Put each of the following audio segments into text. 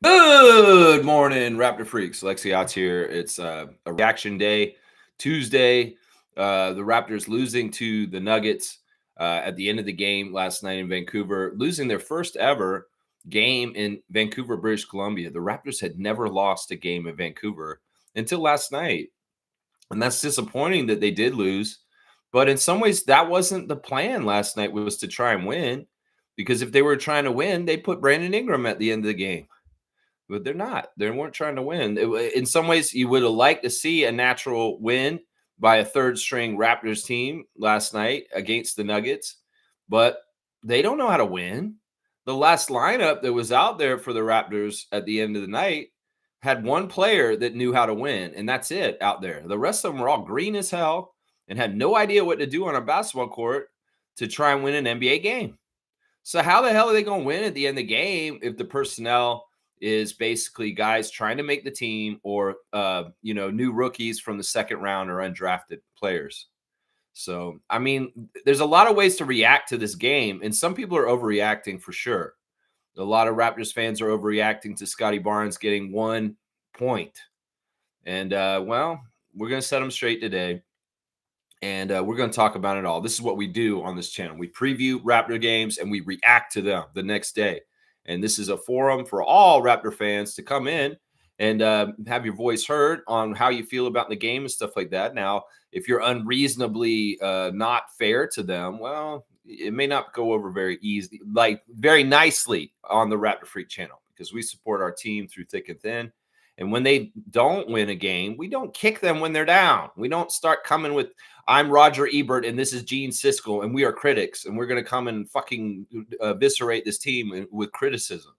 Good morning, Raptor Freaks. Lexi out here. It's a reaction day, Tuesday. The Raptors losing to the Nuggets at the end of the game last night in Vancouver, losing their first ever game in Vancouver, British Columbia. The Raptors had never lost a game in Vancouver until last night. And that's disappointing that they did lose. But in some ways, that wasn't the plan last night, was to try and win. Because if they were trying to win, they put Brandon Ingram at the end of the game, but they're not. They weren't trying to win. In some ways, you would have liked to see a natural win by a third string Raptors team last night against the Nuggets, but they don't know how to win. The last lineup that was out there for the Raptors at the end of the night had one player that knew how to win, and that's it out there. The rest of them were all green as hell and had no idea what to do on a basketball court to try and win an NBA game. So how the hell are they going to win at the end of the game if the personnel is basically guys trying to make the team or new rookies from the second round or undrafted players? So, I mean, there's a lot of ways to react to this game, and some people are overreacting for sure. A lot of Raptors fans are overreacting to Scotty Barnes getting 1 point. And, we're going to set them straight today. And we're going to talk about it all. This is what we do on this channel. We preview Raptor games and we react to them the next day. And this is a forum for all Raptor fans to come in and have your voice heard on how you feel about the game and stuff like that. Now, if you're unreasonably not fair to them, well, it may not go over very easily, like very nicely on the Raptor Freak channel, because we support our team through thick and thin. And when they don't win a game, we don't kick them when they're down. We don't start coming with, I'm Roger Ebert and this is Gene Siskel and we are critics and we're going to come and fucking eviscerate this team with criticism.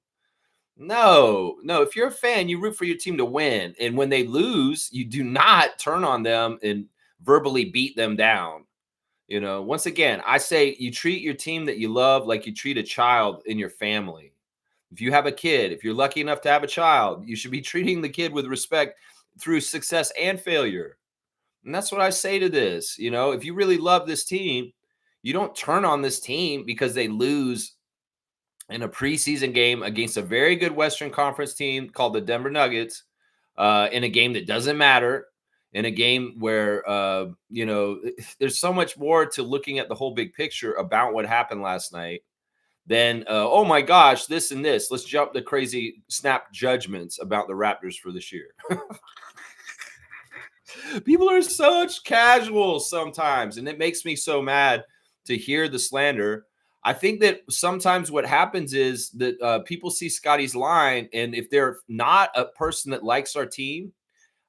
No. If you're a fan, you root for your team to win. And when they lose, you do not turn on them and verbally beat them down. Once again, I say you treat your team that you love like you treat a child in your family. If you have a kid, if you're lucky enough to have a child, you should be treating the kid with respect through success and failure. And that's what I say to this. If you really love this team, you don't turn on this team because they lose in a preseason game against a very good Western Conference team called the Denver Nuggets, in a game that doesn't matter, in a game where, there's so much more to looking at the whole big picture about what happened last night. Then, oh my gosh, this and this. Let's jump to crazy snap judgments about the Raptors for this year. People are such casuals sometimes, and it makes me so mad to hear the slander. I think that sometimes what happens is that people see Scotty's line, and if they're not a person that likes our team,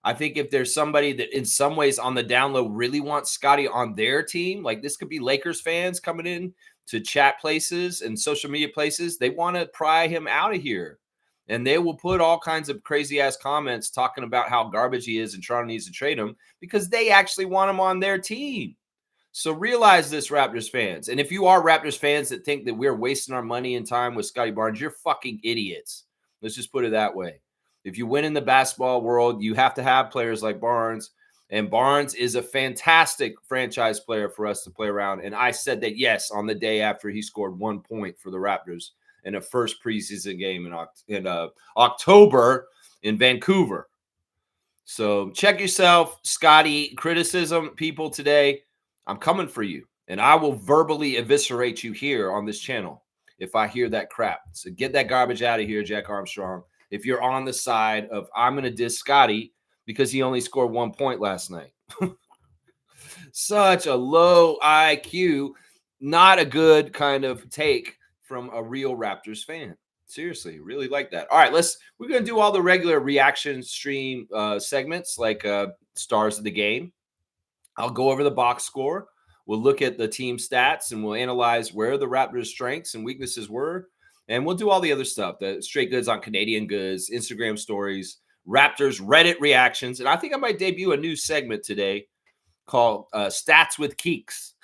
I think if there's somebody that in some ways on the down low really wants Scotty on their team, like this could be Lakers fans coming in to chat places and social media places, they want to pry him out of here. And they will put all kinds of crazy ass comments talking about how garbage he is and Toronto needs to trade him because they actually want him on their team. So realize this, Raptors fans. And if you are Raptors fans that think that we're wasting our money and time with Scotty Barnes, you're fucking idiots. Let's just put it that way. If you win in the basketball world, you have to have players like Barnes. And Barnes is a fantastic franchise player for us to play around. And I said that, yes, on the day after he scored 1 point for the Raptors in a first preseason game in October in Vancouver. So check yourself, Scotty. Criticism, people today, I'm coming for you. And I will verbally eviscerate you here on this channel if I hear that crap. So get that garbage out of here, Jack Armstrong. If you're on the side of I'm going to diss Scotty because he only scored 1 point last night. Such a low IQ, not a good kind of take from a real Raptors fan. Seriously, really like that. All right, we're going to do all the regular reaction stream segments like stars of the game. I'll go over the box score. We'll look at the team stats and we'll analyze where the Raptors' strengths and weaknesses were. And we'll do all the other stuff, the straight goods on Canadian goods, Instagram stories, Raptors Reddit reactions. And I think I might debut a new segment today called Stats with Keeks,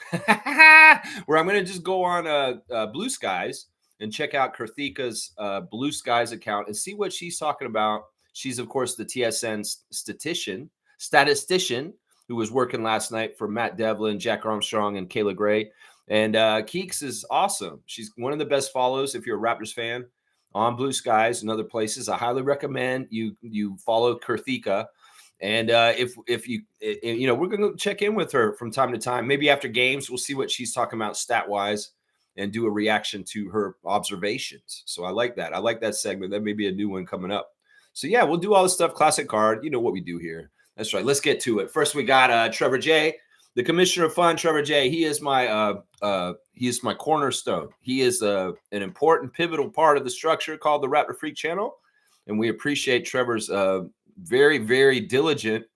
where I'm going to just go on Blue Skies and check out Karthika's Blue Skies account and see what she's talking about. She's, of course, the TSN statistician who was working last night for Matt Devlin, Jack Armstrong, and Kayla Gray. And Keeks is awesome. She's one of the best follows if you're a Raptors fan on Blue Skies and other places. I highly recommend you follow Kurthika. And if you know, we're going to check in with her from time to time. Maybe after games, we'll see what she's talking about stat wise and do a reaction to her observations. So I like that. I like that segment. That may be a new one coming up. So yeah, we'll do all this stuff. Classic card. You know what we do here. That's right. Let's get to it. First, we got Trevor J, the commissioner of fun. Trevor J. He is my cornerstone. He is an important, pivotal part of the structure called the Raptor Freak Channel, and we appreciate Trevor's very, very diligent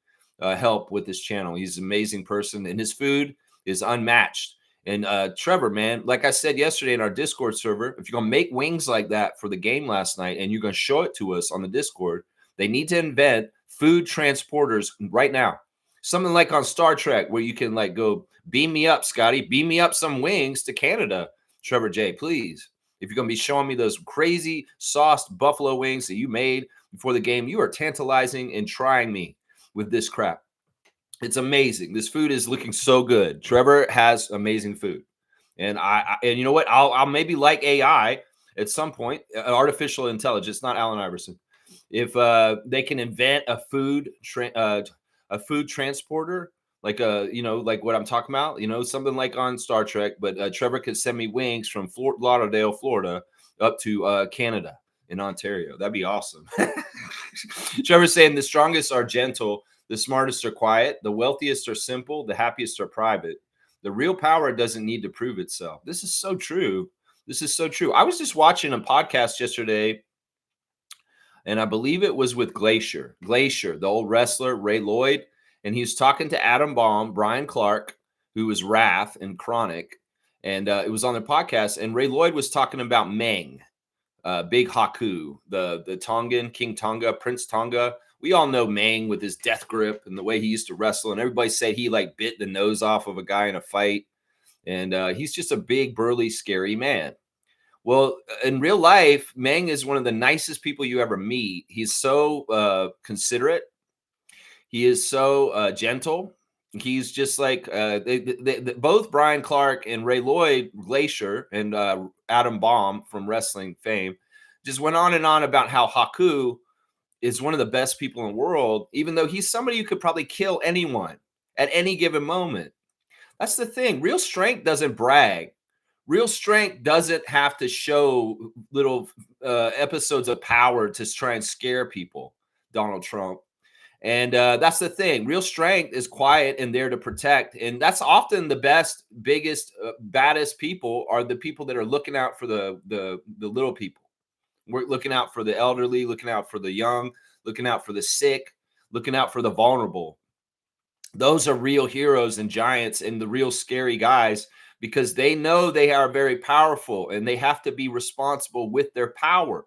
help with this channel. He's an amazing person, and his food is unmatched. And Trevor, man, like I said yesterday in our Discord server, if you're going to make wings like that for the game last night and you're going to show it to us on the Discord, they need to invent food transporters right now. Something like on Star Trek where you can like go, beam me up, Scotty, beam me up some wings to Canada, Trevor J, please. If you're going to be showing me those crazy sauced buffalo wings that you made before the game, you are tantalizing and trying me with this crap. It's amazing. This food is looking so good. Trevor has amazing food. And and you know what? I'll maybe like AI at some point, artificial intelligence, not Allen Iverson. If they can invent a food transporter, like like what I'm talking about, something like on Star Trek, but Trevor could send me wings from Fort Lauderdale, Florida, up to Canada in Ontario. That'd be awesome. Trevor's saying the strongest are gentle, the smartest are quiet, the wealthiest are simple, the happiest are private. The real power doesn't need to prove itself. This is so true. This is so true. I was just watching a podcast yesterday, and I believe it was with Glacier, the old wrestler, Ray Lloyd. And he was talking to Adam Baum, Brian Clark, who was Wrath and Chronic. And it was on their podcast. And Ray Lloyd was talking about Meng, Big Haku, the Tongan, King Tonga, Prince Tonga. We all know Meng with his death grip and the way he used to wrestle. And everybody said he like bit the nose off of a guy in a fight. And he's just a big, burly, scary man. Well, in real life, Meng is one of the nicest people you ever meet. He's so considerate. He is so gentle. He's just like both Brian Clark and Ray Lloyd, Glacier, and Adam Baum from wrestling fame just went on and on about how Haku is one of the best people in the world, even though he's somebody who could probably kill anyone at any given moment. That's the thing. Real strength doesn't brag. Real strength doesn't have to show little episodes of power to try and scare people, Donald Trump. And that's the thing. Real strength is quiet and there to protect. And that's often the best, biggest, baddest people are the people that are looking out for the little people. We're looking out for the elderly, looking out for the young, looking out for the sick, looking out for the vulnerable. Those are real heroes and giants and the real scary guys, because they know they are very powerful and they have to be responsible with their power.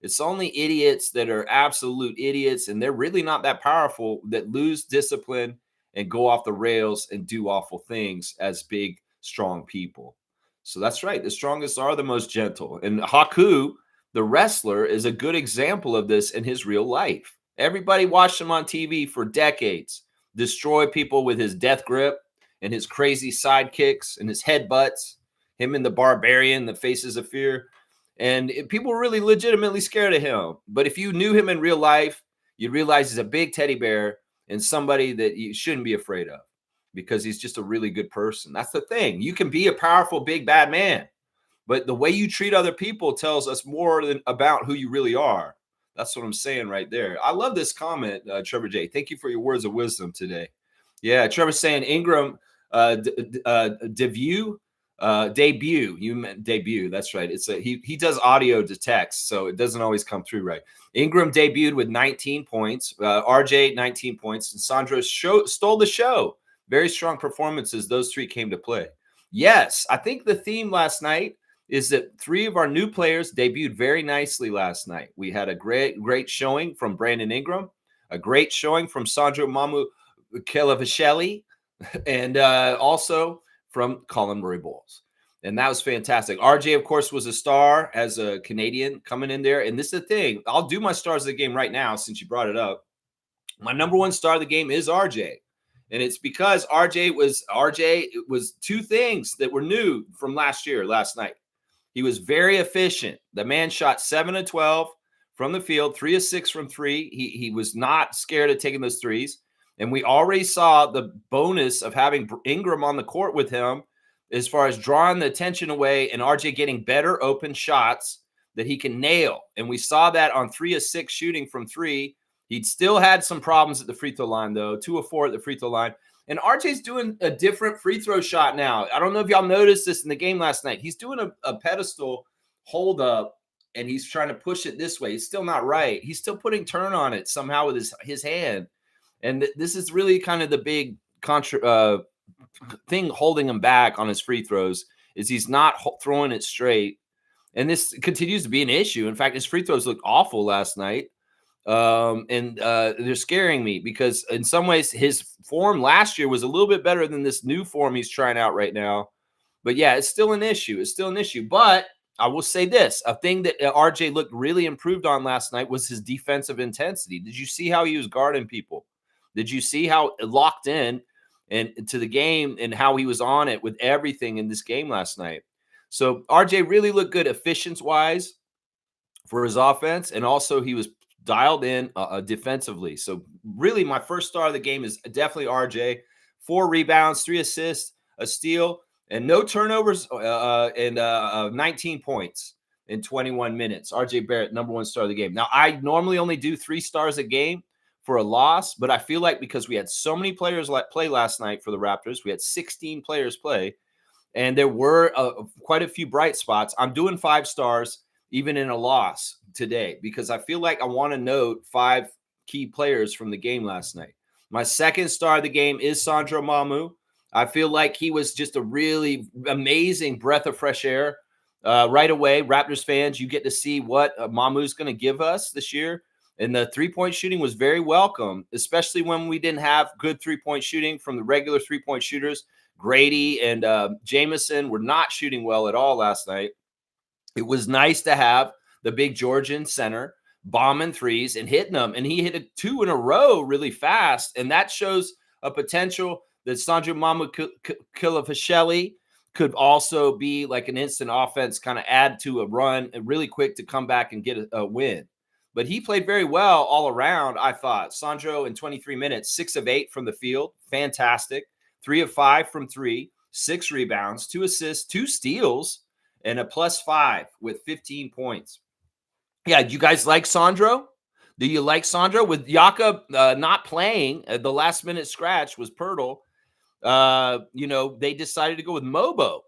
It's only idiots that are absolute idiots, and they're really not that powerful, that lose discipline and go off the rails and do awful things as big, strong people. So that's right. The strongest are the most gentle. And Haku, the wrestler, is a good example of this in his real life. Everybody watched him on TV for decades, destroy people with his death grip and his crazy sidekicks and his headbutts, him and the Barbarian, the Faces of Fear. And people were really legitimately scared of him. But if you knew him in real life, you'd realize he's a big teddy bear and somebody that you shouldn't be afraid of, because he's just a really good person. That's the thing. You can be a powerful, big, bad man, but the way you treat other people tells us more about who you really are. That's what I'm saying right there. I love this comment, Trevor J. Thank you for your words of wisdom today. Yeah, Trevor's saying Ingram debut. You meant debut. That's right. It's he does audio to text, so it doesn't always come through right. Ingram debuted with 19 points. RJ 19 points, and Sandro stole the show. Very strong performances. Those three came to play. Yes, I think the theme last night is that three of our new players debuted very nicely last night. We had a great showing from Brandon Ingram, a great showing from Sandro Mamu Kelevisheli, and also from Colin Murray Bowles. And that was fantastic. RJ, of course, was a star as a Canadian coming in there. And this is the thing. I'll do my stars of the game right now since you brought it up. My number one star of the game is RJ. And it's because RJ was two things that were new from last night. He was very efficient. The man shot 7 of 12 from the field, 3 of 6 from three. He was not scared of taking those threes. And we already saw the bonus of having Ingram on the court with him as far as drawing the attention away and RJ getting better open shots that he can nail. And we saw that on 3 of 6 shooting from three. He'd still had some problems at the free throw line, though, 2 of 4 at the free throw line. And RJ's doing a different free throw shot now. I don't know if y'all noticed this in the game last night. He's doing a pedestal hold up, and he's trying to push it this way. It's still not right. He's still putting turn on it somehow with his hand. And this is really kind of the big thing holding him back on his free throws is he's not throwing it straight. And this continues to be an issue. In fact, his free throws looked awful last night. And they're scaring me because in some ways his form last year was a little bit better than this new form he's trying out right now. But yeah, it's still an issue. It's still an issue. But I will say this, a thing that RJ looked really improved on last night was his defensive intensity. Did you see how he was guarding people? Did you see how locked in and to the game and how he was on it with everything in this game last night? So RJ really looked good efficiency-wise for his offense, and also he was dialed in defensively. So really my first star of the game is definitely RJ. 4 rebounds, 3 assists, a steal, and no turnovers, and 19 points in 21 minutes. RJ Barrett, number 1 star of the game. Now, I normally only do 3 stars a game for a loss, but I feel like because we had so many players play last night for the Raptors, we had 16 players play, and there were quite a few bright spots. I'm doing 5 stars even in a loss today, because I feel like I want to note 5 key players from the game last night. My second star of the game is Sandro Mamu. I feel like he was just a really amazing breath of fresh air. Right away, Raptors fans, you get to see what Mamu's going to give us this year. And the three-point shooting was very welcome, especially when we didn't have good three-point shooting from the regular three-point shooters. Grady and Jamison were not shooting well at all last night. It was nice to have the big Georgian center bombing threes and hitting them. And he hit 2 in a row really fast. And that shows a potential that Sandro Mamu could also be like an instant offense, kind of add to a run and really quick to come back and get a win. But he played very well all around, I thought. Sandro in 23 minutes, 6 of 8 from the field. Fantastic. 3 of 5 from three, 6 rebounds, 2 assists, 2 steals, and a +5 with 15 points. Yeah, do you guys like Sandro? Do you like Sandro? With Jakob not playing, the last-minute scratch was Pirtle. They decided to go with Mobo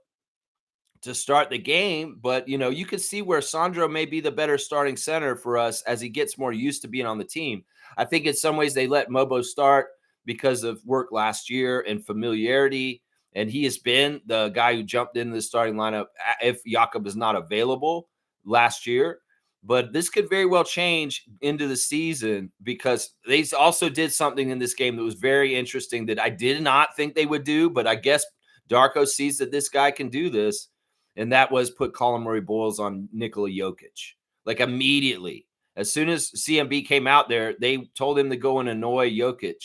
to start the game. But, you can see where Sandro may be the better starting center for us as he gets more used to being on the team. I think in some ways they let Mobo start because of work last year and familiarity. And he has been the guy who jumped into the starting lineup if Jakob is not available last year. But this could very well change into the season because they also did something in this game that was very interesting that I did not think they would do. But I guess Darko sees that this guy can do this. And that was put Colin Murray-Boyles on Nikola Jokic. Like immediately. As soon as CMB came out there, they told him to go and annoy Jokic.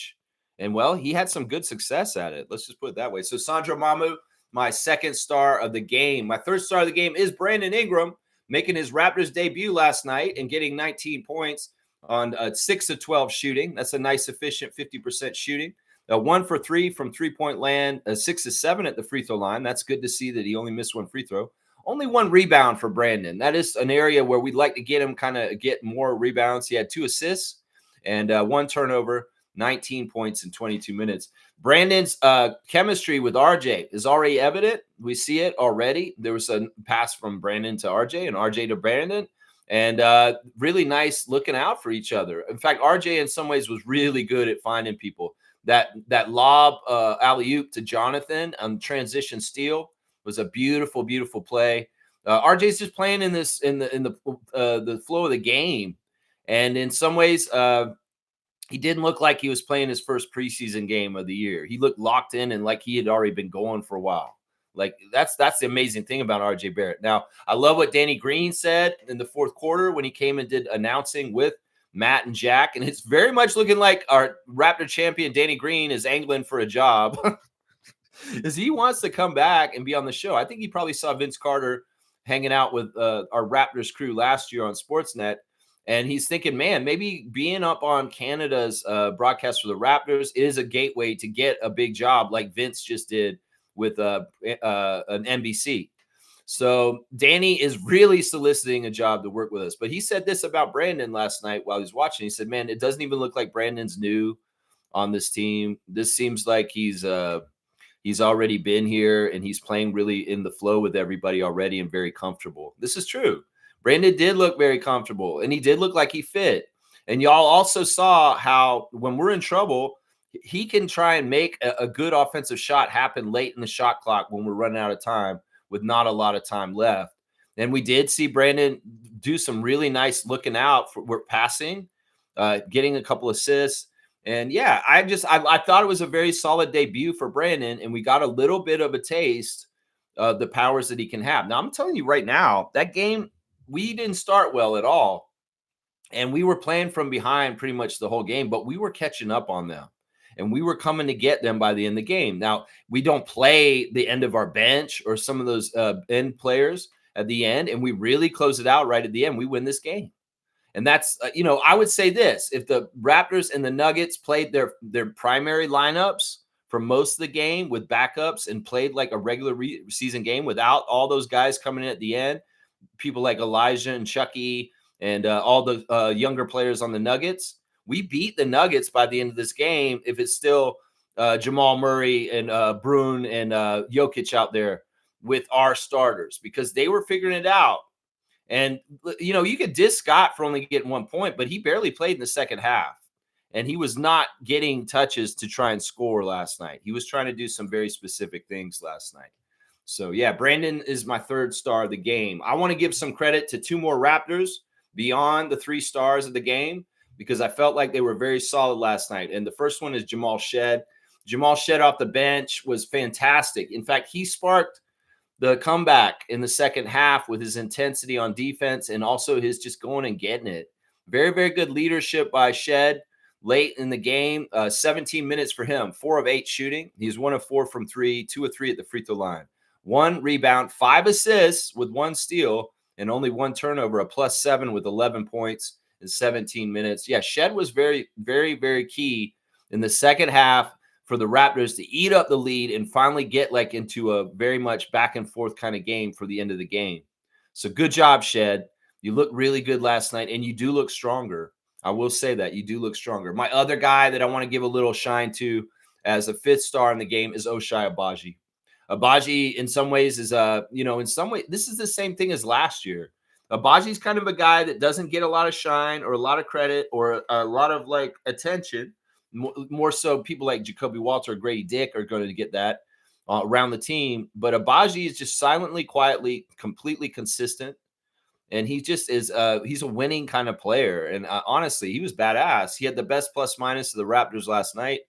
And, well, he had some good success at it. Let's just put it that way. So, Sandro Mamu, my second star of the game. My third star of the game is Brandon Ingram, making his Raptors debut last night and getting 19 points on 6 of 12 shooting. That's a nice, efficient 50% shooting. 1 for 3 from three-point land, 6 of 7 at the free throw line. That's good to see that he only missed 1 free throw. Only 1 rebound for Brandon. That is an area where we'd like to get him get more rebounds. He had 2 assists and 1 turnover. 19 points in 22 minutes. Brandon's chemistry with RJ is already evident. We see it already. There was a pass from Brandon to RJ and RJ to Brandon, and really nice looking out for each other. In fact, RJ in some ways was really good at finding people. That lob alley-oop to Jonathan on transition steal was a beautiful, beautiful play. RJ's just playing in the flow of the game, and in some ways, he didn't look like he was playing his first preseason game of the year. He looked locked in and like he had already been going for a while. Like that's the amazing thing about RJ Barrett. Now, I love what Danny Green said in the fourth quarter when he came and did announcing with Matt and Jack. And it's very much looking like our Raptor champion Danny Green is angling for a job because he wants to come back and be on the show. I think he probably saw Vince Carter hanging out with our Raptors crew last year on Sportsnet. And he's thinking, man, maybe being up on Canada's broadcast for the Raptors is a gateway to get a big job like Vince just did with an NBC. So Danny is really soliciting a job to work with us. But he said this about Brandon last night while he was watching. He said, man, it doesn't even look like Brandon's new on this team. This seems like he's already been here and he's playing really in the flow with everybody already and very comfortable. This is true. Brandon did look very comfortable and he did look like he fit. And y'all also saw how when we're in trouble, he can try and make a good offensive shot happen late in the shot clock when we're running out of time with not a lot of time left. And we did see Brandon do some really nice looking out for passing, getting a couple assists. And yeah, I thought it was a very solid debut for Brandon, and we got a little bit of a taste of the powers that he can have. Now, I'm telling you right now, that game, we didn't start well at all. And we were playing from behind pretty much the whole game, but we were catching up on them. And we were coming to get them by the end of the game. Now, we don't play the end of our bench or some of those end players at the end, and we really close it out right at the end. We win this game. And that's, I would say this. If the Raptors and the Nuggets played their primary lineups for most of the game with backups and played like a regular season game without all those guys coming in at the end, people like Elijah and Chucky and all the younger players on the Nuggets, we beat the Nuggets by the end of this game if it's still Jamal Murray and Brune and Jokic out there with our starters because they were figuring it out. And, you could diss Scott for only getting 1 point, but he barely played in the second half. And he was not getting touches to try and score last night. He was trying to do some very specific things last night. So, yeah, Brandon is my third star of the game. I want to give some credit to two more Raptors beyond the 3 stars of the game because I felt like they were very solid last night. And the first one is Jamal Shead. Jamal Shead off the bench was fantastic. In fact, he sparked the comeback in the second half with his intensity on defense and also his just going and getting it. Very, very good leadership by Shead late in the game. 17 minutes for him, 4 of 8 shooting. He's 1 of 4 from 3, 2 of 3 at the free throw line. 1 rebound, 5 assists with 1 steal, and only 1 turnover, a +7 with 11 points in 17 minutes. Yeah, Shead was very, very, very key in the second half for the Raptors to eat up the lead and finally get like into a very much back and forth kind of game for the end of the game. So good job, Shead. You look really good last night, and you do look stronger. I will say that. You do look stronger. My other guy that I want to give a little shine to as a 5th star in the game is Ochai Agbaji. Agbaji, in some ways, is, in some way, this is the same thing as last year. Agbaji's kind of a guy that doesn't get a lot of shine or a lot of credit or a lot of, like, attention. More so people like Jacoby Walter or Grady Dick are going to get that around the team. But Agbaji is just silently, quietly, completely consistent. And he just is he's a winning kind of player. And honestly, he was badass. He had the best plus-minus of the Raptors last night.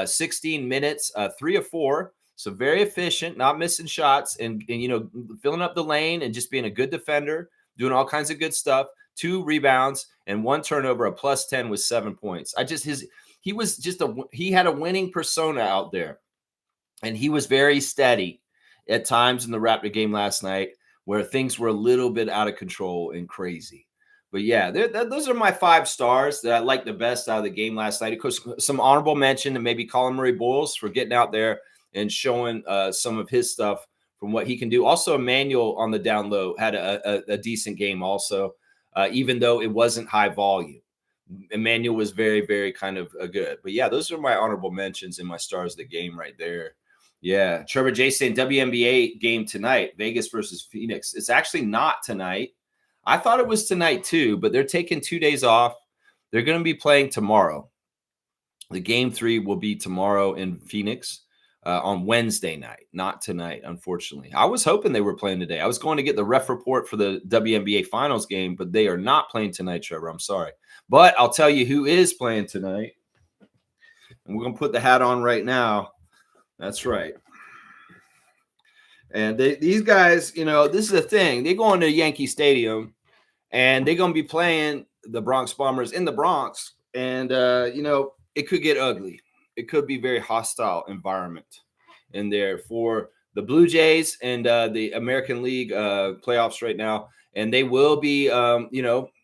16 minutes, 3 of 4. So very efficient, not missing shots and filling up the lane and just being a good defender, doing all kinds of good stuff. 2 rebounds and 1 turnover, a +10 with 7 points. He had a winning persona out there, and he was very steady at times in the Raptor game last night where things were a little bit out of control and crazy. But yeah, those are my 5 stars that I like the best out of the game last night. Of course, some honorable mention to maybe Colin Murray-Boyles for getting out there and showing some of his stuff from what he can do. Also, Emmanuel on the down low had a decent game also, even though it wasn't high volume. Emmanuel was very, very kind of good. But yeah, those are my honorable mentions and my stars of the game right there. Yeah. Trevor J saying WNBA game tonight, Vegas versus Phoenix. It's actually not tonight. I thought it was tonight too, but they're taking 2 days off. They're going to be playing tomorrow. The game 3 will be tomorrow in Phoenix on Wednesday night, not tonight, unfortunately. I was hoping they were playing today. I was going to get the ref report for the WNBA finals game, but they are not playing tonight, Trevor. I'm sorry. But I'll tell you who is playing tonight. And we're going to put the hat on right now. That's right. And these guys, this is the thing. They go into Yankee Stadium, and they're going to be playing the Bronx Bombers in the Bronx. And, it could get ugly. It could be very hostile environment in there for the Blue Jays and the American League playoffs right now, and they will be,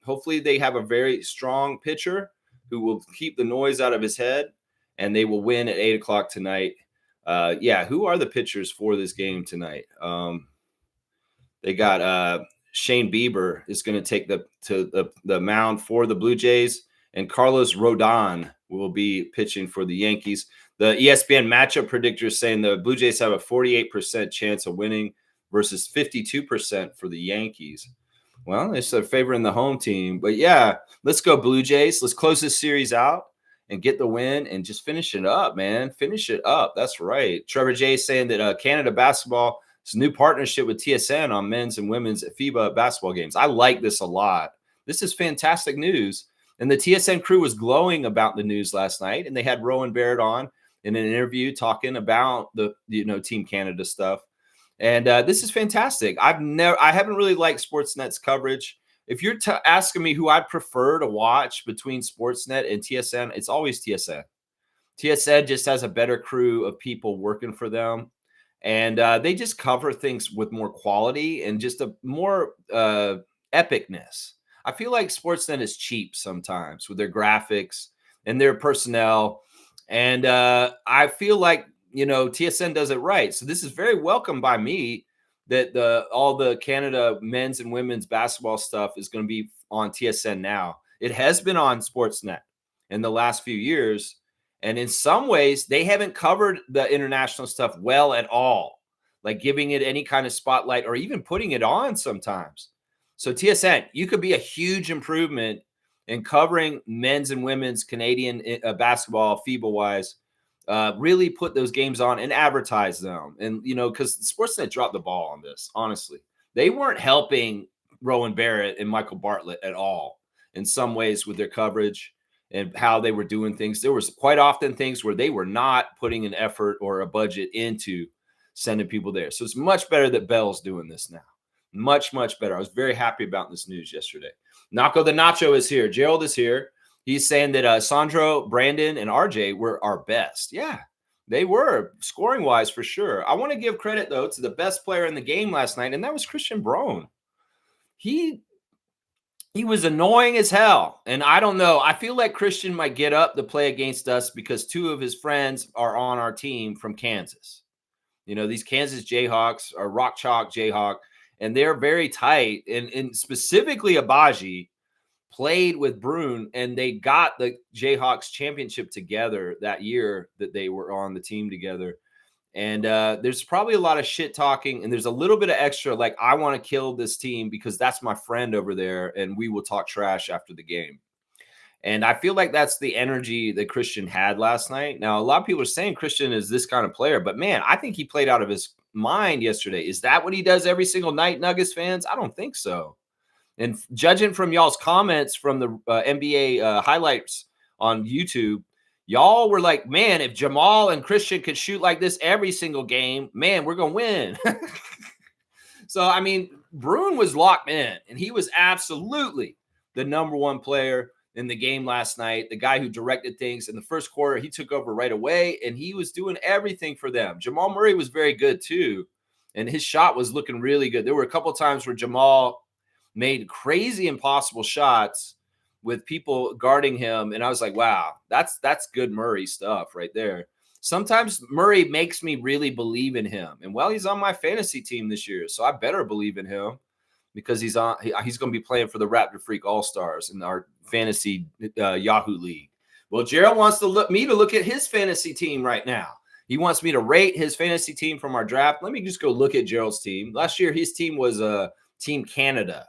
hopefully they have a very strong pitcher who will keep the noise out of his head, and they will win at 8 o'clock tonight. Who are the pitchers for this game tonight? They got Shane Bieber is going to take the mound for the Blue Jays, and Carlos Rodon will be pitching for the Yankees. The ESPN matchup predictor is saying the Blue Jays have a 48% chance of winning versus 52% for the Yankees. Well, it's a favor in the home team. But yeah, let's go Blue Jays. Let's close this series out and get the win and just finish it up, man. Finish it up. That's right. Trevor J is saying that Canada basketball is a new partnership with TSN on men's and women's FIBA basketball games. I like this a lot. This is fantastic news. And the TSN crew was glowing about the news last night, and they had Rowan Barrett on in an interview talking about the Team Canada stuff. And this is fantastic. I haven't really liked Sportsnet's coverage. If you're asking me who I'd prefer to watch between Sportsnet and TSN, it's always TSN. TSN just has a better crew of people working for them, and they just cover things with more quality and just a more epicness. I feel like Sportsnet is cheap sometimes with their graphics and their personnel. And I feel like, TSN does it right. So this is very welcome by me that all the Canada men's and women's basketball stuff is going to be on TSN now. It has been on Sportsnet in the last few years. And in some ways, they haven't covered the international stuff well at all, like giving it any kind of spotlight or even putting it on sometimes. So TSN, you could be a huge improvement in covering men's and women's Canadian basketball, FIBA-wise. Really put those games on and advertise them. And, because Sportsnet dropped the ball on this, honestly. They weren't helping Rowan Barrett and Michael Bartlett at all in some ways with their coverage and how they were doing things. There was quite often things where they were not putting an effort or a budget into sending people there. So it's much better that Bell's doing this now. Much, much better. I was very happy about this news yesterday. Naco the Nacho is here. Gerald is here. He's saying that Sandro, Brandon, and RJ were our best. Yeah, they were scoring-wise for sure. I want to give credit, though, to the best player in the game last night, and that was Christian Braun. He was annoying as hell, and I don't know. I feel like Christian might get up to play against us because two of his friends are on our team from Kansas. These Kansas Jayhawks are Rock Chalk Jayhawk, and they're very tight. And specifically Abaji played with Brune, and they got the Jayhawks championship together that year that they were on the team together. And there's probably a lot of shit talking, and there's a little bit of extra, like, I want to kill this team because that's my friend over there, and we will talk trash after the game. And I feel like that's the energy that Christian had last night. Now, a lot of people are saying Christian is this kind of player, but man, I think he played out of his mind yesterday. Is that what he does every single night, Nuggets fans? I don't think so. And judging from y'all's comments from the NBA highlights on YouTube, y'all were like, man, if Jamal and Christian could shoot like this every single game, man, we're going to win. So, I mean, Brune was locked in, and he was absolutely the number one player in the game last night, the guy who directed things in the first quarter. He took over right away, and he was doing everything for them. Jamal Murray was very good too, and his shot was looking really good. There were a couple of times where Jamal made crazy impossible shots with people guarding him, and I was like, wow, that's good Murray stuff right there. Sometimes Murray makes me really believe in him, and well, he's on my fantasy team this year, so I better believe in him because he's going to be playing for the Raptor Freak All-Stars in our fantasy Yahoo League. Well, Gerald wants to look at his fantasy team right now. He wants me to rate his fantasy team from our draft. Let me just go look at Gerald's team. Last year, his team was Team Canada,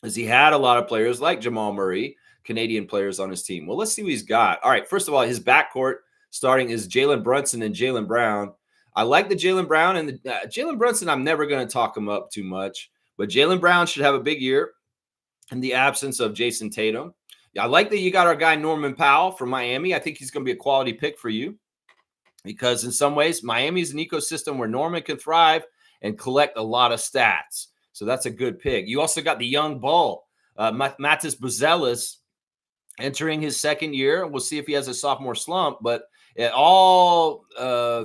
as he had a lot of players like Jamal Murray, Canadian players on his team. Well, let's see what he's got. All right, first of all, his backcourt starting is Jalen Brunson and Jaylen Brown. I like the Jaylen Brown, and the Jalen Brunson, I'm never going to talk him up too much, but Jaylen Brown should have a big year in the absence of Jason Tatum. I like that you got our guy Norman Powell from Miami. I think he's going to be a quality pick for you because in some ways, Miami is an ecosystem where Norman can thrive and collect a lot of stats. So that's a good pick. You also got the young bull, Matas Buzelis, entering his second year. We'll see if he has a sophomore slump, but all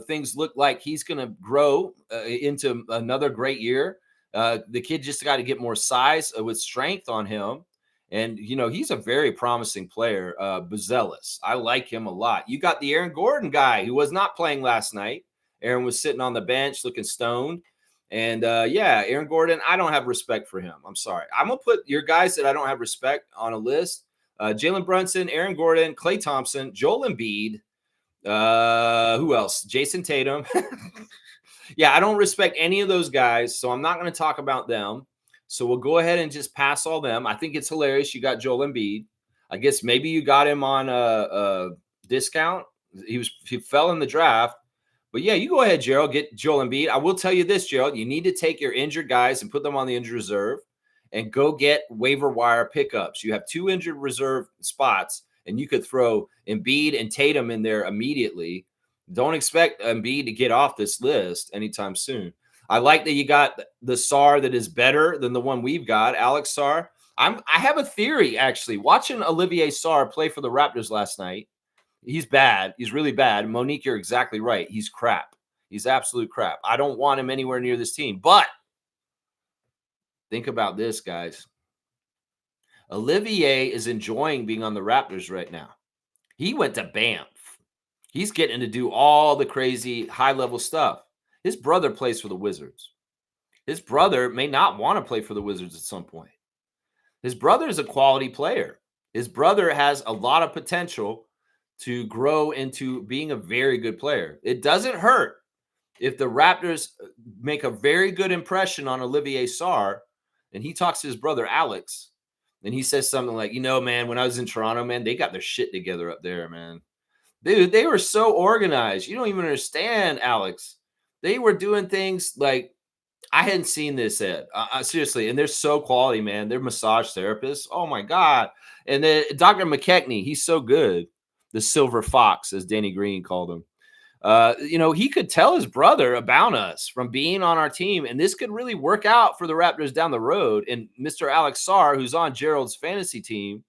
things look like he's going to grow into another great year. The kid just got to get more size with strength on him. And, he's a very promising player, Buzelis. I like him a lot. You got the Aaron Gordon guy who was not playing last night. Aaron was sitting on the bench looking stoned. And, Aaron Gordon, I don't have respect for him. I'm sorry. I'm going to put your guys that I don't have respect on a list. Jalen Brunson, Aaron Gordon, Klay Thompson, Joel Embiid. Who else? Jason Tatum. Yeah, I don't respect any of those guys, so I'm not going to talk about them. So we'll go ahead and just pass all them. I think it's hilarious. You got Joel Embiid. I guess maybe you got him on a discount. He fell in the draft. But yeah, you go ahead, Gerald. Get Joel Embiid. I will tell you this, Gerald. You need to take your injured guys and put them on the injured reserve and go get waiver wire pickups. You have 2 injured reserve spots, and you could throw Embiid and Tatum in there immediately. Don't expect Embiid to get off this list anytime soon. I like that you got the Sarr that is better than the one we've got, Alex Sarr. I have a theory, actually. Watching Olivier Sarr play for the Raptors last night, he's bad. He's really bad. Monique, you're exactly right. He's crap. He's absolute crap. I don't want him anywhere near this team. But think about this, guys. Olivier is enjoying being on the Raptors right now. He went to Banff. He's getting to do all the crazy high-level stuff. His brother plays for the Wizards. His brother may not want to play for the Wizards at some point. His brother is a quality player. His brother has a lot of potential to grow into being a very good player. It doesn't hurt if the Raptors make a very good impression on Olivier Sarr, and he talks to his brother Alex, and he says something like, man, when I was in Toronto, man, they got their shit together up there, man. Dude, they were so organized. You don't even understand, Alex. They were doing things like I hadn't seen this yet. Seriously, and they're so quality, man. They're massage therapists. Oh, my God. And then Dr. McKechnie, he's so good. The silver fox, as Danny Green called him. He could tell his brother about us from being on our team, and this could really work out for the Raptors down the road. And Mr. Alex Sarr, who's on Gerald's fantasy team,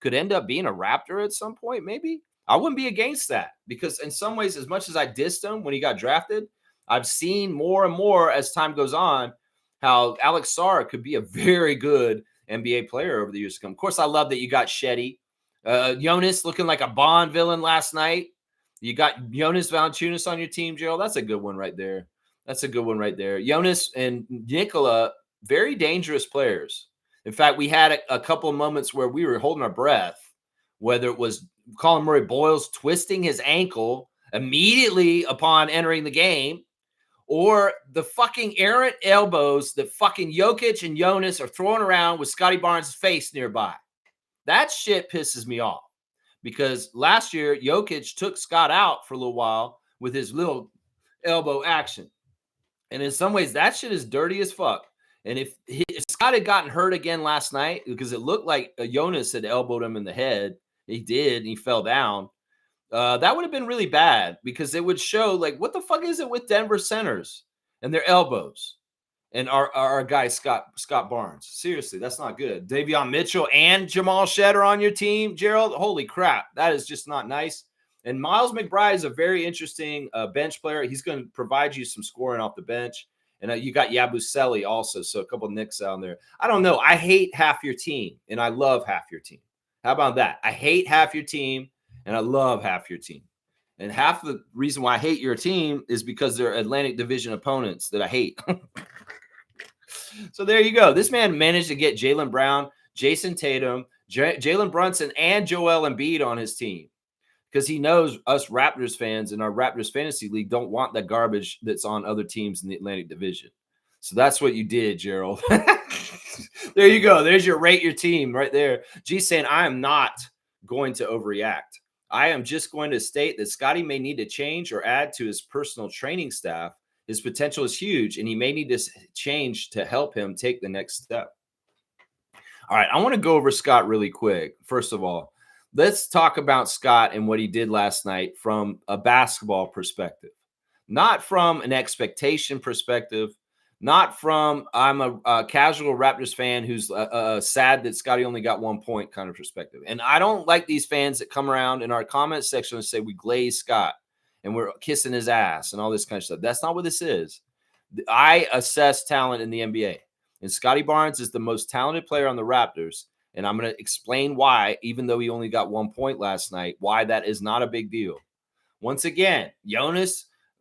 could end up being a Raptor at some point, maybe. I wouldn't be against that because in some ways, as much as I dissed him when he got drafted, I've seen more and more as time goes on how Alex Sarr could be a very good NBA player over the years to come. Of course, I love that you got Shetty. Jonas looking like a Bond villain last night. You got Jonas Valanciunas on your team, Gerald. That's a good one right there. Jonas and Nikola, very dangerous players. In fact, we had a couple of moments where we were holding our breath, whether it was Colin Murray-Boyles twisting his ankle immediately upon entering the game, or the fucking errant elbows that fucking Jokic and Jonas are throwing around with Scotty Barnes' face nearby. That shit pisses me off because last year Jokic took Scott out for a little while with his little elbow action. And in some ways, that shit is dirty as fuck. And if Scott had gotten hurt again last night, because it looked like Jonas had elbowed him in the head, he did, and he fell down. That would have been really bad because it would show, like, what the fuck is it with Denver centers and their elbows and our guy Scott Barnes? Seriously, that's not good. Davion Mitchell and Jamal Shead are on your team, Gerald. Holy crap, that is just not nice. And Miles McBride is a very interesting bench player. He's going to provide you some scoring off the bench. And you got Yabusele also, so a couple of Knicks down there. I don't know. I hate half your team, and I love half your team. How about that? I hate half your team, and I love half your team. And half the reason why I hate your team is because they're Atlantic Division opponents that I hate. So there you go. This man managed to get Jaylen Brown, Jason Tatum, Jalen Brunson, and Joel Embiid on his team because he knows us Raptors fans in our Raptors Fantasy League don't want the garbage that's on other teams in the Atlantic Division. So that's what you did, Gerald. There you go. There's your rate your team right there. G saying, I am not going to overreact. I am just going to state that Scotty may need to change or add to his personal training staff. His potential is huge, and he may need to change to help him take the next step. All right, I want to go over Scott really quick. First of all, let's talk about Scott and what he did last night from a basketball perspective, not from an expectation perspective, not from I'm a casual Raptors fan who's sad that Scotty only got 1 point kind of perspective. And I don't like these fans that come around in our comment section and say we glaze Scott. and we're kissing his ass and all this kind of stuff. That's not what this is. I assess talent in the NBA, and Scotty Barnes is the most talented player on the Raptors. And I'm going to explain why, even though he only got 1 point last night, why that is not a big deal. Once again, Jakob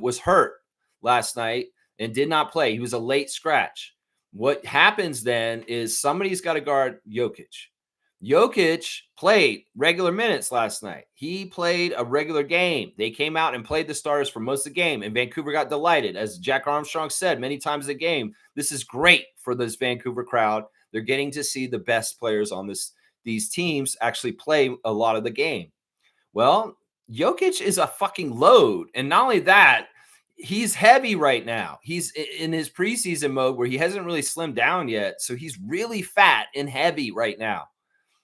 was hurt last night and did not play. He was a late scratch. What happens then is somebody's got to guard Jokic. Jokic played regular minutes last night. He played a regular game. They came out and played the starters for most of the game, and Vancouver got delighted. As Jack Armstrong said many times in the game, this is great for this Vancouver crowd. They're getting to see the best players on these teams actually play a lot of the game. Well, Jokic is a fucking load. And not only that, he's heavy right now. He's in his preseason mode where he hasn't really slimmed down yet. So he's really fat and heavy right now.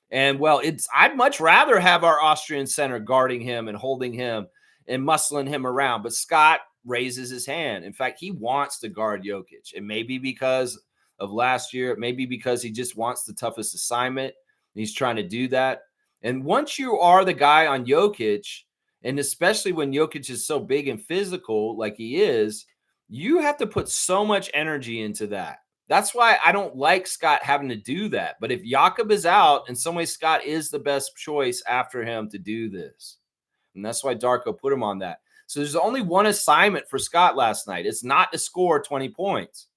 And well, I'd much rather have our Austrian center guarding him and holding him and muscling him around. But Scott raises his hand. In fact, he wants to guard Jokic. It may be because of last year. It may be because he just wants the toughest assignment. He's trying to do that. And once you are the guy on Jokic, and especially when Jokic is so big and physical like he is, you have to put so much energy into that. That's why I don't like Scott having to do that. But if Jakob is out, in some ways, Scott is the best choice after him to do this. And that's why Darko put him on that. So there's only one assignment for Scott last night. It's not to score 20 points.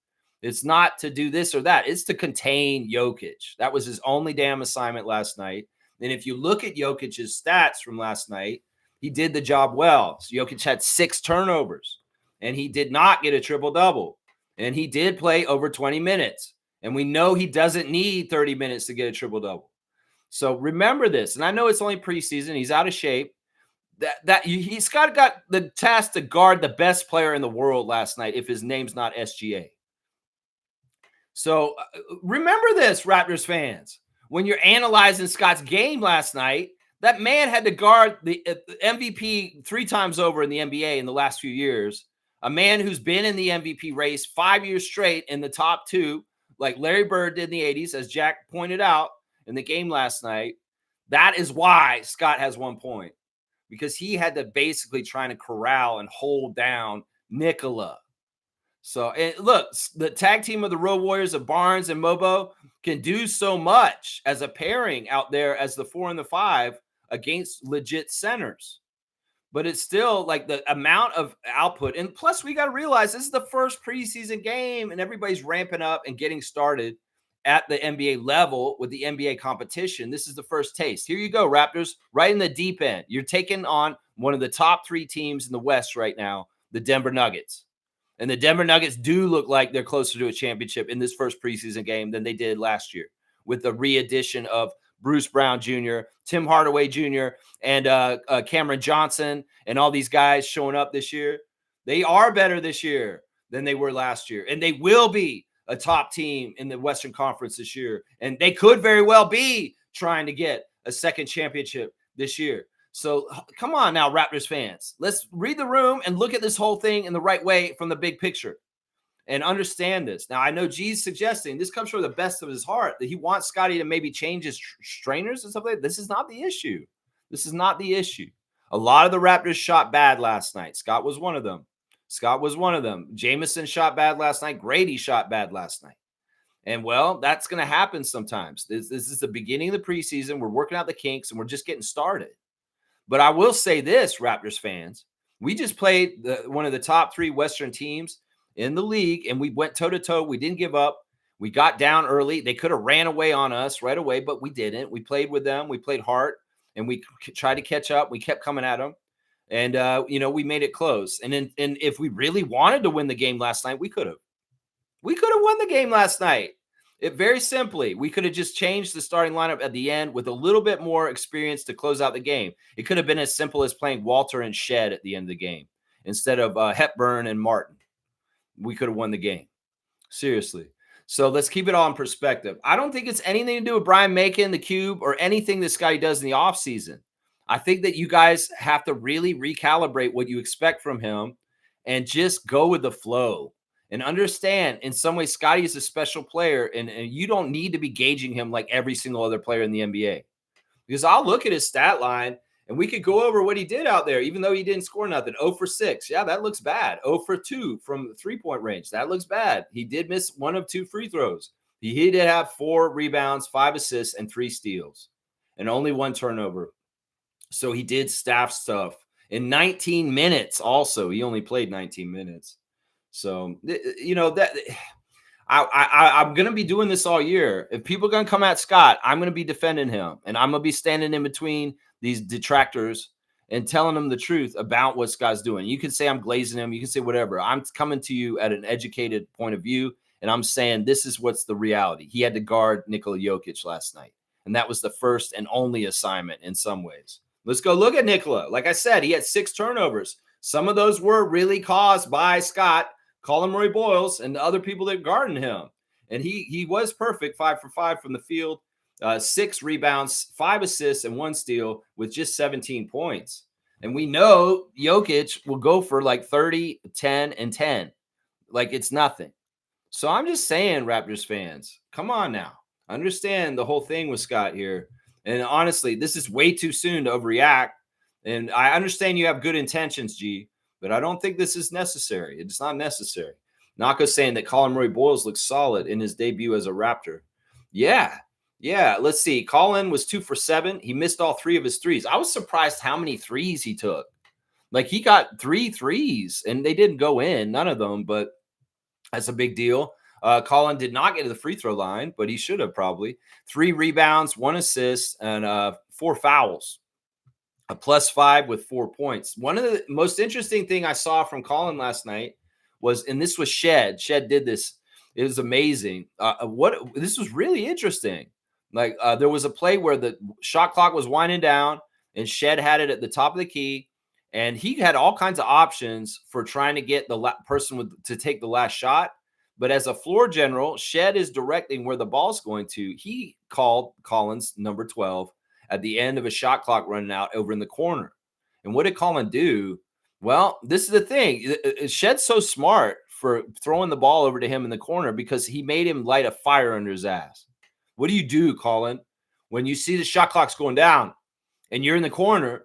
It's not to do this or that. It's to contain Jokic. That was his only damn assignment last night. And if you look at Jokic's stats from last night, he did the job well. So Jokic had 6 turnovers, and he did not get a triple-double. And he did play over 20 minutes. And we know he doesn't need 30 minutes to get a triple-double. So remember this. And I know it's only preseason. He's out of shape. He's got the task to guard the best player in the world last night if his name's not SGA. So remember this, Raptors fans. When you're analyzing Scott's game last night, that man had to guard the MVP 3 times over in the NBA in the last few years. A man who's been in the MVP race 5 years straight in the top 2, like Larry Bird did in the 80s, as Jack pointed out in the game last night. That is why Scott has 1 point, because he had to basically try to corral and hold down Nikola. So, and look, the tag team of the Road Warriors of Barnes and Mobo can do so much as a pairing out there as the 4 and the 5 against legit centers. But it's still like the amount of output. And plus, we got to realize this is the first preseason game, and everybody's ramping up and getting started at the NBA level with the NBA competition. This is the first taste. Here you go, Raptors, right in the deep end. You're taking on one of the top 3 teams in the West right now, the Denver Nuggets. And the Denver Nuggets do look like they're closer to a championship in this first preseason game than they did last year, with the re-addition of Bruce Brown Jr., Tim Hardaway Jr., and Cameron Johnson, and all these guys showing up this year. They are better this year than they were last year, and they will be a top team in the Western Conference this year, and they could very well be trying to get a second championship this year. So come on now, Raptors fans. Let's read the room and look at this whole thing in the right way from the big picture and understand this. Now, I know G's suggesting this comes from the best of his heart, that he wants Scotty to maybe change his strainers and stuff like that. This is not the issue. This is not the issue. A lot of the Raptors shot bad last night. Scott was one of them. Jameson shot bad last night. Grady shot bad last night. And, well, that's going to happen sometimes. This is the beginning of the preseason. We're working out the kinks, and we're just getting started. But I will say this, Raptors fans. We just played one of the top 3 Western teams in the league, and we went toe-to-toe. We didn't give up. We got down early. They could have ran away on us right away, but we didn't. We played with them. We played hard, and we tried to catch up. We kept coming at them, and, we made it close. And if we really wanted to win the game last night, we could have. We could have won the game last night. Very simply, we could have just changed the starting lineup at the end with a little bit more experience to close out the game. It could have been as simple as playing Walter and Shed at the end of the game instead of Hepburn and Martin. We could have won the game. Seriously. So let's keep it all in perspective. I don't think it's anything to do with Brian Macon, the Cube, or anything this guy does in the offseason. I think that you guys have to really recalibrate what you expect from him and just go with the flow. And understand, in some ways, Scotty is a special player, and you don't need to be gauging him like every single other player in the NBA. Because I'll look at his stat line, And we could go over what he did out there, even though he didn't score nothing. 0 for 6. Yeah, that looks bad. 0 for 2 from the 3-point range. That looks bad. He did miss 1 of 2 free throws. He did have 4 rebounds, 5 assists, and 3 steals, and only 1 turnover. So he did staff stuff in 19 minutes. Also, he only played 19 minutes. So, that I'm going to be doing this all year. If people are going to come at Scott, I'm going to be defending him, and I'm going to be standing in between these detractors and telling them the truth about what Scott's doing. You can say I'm glazing him. You can say whatever. I'm coming to you at an educated point of view, and I'm saying this is what's the reality. He had to guard Nikola Jokic last night, and that was the first and only assignment in some ways. Let's go look at Nikola. Like I said, he had 6 turnovers. Some of those were really caused by Scott, Colin Murray-Boyles, and the other people that guarded him. And he was perfect, 5 for 5 from the field, 6 rebounds, 5 assists, and 1 steal with just 17 points. And we know Jokic will go for like 30, 10, and 10. Like it's nothing. So I'm just saying, Raptors fans, come on now. Understand the whole thing with Scott here. And honestly, this is way too soon to overreact. And I understand you have good intentions, G, but I don't think this is necessary. It's not necessary. Naka's saying that Colin Murray-Boyles looks solid in his debut as a Raptor. Yeah. Let's see. Colin was 2 for 7. He missed all 3 of his threes. I was surprised how many threes he took. Like he got 3 threes and they didn't go in, none of them, but that's a big deal. Colin did not get to the free throw line, but he should have probably. 3 rebounds, 1 assist, and 4 fouls. A +5 with 4 points. One of the most interesting thing I saw from Colin last night was, and this was Shed. Shed did this. It was amazing. This was really interesting. Like there was a play where the shot clock was winding down, and Shed had it at the top of the key, and he had all kinds of options for trying to get the person to take the last shot. But as a floor general, Shed is directing where the ball's going to. He called Colin's number 12 at the end of a shot clock running out over in the corner. And what did Colin do? Well, this is the thing. Shed's so smart for throwing the ball over to him in the corner because he made him light a fire under his ass. What do you do, Colin, when you see the shot clock's going down and you're in the corner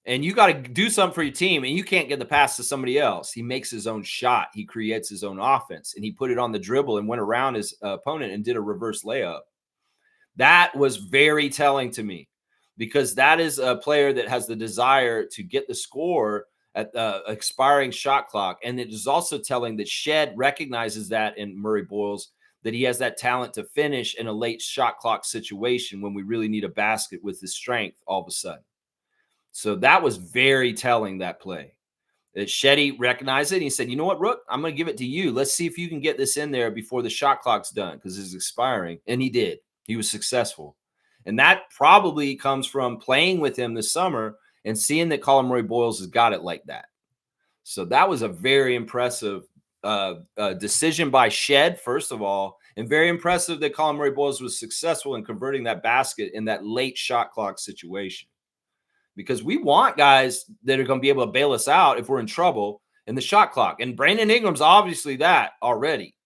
and you got to do something for your team and you can't get the pass to somebody else? He makes his own shot. He creates his own offense, and he put it on the dribble and went around his opponent and did a reverse layup. That was very telling to me because that is a player that has the desire to get the score at the expiring shot clock. And it is also telling that Shed recognizes that in Murray-Boyles, that he has that talent to finish in a late shot clock situation when we really need a basket with his strength all of a sudden. So that was very telling, that play. That Shetty recognized it. And he said, you know what, Rook, I'm going to give it to you. Let's see if you can get this in there before the shot clock's done because it's expiring. And he did. He was successful. And that probably comes from playing with him this summer and seeing that Colin Murray-Boyles has got it like that. So that was a very impressive decision by Shed, first of all, and very impressive that Colin Murray-Boyles was successful in converting that basket in that late shot clock situation. Because we want guys that are going to be able to bail us out if we're in trouble in the shot clock. And Brandon Ingram's obviously that already.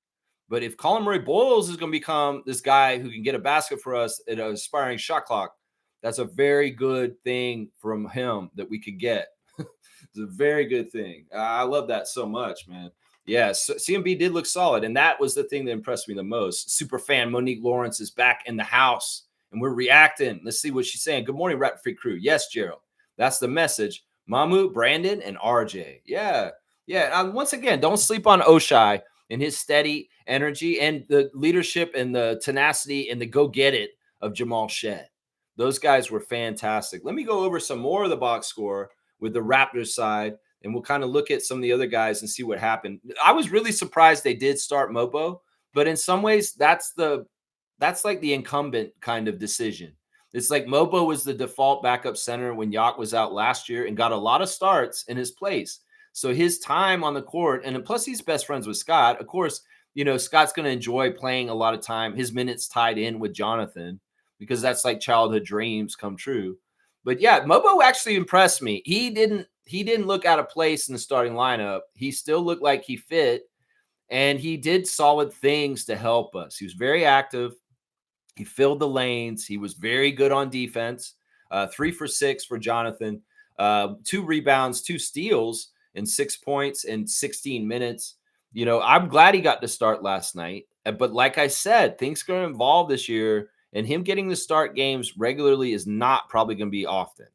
But if Colin Murray-Boyles is going to become this guy who can get a basket for us at an aspiring shot clock, that's a very good thing from him that we could get. It's a very good thing. I love that so much, man. Yeah, so CMB did look solid, and that was the thing that impressed me the most. Super fan Monique Lawrence is back in the house, and we're reacting. Let's see what she's saying. Good morning, Rap Free Crew. Yes, Gerald. That's the message. Mamu, Brandon, and RJ. Yeah. Once again, don't sleep on Oshai and his steady energy and the leadership and the tenacity and the go-get-it of Jamal Shed. Those guys were fantastic. Let me go over some more of the box score with the Raptors side, and we'll kind of look at some of the other guys and see what happened. I was really surprised they did start Mobo, but in some ways that's like the incumbent kind of decision. It's like Mobo was the default backup center when Yak was out last year and got a lot of starts in his place. So his time on the court, and plus he's best friends with Scott. Of course, Scott's going to enjoy playing a lot of time. His minutes tied in with Jonathan because that's like childhood dreams come true. But yeah, Mobo actually impressed me. He didn't look out of place in the starting lineup. He still looked like he fit, and he did solid things to help us. He was very active. He filled the lanes. He was very good on defense. 3 for 6 for Jonathan, 2 rebounds, 2 steals, and 6 points in 16 minutes. I'm glad he got to start last night. But like I said, things going to evolve this year, and him getting to start games regularly is not probably going to be often.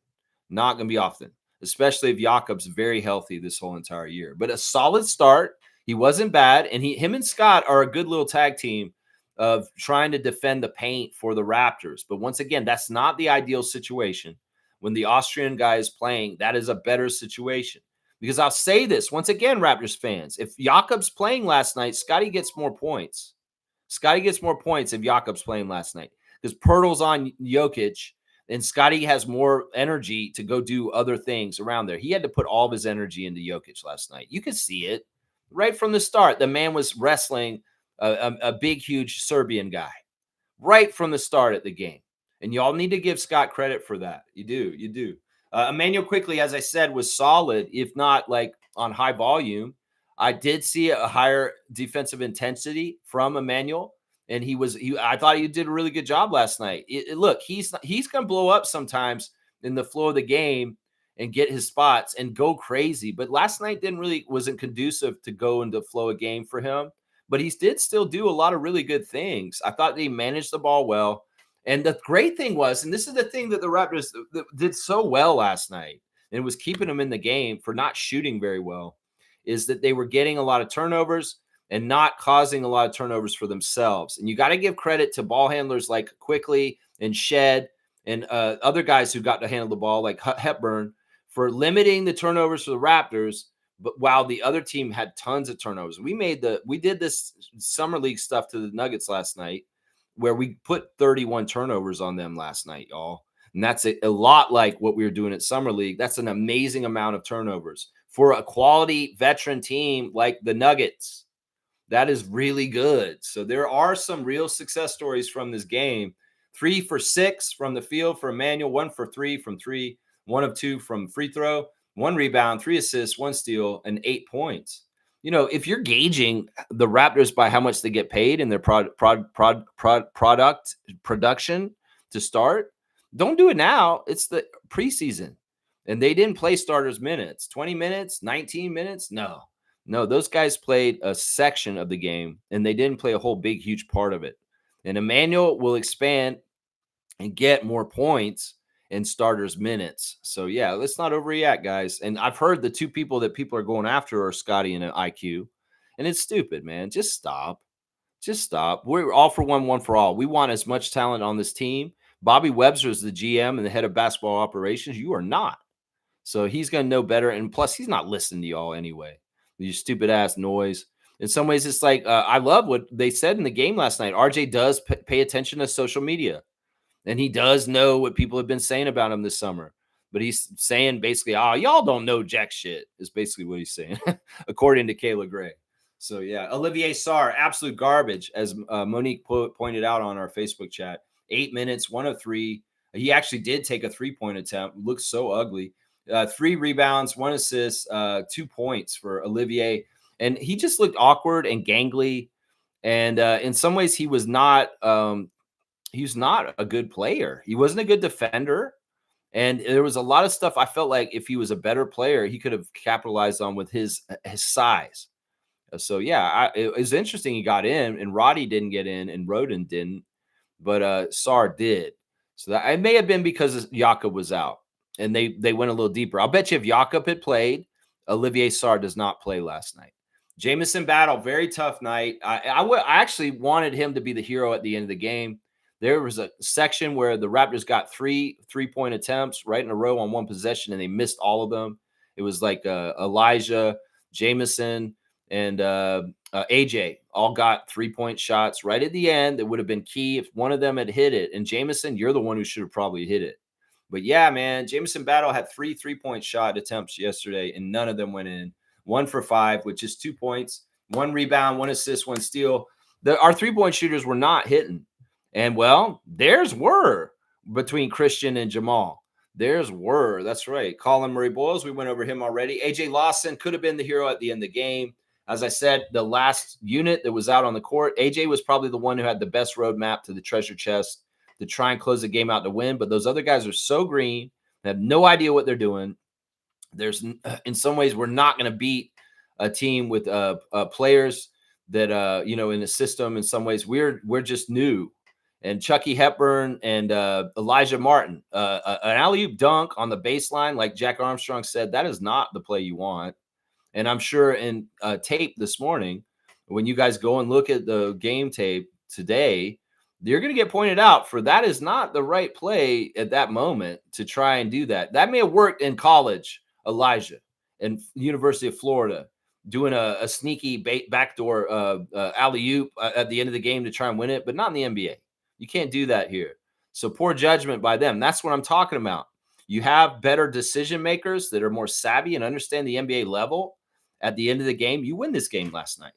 Not going to be often, especially if Jakob's very healthy this whole entire year. But a solid start. He wasn't bad, and him and Scott are a good little tag team of trying to defend the paint for the Raptors. But once again, that's not the ideal situation. When the Austrian guy is playing, that is a better situation. Because I'll say this once again, Raptors fans, if Jakob's playing last night, Scotty gets more points. Scotty gets more points if Jakob's playing last night because Pirtle's on Jokic and Scotty has more energy to go do other things around there. He had to put all of his energy into Jokic last night. You could see it right from the start. The man was wrestling a big, huge Serbian guy right from the start at the game. And y'all need to give Scott credit for that. You do. Emmanuel Quickly, as I said, was solid, if not like on high volume. I did see a higher defensive intensity from Emmanuel, and I thought he did a really good job last night. Look, he's going to blow up sometimes in the flow of the game and get his spots and go crazy. But last night wasn't conducive to go into the flow of game for him. But he did still do a lot of really good things. I thought they managed the ball well. And the great thing was, and this is the thing that the Raptors did so well last night, and it was keeping them in the game for not shooting very well, is that they were getting a lot of turnovers and not causing a lot of turnovers for themselves. And you got to give credit to ball handlers like Quickly and Shed and other guys who got to handle the ball like Hepburn for limiting the turnovers for the Raptors, but while the other team had tons of turnovers. We did this summer league stuff to the Nuggets last night where we put 31 turnovers on them last night, y'all. And that's a lot like what we were doing at Summer League. That's an amazing amount of turnovers. For a quality veteran team like the Nuggets, that is really good. So there are some real success stories from this game. 3 for 6 from the field for Emmanuel, 1 for 3 from 3, 1 of 2 from free throw, 1 rebound, 3 assists, 1 steal, and 8 points. If you're gauging the Raptors by how much they get paid in their production to start, don't do it now. It's the preseason. And they didn't play starters minutes, 20 minutes, 19 minutes. No, those guys played a section of the game and they didn't play a whole big, huge part of it. And Emmanuel will expand and get more points in starters minutes. So yeah, let's not overreact, guys. And I've heard the two people that people are going after are Scotty and IQ. And it's stupid, man. Just stop. We're all for one for all. We want as much talent on this team. Bobby Webster is the GM and the head of basketball operations. You are not. So he's going to know better. And plus, he's not listening to y'all anyway. You stupid ass noise. In some ways, it's like, I love what they said in the game last night. RJ does pay attention to social media. And he does know what people have been saying about him this summer. But he's saying basically, y'all don't know jack shit, is basically what he's saying, according to Kayla Gray. So, yeah, Olivier Sarr, absolute garbage, as Monique pointed out on our Facebook chat. 8 minutes, 1 of 3. He actually did take a 3-point attempt. Looks so ugly. 3 rebounds, 1 assist, 2 points for Olivier. And he just looked awkward and gangly. And in some ways, he was not a good player. He wasn't a good defender. And there was a lot of stuff I felt like if he was a better player, he could have capitalized on with his size. So, yeah, it was interesting he got in, and Roddy didn't get in, and Rodin didn't, but Sarr did. So that it may have been because Jakob was out, and they went a little deeper. I'll bet you if Jakob had played, Olivier Sarr does not play last night. Jamison Battle, very tough night. I actually wanted him to be the hero at the end of the game. There was a section where the Raptors got 3 3-point attempts right in a row on one possession, and they missed all of them. It was like Elijah, Jamison, and AJ all got 3-point shots right at the end. That would have been key if one of them had hit it. And Jamison, you're the one who should have probably hit it. But yeah, man, Jamison Battle had 3 3-point shot attempts yesterday, and none of them went in. 1 for 5, which is 2 points, 1 rebound, 1 assist, 1 steal. Our 3-point shooters were not hitting. And, well, theirs were between Christian and Jamal. Theirs were. That's right. Colin Murray-Boyles, we went over him already. AJ Lawson could have been the hero at the end of the game. As I said, the last unit that was out on the court, AJ was probably the one who had the best roadmap to the treasure chest. to try and close the game out to win. But those other guys are so green, they have no idea what they're doing. There's in some ways we're not going to beat a team with players that in the system. In some ways we're just new. And Chucky Hepburn and Elijah Martin, an alley-oop dunk on the baseline, like Jack Armstrong said, that is not the play you want. And I'm sure in tape this morning, when you guys go and look at the game tape today, you're going to get pointed out for that is not the right play at that moment to try and do that. That may have worked in college, Elijah, and University of Florida, doing a sneaky backdoor alley-oop at the end of the game to try and win it, but not in the NBA. You can't do that here. So poor judgment by them. That's what I'm talking about. You have better decision makers that are more savvy and understand the NBA level. At the end of the game, you win this game last night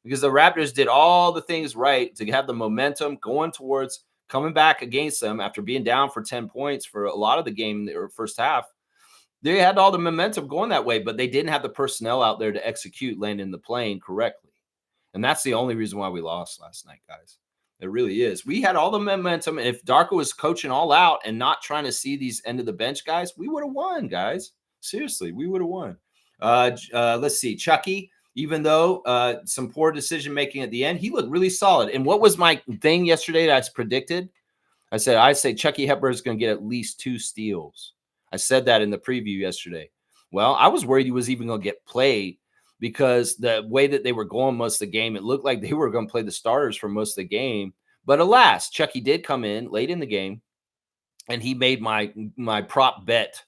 because the Raptors did all the things right to have the momentum going towards coming back against them after being down for 10 points for a lot of the game in the first half. They had all the momentum going that way, but they didn't have the personnel out there to execute landing the plane correctly. And that's the only reason why we lost last night, guys. It really is. We had all the momentum. And if Darko was coaching all out and not trying to see these end of the bench guys, we would have won, guys. Seriously, we would have won. Let's see. Chucky, even though some poor decision making at the end, he looked really solid. And what was my thing yesterday that I predicted? I say Chucky Hepburn is going to get at least 2 steals. I said that in the preview yesterday. Well, I was worried he was even going to get played because the way that they were going most of the game, it looked like they were going to play the starters for most of the game. But alas, Chucky did come in late in the game, and he made my prop bet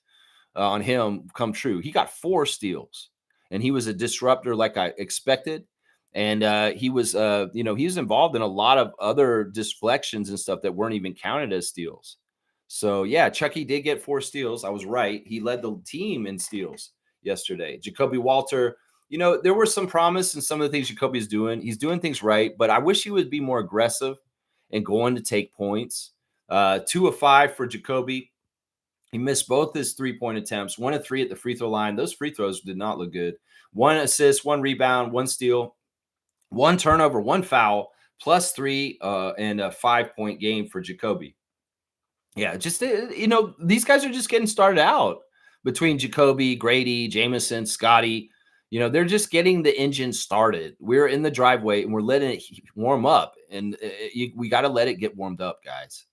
on him come true. He got 4 steals, and he was a disruptor like I expected. And he was involved in a lot of other deflections and stuff that weren't even counted as steals. So, yeah, Chucky did get 4 steals. I was right. He led the team in steals yesterday. Jacoby Walter, there was some promise in some of the things Jacoby's doing. He's doing things right, but I wish he would be more aggressive and going to take points. 2 of 5 for Jacoby. He missed both his 3-point attempts, 1 of 3 at the free throw line. Those free throws did not look good. 1 assist, 1 rebound, 1 steal, 1 turnover, 1 foul, plus 3 and a 5-point game for Jacoby. Yeah, just, these guys are just getting started out between Jacoby, Grady, Jamison, Scotty. They're just getting the engine started. We're in the driveway and we're letting it warm up. And we got to let it get warmed up, guys.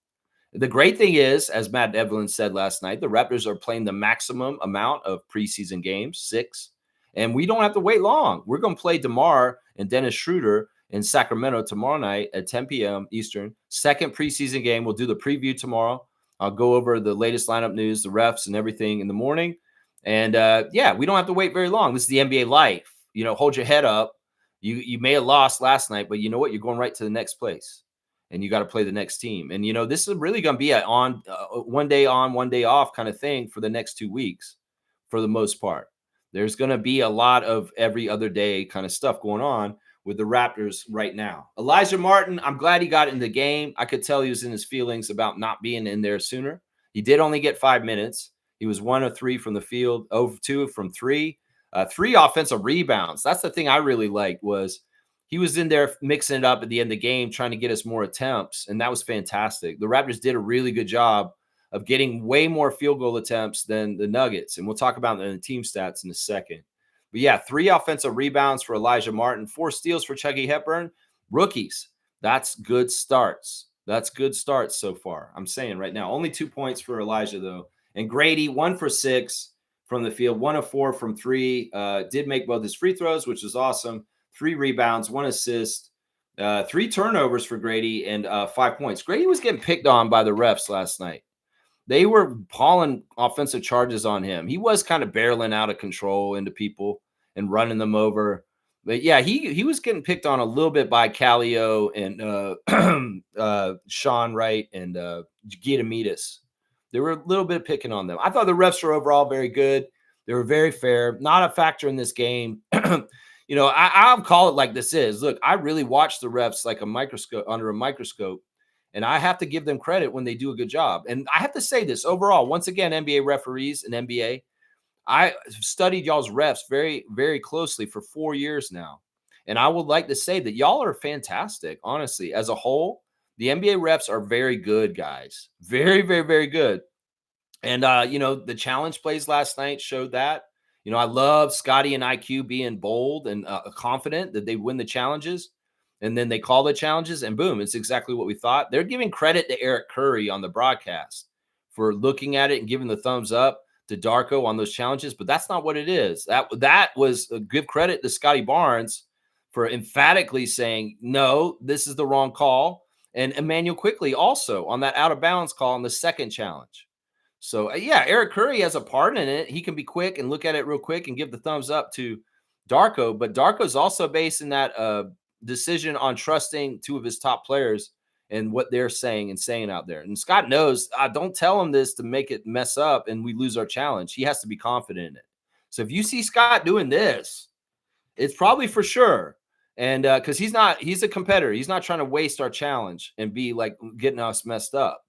The great thing is, as Matt Evelyn said last night, the Raptors are playing the maximum amount of preseason games, 6. And we don't have to wait long. We're going to play DeMar and Dennis Schroeder in Sacramento tomorrow night at 10 p.m. Eastern. Second preseason game. We'll do the preview tomorrow. I'll go over the latest lineup news, the refs, and everything in the morning. And, we don't have to wait very long. This is the NBA life. Hold your head up. You may have lost last night, but you know what? You're going right to the next place. And you got to play the next team. And, this is really going to be one day on, one day off kind of thing for the next 2 weeks for the most part. There's going to be a lot of every other day kind of stuff going on with the Raptors right now. Elijah Martin, I'm glad he got in the game. I could tell he was in his feelings about not being in there sooner. He did only get 5 minutes. He was 1 of 3 from the field, 0 of 2 from 3. 3 offensive rebounds. That's the thing I really liked was he was in there mixing it up at the end of the game, trying to get us more attempts, and that was fantastic. The Raptors did a really good job of getting way more field goal attempts than the Nuggets, and we'll talk about the team stats in a second. But, yeah, 3 offensive rebounds for Elijah Martin, 4 steals for Chucky Hepburn. Rookies, that's good starts. That's good starts so far, I'm saying right now. Only 2 points for Elijah, though. And Grady, 1 for 6 from the field, 1 of 4 from 3. Did make both his free throws, which was awesome. 3 rebounds, 1 assist, 3 turnovers for Grady, and 5 points. Grady was getting picked on by the refs last night. They were hauling offensive charges on him. He was kind of barreling out of control into people and running them over. But, yeah, he was getting picked on a little bit by Callio and Sean Wright and Gitamidis. They were a little bit picking on them. I thought the refs were overall very good. They were very fair. Not a factor in this game. I'll call it like this is. Look, I really watch the refs like under a microscope, and I have to give them credit when they do a good job. And I have to say this overall, once again, NBA referees and NBA, I studied y'all's refs very, very closely for 4 years now. And I would like to say that y'all are fantastic, honestly, as a whole. The NBA refs are very good, guys. Very, very, very good. And, the challenge plays last night showed that. I love Scotty and IQ being bold and confident that they win the challenges. And then they call the challenges, and boom, it's exactly what we thought. They're giving credit to Eric Curry on the broadcast for looking at it and giving the thumbs up to Darko on those challenges, but that's not what it is. That was give credit to Scotty Barnes for emphatically saying, no, this is the wrong call. And Emmanuel Quickly also on that out of bounds call on the second challenge. So, yeah, Eric Curry has a part in it. He can be quick and look at it real quick and give the thumbs up to Darko. But Darko's also basing that decision on trusting two of his top players and what they're saying and saying out there. And Scott knows, don't tell him this to make it mess up and we lose our challenge. He has to be confident in it. So if you see Scott doing this, it's probably for sure. And because he's a competitor. He's not trying to waste our challenge and be like getting us messed up.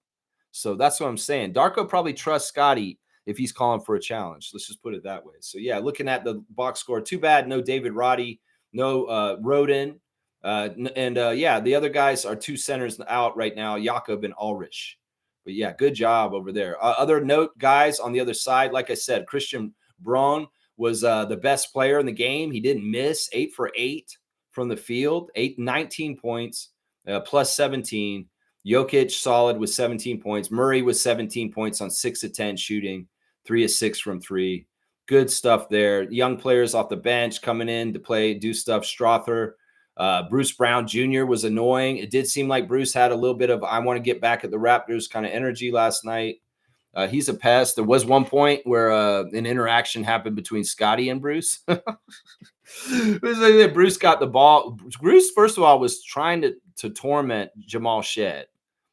So that's what I'm saying. Darko probably trusts Scotty if he's calling for a challenge. Let's just put it that way. So, yeah, looking at the box score, too bad no David Roddy, no Roden. The other guys are two centers out right now, Jakob and Ulrich. But, yeah, good job over there. Other note, guys, on the other side, like I said, Christian Braun was the best player in the game. He didn't miss, 8 for 8 from the field, 19 points, plus 17. Jokic solid with 17 points. Murray was 17 points on 6 of 10 shooting, 3 of 6 from 3. Good stuff there. Young players off the bench coming in to do stuff. Strother, Bruce Brown Jr. was annoying. It did seem like Bruce had a little bit of I want to get back at the Raptors kind of energy last night. He's a pest. There was one point where an interaction happened between Scotty and Bruce. It was like that Bruce got the ball. Bruce, first of all, was trying to torment Jamal Shed.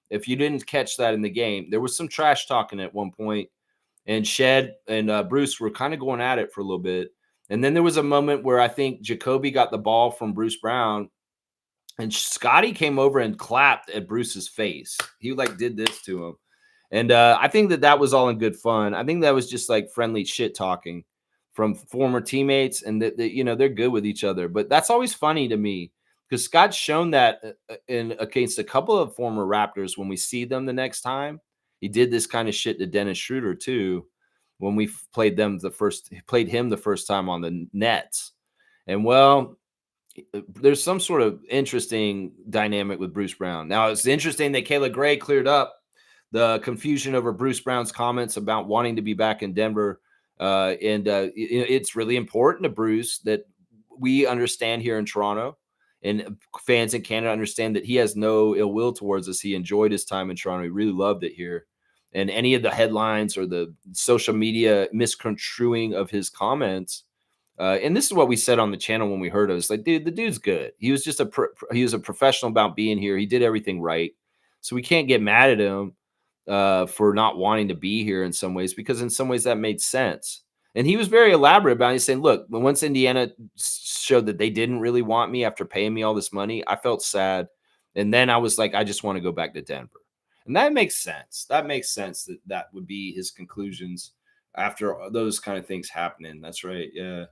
If you didn't catch that in the game, there was some trash talking at one point, and Shed and Bruce were kind of going at it for a little bit. And then there was a moment where I think Jacoby got the ball from Bruce Brown, and Scotty came over and clapped at Bruce's face. He did this to him. And I think that was all in good fun. I think that was just like friendly shit talking from former teammates, and that they're good with each other. But that's always funny to me because Scott's shown that against a couple of former Raptors when we see them the next time. He did this kind of shit to Dennis Schroeder too when we played him the first time on the Nets. And there's some sort of interesting dynamic with Bruce Brown. Now, it's interesting that Kayla Gray cleared up the confusion over Bruce Brown's comments about wanting to be back in Denver. It's really important to Bruce that we understand here in Toronto, and fans in Canada understand that he has no ill will towards us. He enjoyed his time in Toronto. He really loved it here. And any of the headlines or the social media misconstruing of his comments, and this is what we said on the channel when we heard it. It's like, dude, the dude's good. He was just he was a professional about being here. He did everything right. So we can't get mad at him for not wanting to be here in some ways, because in some ways that made sense. And he was very elaborate about it. He's saying, look, once Indiana showed that they didn't really want me after paying me all this money, I felt sad. And then I was like, I just want to go back to Denver. And that makes sense. That makes sense that would be his conclusions after those kind of things happening. That's right. Yeah.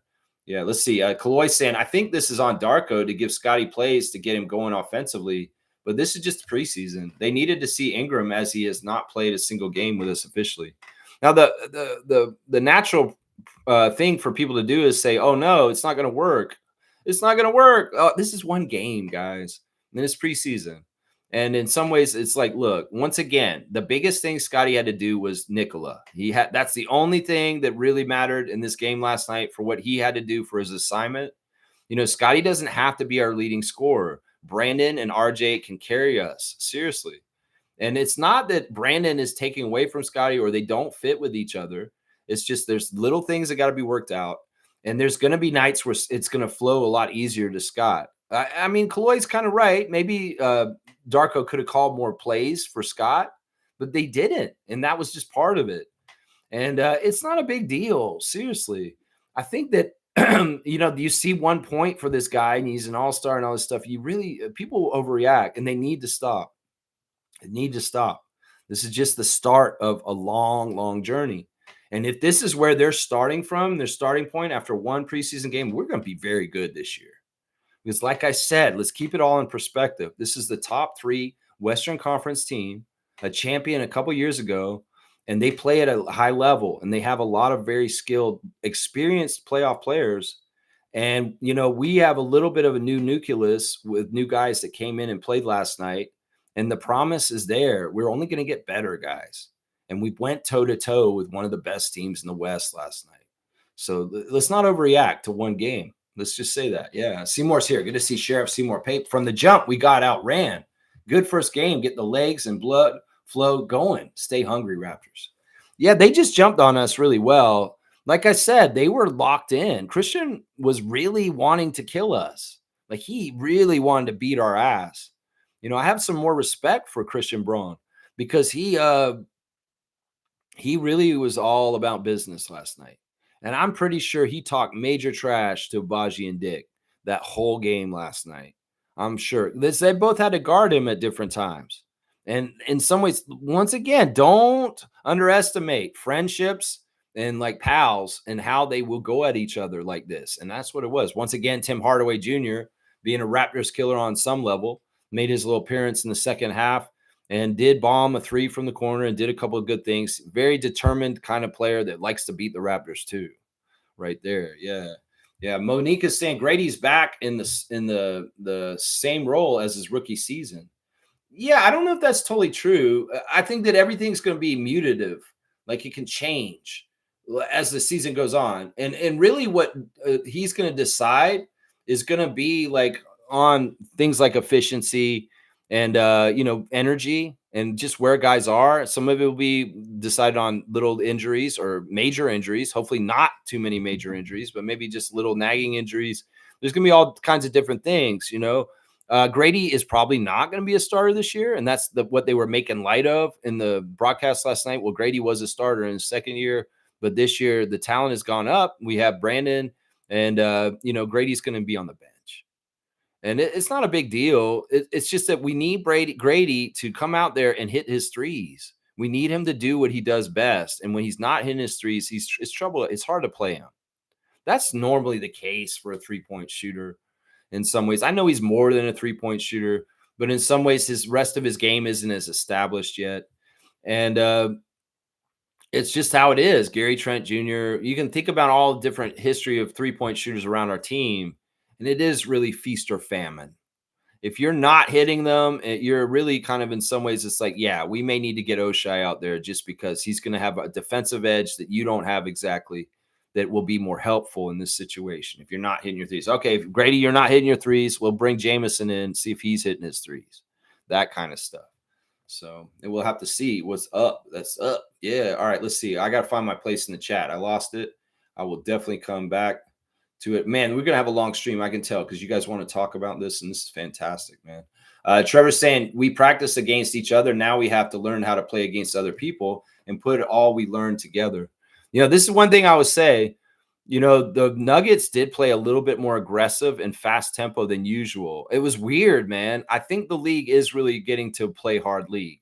Yeah. Let's see. Kaloy saying, I think this is on Darko to give Scotty plays to get him going offensively. But this is just preseason. They needed to see Ingram, as he has not played a single game with us officially. Now, the natural thing for people to do is say, oh, no, it's not going to work. It's not going to work. Oh, this is one game, guys. And it's preseason. And in some ways, it's like, look, once again, the biggest thing Scotty had to do was Nikola. That's the only thing that really mattered in this game last night for what he had to do for his assignment. Scotty doesn't have to be our leading scorer. Brandon and RJ can carry us, seriously. And it's not that Brandon is taking away from Scotty or they don't fit with each other. It's just there's little things that got to be worked out. And there's going to be nights where it's going to flow a lot easier to Scott. I mean, Kaloy's kind of right. Maybe Darko could have called more plays for Scott, but they didn't. And that was just part of it. And it's not a big deal, seriously. I think that you see 1 point for this guy and he's an all-star and all this stuff. People overreact and they need to stop. They need to stop. This is just the start of a long, long journey. And if this is where they're starting from, their starting point after one preseason game, we're going to be very good this year. Because like I said, let's keep it all in perspective. This is the top 3 Western Conference team, a champion a couple years ago, and they play at a high level, and they have a lot of very skilled, experienced playoff players. And, we have a little bit of a new nucleus with new guys that came in and played last night. And the promise is there. We're only going to get better, guys. And we went toe to toe with one of the best teams in the West last night. So let's not overreact to one game. Let's just say that. Yeah. Seymour's here. Good to see Sheriff Seymour Pape. From the jump, we got outran. Good first game. Get the legs and blood flow going. Stay hungry, Raptors. Yeah, they just jumped on us really well. Like I said, they were locked in. Christian was really wanting to kill us. Like he really wanted to beat our ass. I have some more respect for Christian Braun because he really was all about business last night. And I'm pretty sure he talked major trash to Baji and Dick that whole game last night. I'm sure they both had to guard him at different times. And in some ways, once again, don't underestimate friendships and like pals and how they will go at each other like this. And that's what it was. Once again, Tim Hardaway Jr., being a Raptors killer on some level, made his little appearance in the second half and did bomb a three from the corner and did a couple of good things. Very determined kind of player that likes to beat the Raptors too. Right there. Yeah. Yeah. Monique is saying Grady's back in the same role as his rookie season. Yeah, I don't know if that's totally true. I think that everything's going to be mutative. Like it can change as the season goes on. And really what he's going to decide is going to be like on things like efficiency and energy and just where guys are. Some of it will be decided on little injuries or major injuries. Hopefully not too many major injuries, but maybe just little nagging injuries. There's going to be all kinds of different things, Grady is probably not going to be a starter this year, and that's what they were making light of in the broadcast last night. Well, Grady was a starter in his second year, but this year the talent has gone up. We have Brandon, and Grady's going to be on the bench, and it's not a big deal. It's just that we need Grady to come out there and hit his threes. We need him to do what he does best, and when he's not hitting his threes, it's trouble. It's hard to play him. That's normally the case for a 3-point shooter. In some ways, I know he's more than a 3-point shooter, but in some ways, his rest of his game isn't as established yet. And it's just how it is. Gary Trent Jr., you can think about all the different history of 3-point shooters around our team, and it is really feast or famine. If you're not hitting them, you're really kind of in some ways, it's like, yeah, we may need to get Oshai out there just because he's going to have a defensive edge that you don't have exactly. That will be more helpful in this situation. If you're not hitting your threes, okay, if Grady, you're not hitting your threes, we'll bring Jameson in, see if he's hitting his threes, that kind of stuff. So, and we'll have to see what's up. That's up. Yeah. All right. Let's see. I got to find my place in the chat. I lost it. I will definitely come back to it. Man, we're going to have a long stream. I can tell because you guys want to talk about this, and this is fantastic, man. Trevor's saying we practice against each other. Now we have to learn how to play against other people and put all we learn together. This is one thing I would say, the Nuggets did play a little bit more aggressive and fast tempo than usual. It was weird, man. I think the league is really getting to play hard league.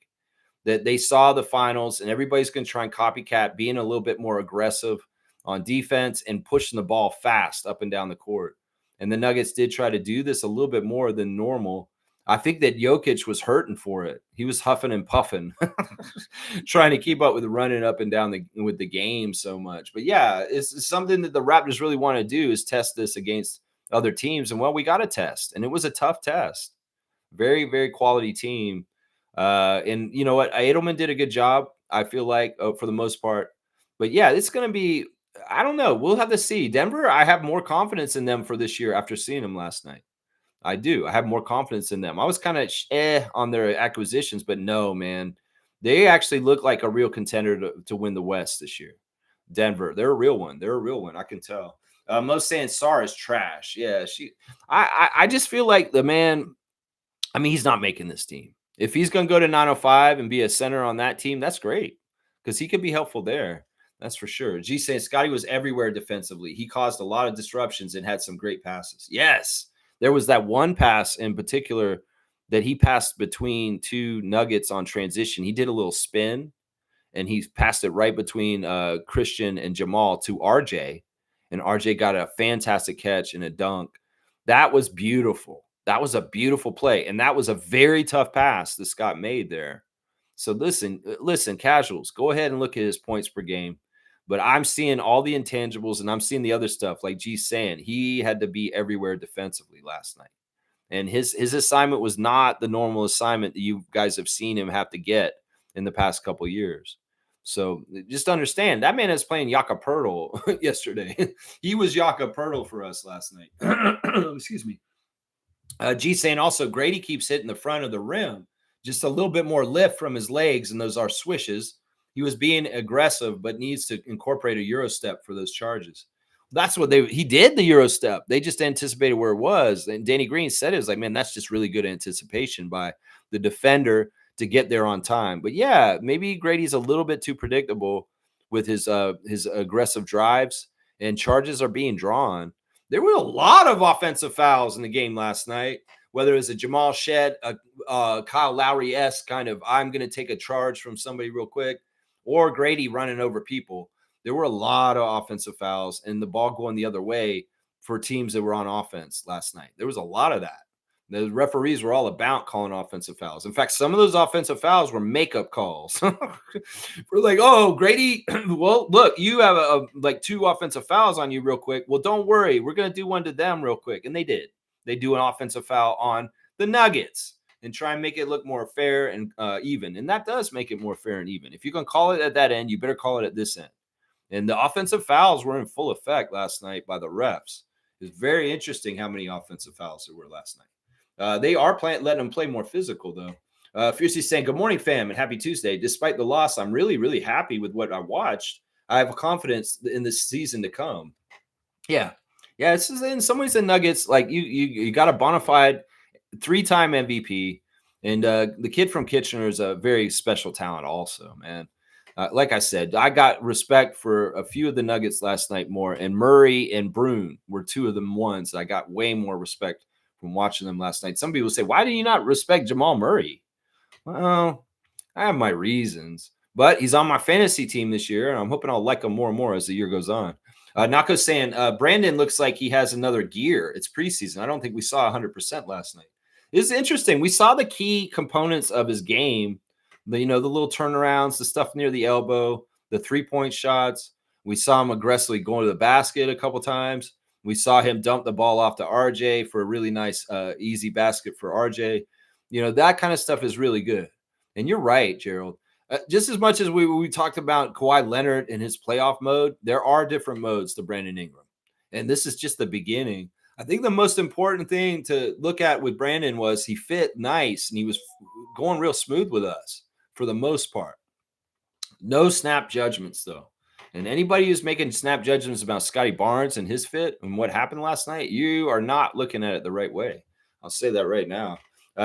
That they saw the finals and everybody's going to try and copycat being a little bit more aggressive on defense and pushing the ball fast up and down the court. And the Nuggets did try to do this a little bit more than normal. I think that Jokic was hurting for it. He was huffing and puffing, trying to keep up with the running up and down with the game so much. But yeah, it's something that the Raptors really want to do is test this against other teams. And well, we got a test, and it was a tough test. Very, very quality team. And you know what? Edelman did a good job, I feel like, for the most part. But yeah, it's going to be, I don't know. We'll have to see. Denver, I have more confidence in them for this year after seeing them last night. I do. I have more confidence in them. I was kind of on their acquisitions, but no, man. They actually look like a real contender to win the West this year. Denver, they're a real one. They're a real one. I can tell. Most saying Sarr is trash. Yeah, I just feel like the man, I mean, he's not making this team. If he's going to go to 905 and be a center on that team, that's great because he could be helpful there. That's for sure. G saying Scotty was everywhere defensively. He caused a lot of disruptions and had some great passes. Yes. There was that one pass in particular that he passed between two Nuggets on transition. He did a little spin, and he passed it right between Christian and Jamal to RJ, and RJ got a fantastic catch and a dunk. That was beautiful. That was a beautiful play, and that was a very tough pass that Scott made there. So listen, casuals, go ahead and look at his points per game. But I'm seeing all the intangibles, and I'm seeing the other stuff. Like G's saying, he had to be everywhere defensively last night, and his assignment was not the normal assignment that you guys have seen him have to get in the past couple years. So just understand that man is playing Yaka Pirtle yesterday. He was Yaka Pirtle for us last night. Excuse me. G saying also Grady keeps hitting the front of the rim, just a little bit more lift from his legs, and those are swishes. He was being aggressive, but needs to incorporate a Euro step for those charges. That's what he did, the Euro step. They just anticipated where it was. And Danny Green said it was like, man, that's just really good anticipation by the defender to get there on time. But yeah, maybe Grady's a little bit too predictable with his aggressive drives, and charges are being drawn. There were a lot of offensive fouls in the game last night, whether it was a Jamal Shed, a Kyle Lowry-esque kind of, I'm going to take a charge from somebody real quick, or Grady running over people. There were a lot of offensive fouls and the ball going the other way for teams that were on offense last night. There was a lot of that. The referees were all about calling offensive fouls. In fact, some of those offensive fouls were makeup calls. We're like, oh, Grady, well, look, you have like 2 offensive fouls on you real quick. Well, don't worry. We're going to do one to them real quick. And they did. They do an offensive foul on the Nuggets and try and make it look more fair and even. And that does make it more fair and even. If you're going to call it at that end, you better call it at this end. And the offensive fouls were in full effect last night by the refs. It's very interesting how many offensive fouls there were last night. They are letting them play more physical, though. Fiercely saying, good morning, fam, and happy Tuesday. Despite the loss, I'm really, really happy with what I watched. I have confidence in this season to come. Yeah. Yeah, it's in some ways the Nuggets, like you got a bona fide 3-time MVP, and the kid from Kitchener is a very special talent also, man. Like I said, I got respect for a few of the Nuggets last night more, and Murray and Brune were 2 of them ones I got way more respect from watching them last night. Some people say, why do you not respect Jamal Murray? Well, I have my reasons, but he's on my fantasy team this year, and I'm hoping I'll like him more and more as the year goes on. Nako's saying, Brandon looks like he has another gear. It's preseason. I don't think we saw 100% last night. It's interesting. We saw the key components of his game, the little turnarounds, the stuff near the elbow, the 3-point shots. We saw him aggressively going to the basket a couple times. We saw him dump the ball off to RJ for a really nice, easy basket for RJ. That kind of stuff is really good. And you're right, Gerald. Just as much as we talked about Kawhi Leonard in his playoff mode, there are different modes to Brandon Ingram. And this is just the beginning. I think the most important thing to look at with Brandon was he fit nice and he was going real smooth with us for the most part. No snap judgments, though. And anybody who's making snap judgments about Scotty Barnes and his fit and what happened last night, you are not looking at it the right way. I'll say that right now.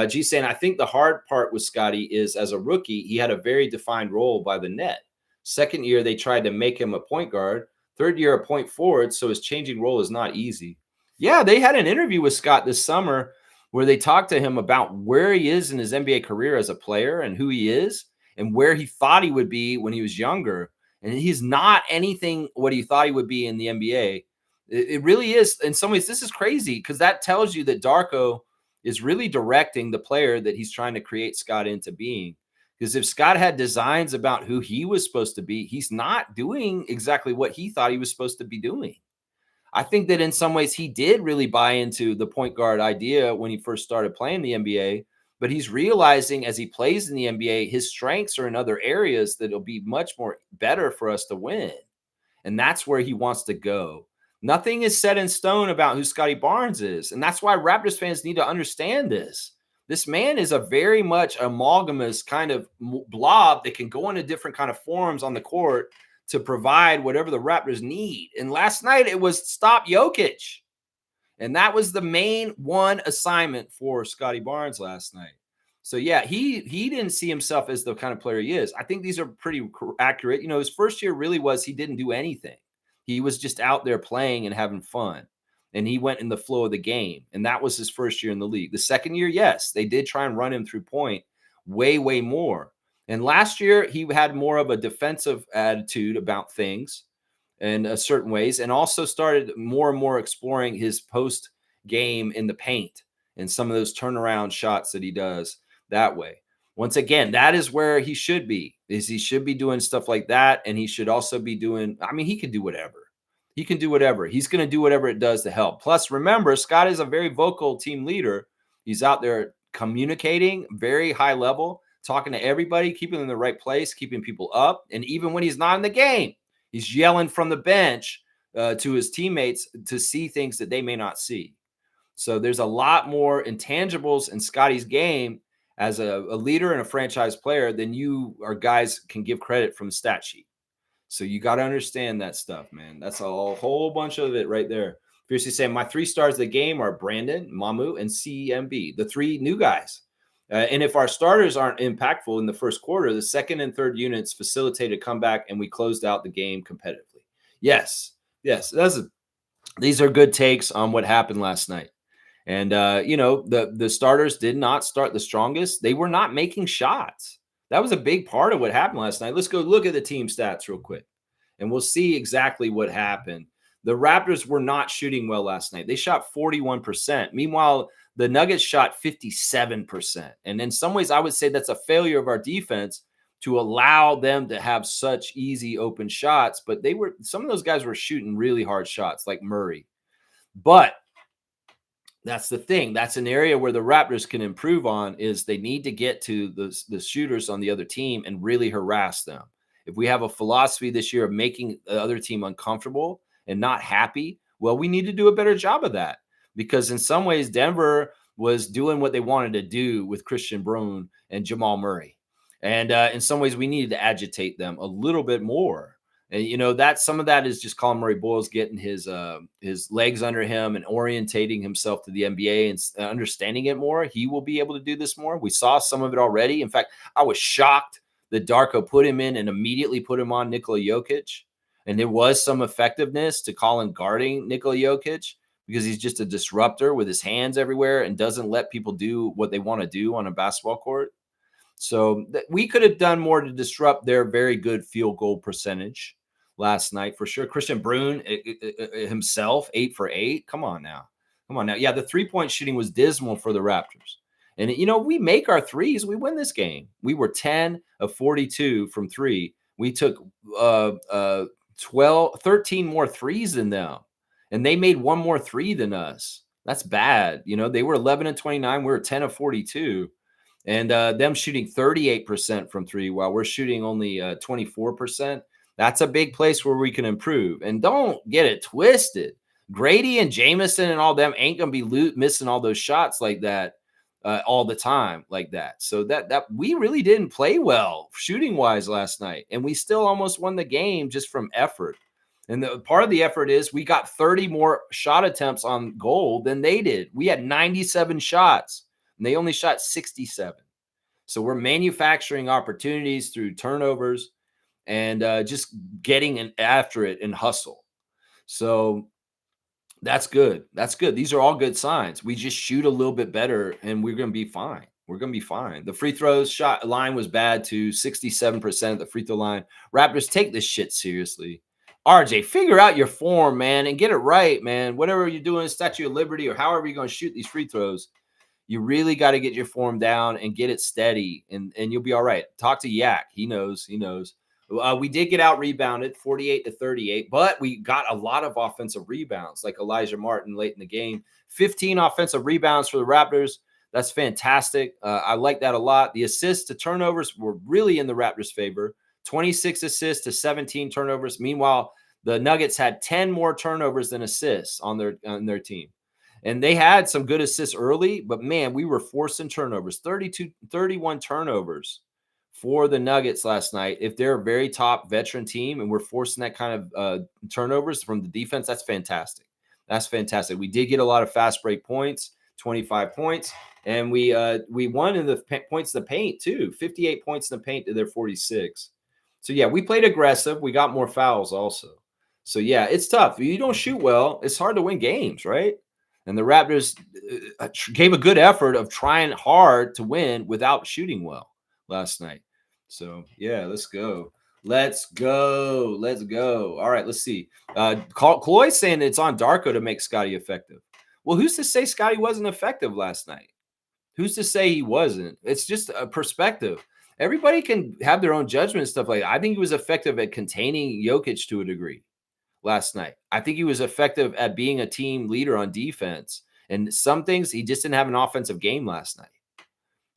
G saying, I think the hard part with Scotty is as a rookie, he had a very defined role by the net. Second year, they tried to make him a point guard. Third year, a point forward. So his changing role is not easy. Yeah, they had an interview with Scott this summer where they talked to him about where he is in his NBA career as a player and who he is and where he thought he would be when he was younger. And he's not anything what he thought he would be in the NBA. It really is. In some ways, this is crazy because that tells you that Darko is really directing the player that he's trying to create Scott into being. Because if Scott had designs about who he was supposed to be, he's not doing exactly what he thought he was supposed to be doing. I think that in some ways he did really buy into the point guard idea when he first started playing the NBA, but he's realizing as he plays in the NBA, his strengths are in other areas that'll be much more better for us to win. And that's where he wants to go. Nothing is set in stone about who Scotty Barnes is. And that's why Raptors fans need to understand this. This man is a very much amalgamous kind of blob that can go into different kind of forms on the court to provide whatever the Raptors need. And last night it was stop Jokic. And that was the main one assignment for Scotty Barnes last night. So, yeah, he didn't see himself as the kind of player he is. I think these are pretty accurate. His first year really was he didn't do anything. He was just out there playing and having fun. And he went in the flow of the game. And that was his first year in the league. The second year, yes, they did try and run him through point way, way more. And last year, he had more of a defensive attitude about things in certain ways, and also started more and more exploring his post game in the paint and some of those turnaround shots that he does that way. Once again, that is where he should be. He should be doing stuff like that, and he should also be doing. I mean, he can do whatever. He can do whatever. He's going to do whatever it does to help. Plus, remember, Scott is a very vocal team leader. He's out there communicating very high level, talking to everybody, keeping them in the right place, keeping people up. And even when he's not in the game, he's yelling from the bench to his teammates to see things that they may not see. So there's a lot more intangibles in Scotty's game as a leader and a franchise player than you or guys can give credit from the stat sheet. So you got to understand that stuff, man. That's a whole bunch of it right there. Fiercely saying my 3 stars of the game are Brandon, Mamu, and CMB, the 3 new guys. And if our starters aren't impactful in the first quarter, the second and third units facilitated a comeback, and we closed out the game competitively. Yes. These are good takes on what happened last night. And, the starters did not start the strongest. They were not making shots. That was a big part of what happened last night. Let's go look at the team stats real quick, and we'll see exactly what happened. The Raptors were not shooting well last night. They shot 41%. Meanwhile, the Nuggets shot 57%. And in some ways, I would say that's a failure of our defense to allow them to have such easy open shots. But some of those guys were shooting really hard shots, like Murray. But that's the thing. That's an area where the Raptors can improve on, is they need to get to the shooters on the other team and really harass them. If we have a philosophy this year of making the other team uncomfortable and not happy, well, we need to do a better job of that, because in some ways Denver was doing what they wanted to do with Christian Brun and Jamal Murray. And in some ways we needed to agitate them a little bit more. And, that some of that is just Colin Murray Boyles getting his legs under him and orientating himself to the NBA and understanding it more. He will be able to do this more. We saw some of it already. In fact, I was shocked that Darko put him in and immediately put him on Nikola Jokic. And there was some effectiveness to Colin guarding Nikola Jokic, because he's just a disruptor with his hands everywhere and doesn't let people do what they want to do on a basketball court. So we could have done more to disrupt their very good field goal percentage last night, for sure. Christian Brun himself, 8 for 8. Come on now. Yeah, the 3-point shooting was dismal for the Raptors. And, we make our threes, we win this game. We were 10 of 42 from 3. We took 13 more threes than them. And they made 1 more 3 than us. That's bad. They were 11 and 29. We were 10 of 42. And them shooting 38% from 3, while we're shooting only 24%. That's a big place where we can improve. And don't get it twisted. Grady and Jamison and all them ain't going to be missing all those shots like that all the time like that. So that we really didn't play well shooting-wise last night. And we still almost won the game just from effort. And the part of the effort is we got 30 more shot attempts on goal than they did. We had 97 shots, and they only shot 67. So we're manufacturing opportunities through turnovers and just getting after it and hustle. So that's good. These are all good signs. We just shoot a little bit better, and we're going to be fine. The free throws shot line was bad too, 67% of the free throw line. Raptors, take this shit seriously. RJ, figure out your form, man, and get it right, man. Whatever you're doing, Statue of Liberty or however you're going to shoot these free throws, you really got to get your form down and get it steady, and you'll be all right. Talk to Yak. He knows. We did get out rebounded 48-38, but we got a lot of offensive rebounds, like Elijah Martin late in the game. 15 offensive rebounds for the Raptors. That's fantastic. I like that a lot. The assists to turnovers were really in the Raptors' favor. 26 assists to 17 turnovers. Meanwhile, the Nuggets had 10 more turnovers than assists on their team. And they had some good assists early, but man, we were forcing turnovers. 31 turnovers for the Nuggets last night. If they're a very top veteran team and we're forcing that kind of turnovers from the defense, that's fantastic. We did get a lot of fast break points, 25 points, and we won in the points in the paint too. 58 points in the paint to their 46. So yeah, we played aggressive. We got more fouls also. So yeah, it's tough. If you don't shoot well, it's hard to win games, right? And the Raptors gave a good effort of trying hard to win without shooting well last night. So yeah, let's go. All right, let's see. Chloe's saying it's on Darko to make Scotty effective. Well, who's to say Scotty wasn't effective last night? Who's to say he wasn't? It's just a perspective. Everybody can have their own judgment and stuff like that. I think he was effective at containing Jokic to a degree last night. I think he was effective at being a team leader on defense. And some things he just didn't have an offensive game last night.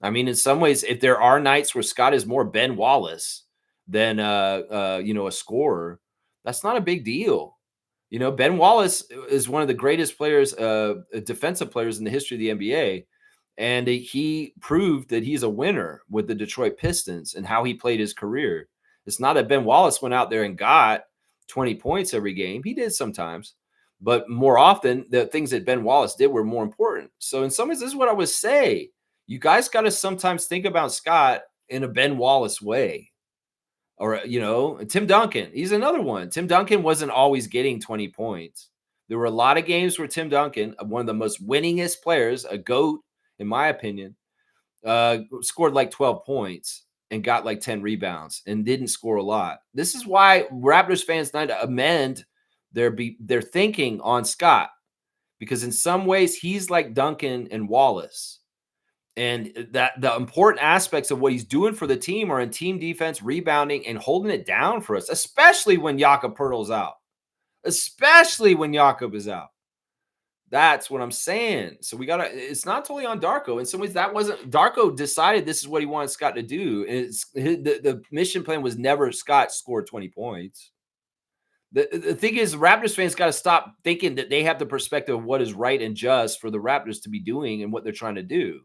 I mean, in some ways, if there are nights where Scott is more Ben Wallace than a scorer, that's not a big deal. Ben Wallace is one of the greatest players, defensive players in the history of the NBA. And he proved that he's a winner with the Detroit Pistons and how he played his career. It's not that Ben Wallace went out there and got 20 points every game. He did sometimes, but more often the things that Ben Wallace did were more important. So in some ways, this is what I would say. You guys got to sometimes think about Scott in a Ben Wallace way. Or, Tim Duncan, he's another one. Tim Duncan wasn't always getting 20 points. There were a lot of games where Tim Duncan, one of the most winningest players, a GOAT, in my opinion, scored like 12 points and got like 10 rebounds and didn't score a lot. This is why Raptors fans need to amend their thinking on Scott, because in some ways he's like Duncan and Wallace. And that the important aspects of what he's doing for the team are in team defense, rebounding, and holding it down for us, especially when Jakob Poeltl's out. Especially when Jakob is out. That's what I'm saying. So it's not totally on Darko. In some ways, that wasn't Darko decided this is what he wanted Scott to do. And the mission plan was never Scott scored 20 points. The thing is, Raptors fans got to stop thinking that they have the perspective of what is right and just for the Raptors to be doing and what they're trying to do.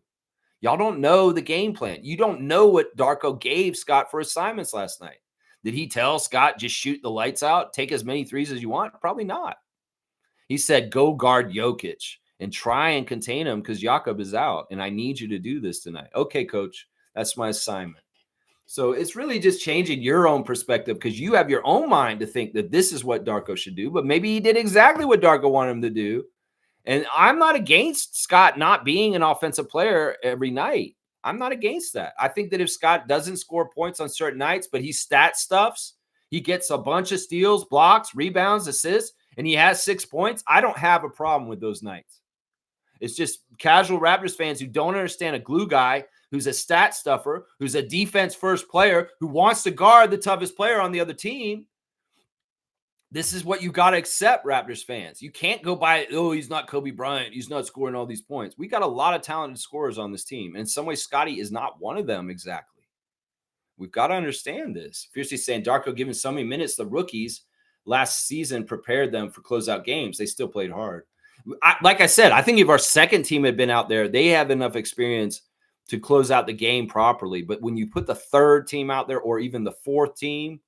Y'all don't know the game plan. You don't know what Darko gave Scott for assignments last night. Did he tell Scott, just shoot the lights out, take as many threes as you want? Probably not. He said, go guard Jokic and try and contain him because Jakob is out, and I need you to do this tonight. Okay, coach, that's my assignment. So it's really just changing your own perspective because you have your own mind to think that this is what Darko should do, but maybe he did exactly what Darko wanted him to do. And I'm not against Scott not being an offensive player every night. I'm not against that. I think that if Scott doesn't score points on certain nights, but he stat stuffs, he gets a bunch of steals, blocks, rebounds, assists, and he has 6 points, I don't have a problem with those nights. It's just casual Raptors fans who don't understand a glue guy who's a stat stuffer, who's a defense-first player, who wants to guard the toughest player on the other team. This is what you got to accept, Raptors fans. You can't go by, he's not Kobe Bryant. He's not scoring all these points. We got a lot of talented scorers on this team. And in some ways, Scotty is not one of them exactly. We've got to understand this. Fiercely saying Darko giving so many minutes, the rookies last season prepared them for closeout games. They still played hard. Like I said, I think if our second team had been out there, they have enough experience to close out the game properly. But when you put the third team out there or even the fourth team,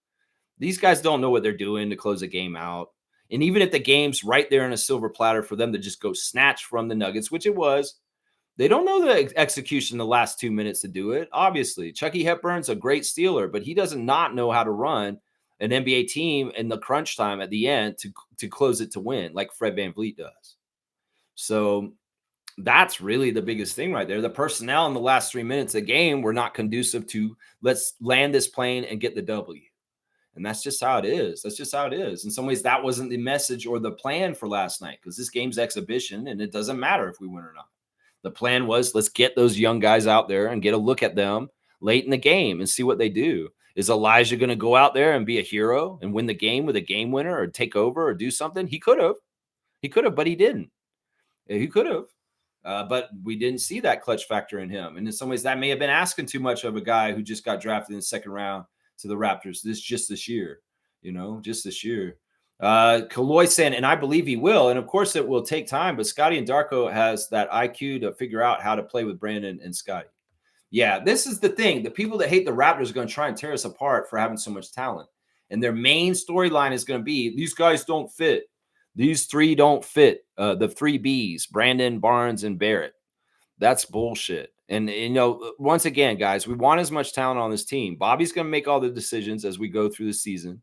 these guys don't know what they're doing to close a game out. And even if the game's right there in a silver platter for them to just go snatch from the Nuggets, which it was, they don't know the execution the last 2 minutes to do it. Obviously, Chucky Hepburn's a great stealer, but he does not know how to run an NBA team in the crunch time at the end to close it to win like Fred VanVleet does. So that's really the biggest thing right there. The personnel in the last 3 minutes of the game were not conducive to let's land this plane and get the W. And that's just how it is. That's just how it is. In some ways, that wasn't the message or the plan for last night because this game's exhibition and it doesn't matter if we win or not. The plan was let's get those young guys out there and get a look at them late in the game and see what they do. Is Elijah going to go out there and be a hero and win the game with a game winner or take over or do something? He could have. He could have, but he didn't. He could have. But we didn't see that clutch factor in him. And in some ways, that may have been asking too much of a guy who just got drafted in the second round to the Raptors this year, just this year. Kaloy saying, and I believe he will. And of course it will take time, but Scotty and Darko has that IQ to figure out how to play with Brandon and Scotty. Yeah, this is the thing. The people that hate the Raptors are going to try and tear us apart for having so much talent. And their main storyline is going to be, these guys don't fit. These three don't fit. The three Bs, Brandon, Barnes, and Barrett. That's bullshit. And, once again, guys, we want as much talent on this team. Bobby's going to make all the decisions as we go through the season.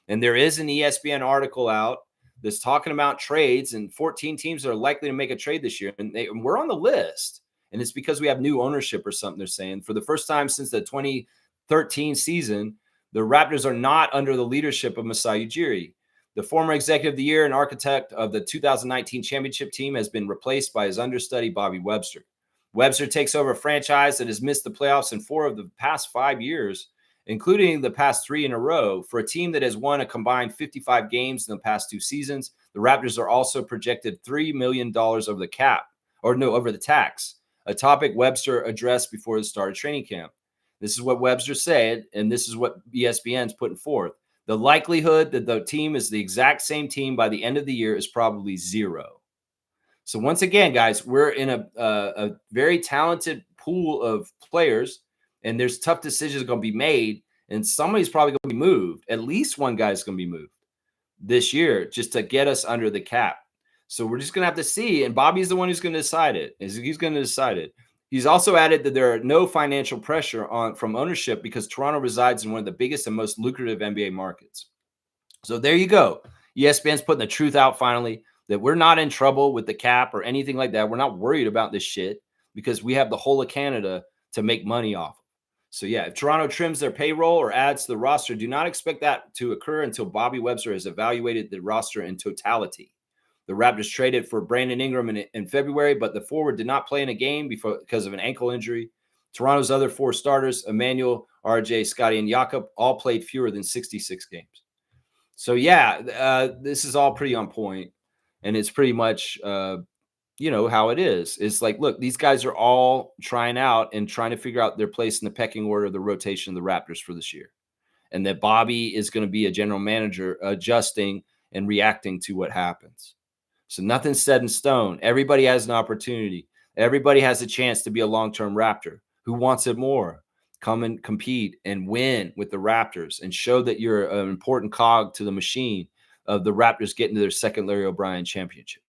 And there is an ESPN article out that's talking about trades, and 14 teams are likely to make a trade this year. And we're on the list. And it's because we have new ownership or something, they're saying. For the first time since the 2013 season, the Raptors are not under the leadership of Masai Ujiri. The former executive of the year and architect of the 2019 championship team has been replaced by his understudy, Bobby Webster. Webster takes over a franchise that has missed the playoffs in 4 of the past 5 years, including the past 3 in a row. For a team that has won a combined 55 games in the past 2 seasons, the Raptors are also projected $3 million over the cap, over the tax, a topic Webster addressed before the start of training camp. This is what Webster said, and this is what ESPN's putting forth. The likelihood that the team is the exact same team by the end of the year is probably 0. So once again, guys, we're in a very talented pool of players, and there's tough decisions going to be made, and somebody's probably going to be moved. At least one guy's going to be moved this year just to get us under the cap. So we're just going to have to see, and Bobby's the one who's going to decide it. He's going to decide it. He's also added that there are no financial pressure from ownership because Toronto resides in one of the biggest and most lucrative NBA markets. So there you go. ESPN's putting the truth out finally that we're not in trouble with the cap or anything like that. We're not worried about this shit because we have the whole of Canada to make money off of. So yeah, if Toronto trims their payroll or adds to the roster, do not expect that to occur until Bobby Webster has evaluated the roster in totality. The Raptors traded for Brandon Ingram in February, but the forward did not play in a game because of an ankle injury. Toronto's other 4 starters, Emmanuel, RJ, Scotty, and Jakob, all played fewer than 66 games. So yeah, this is all pretty on point, and it's pretty much, how it is. It's like, look, these guys are all trying out and trying to figure out their place in the pecking order of the rotation of the Raptors for this year, and that Bobby is going to be a general manager adjusting and reacting to what happens. So nothing's set in stone. Everybody has an opportunity. Everybody has a chance to be a long-term Raptor. Who wants it more? Come and compete and win with the Raptors and show that you're an important cog to the machine of the Raptors getting to their second Larry O'Brien championship.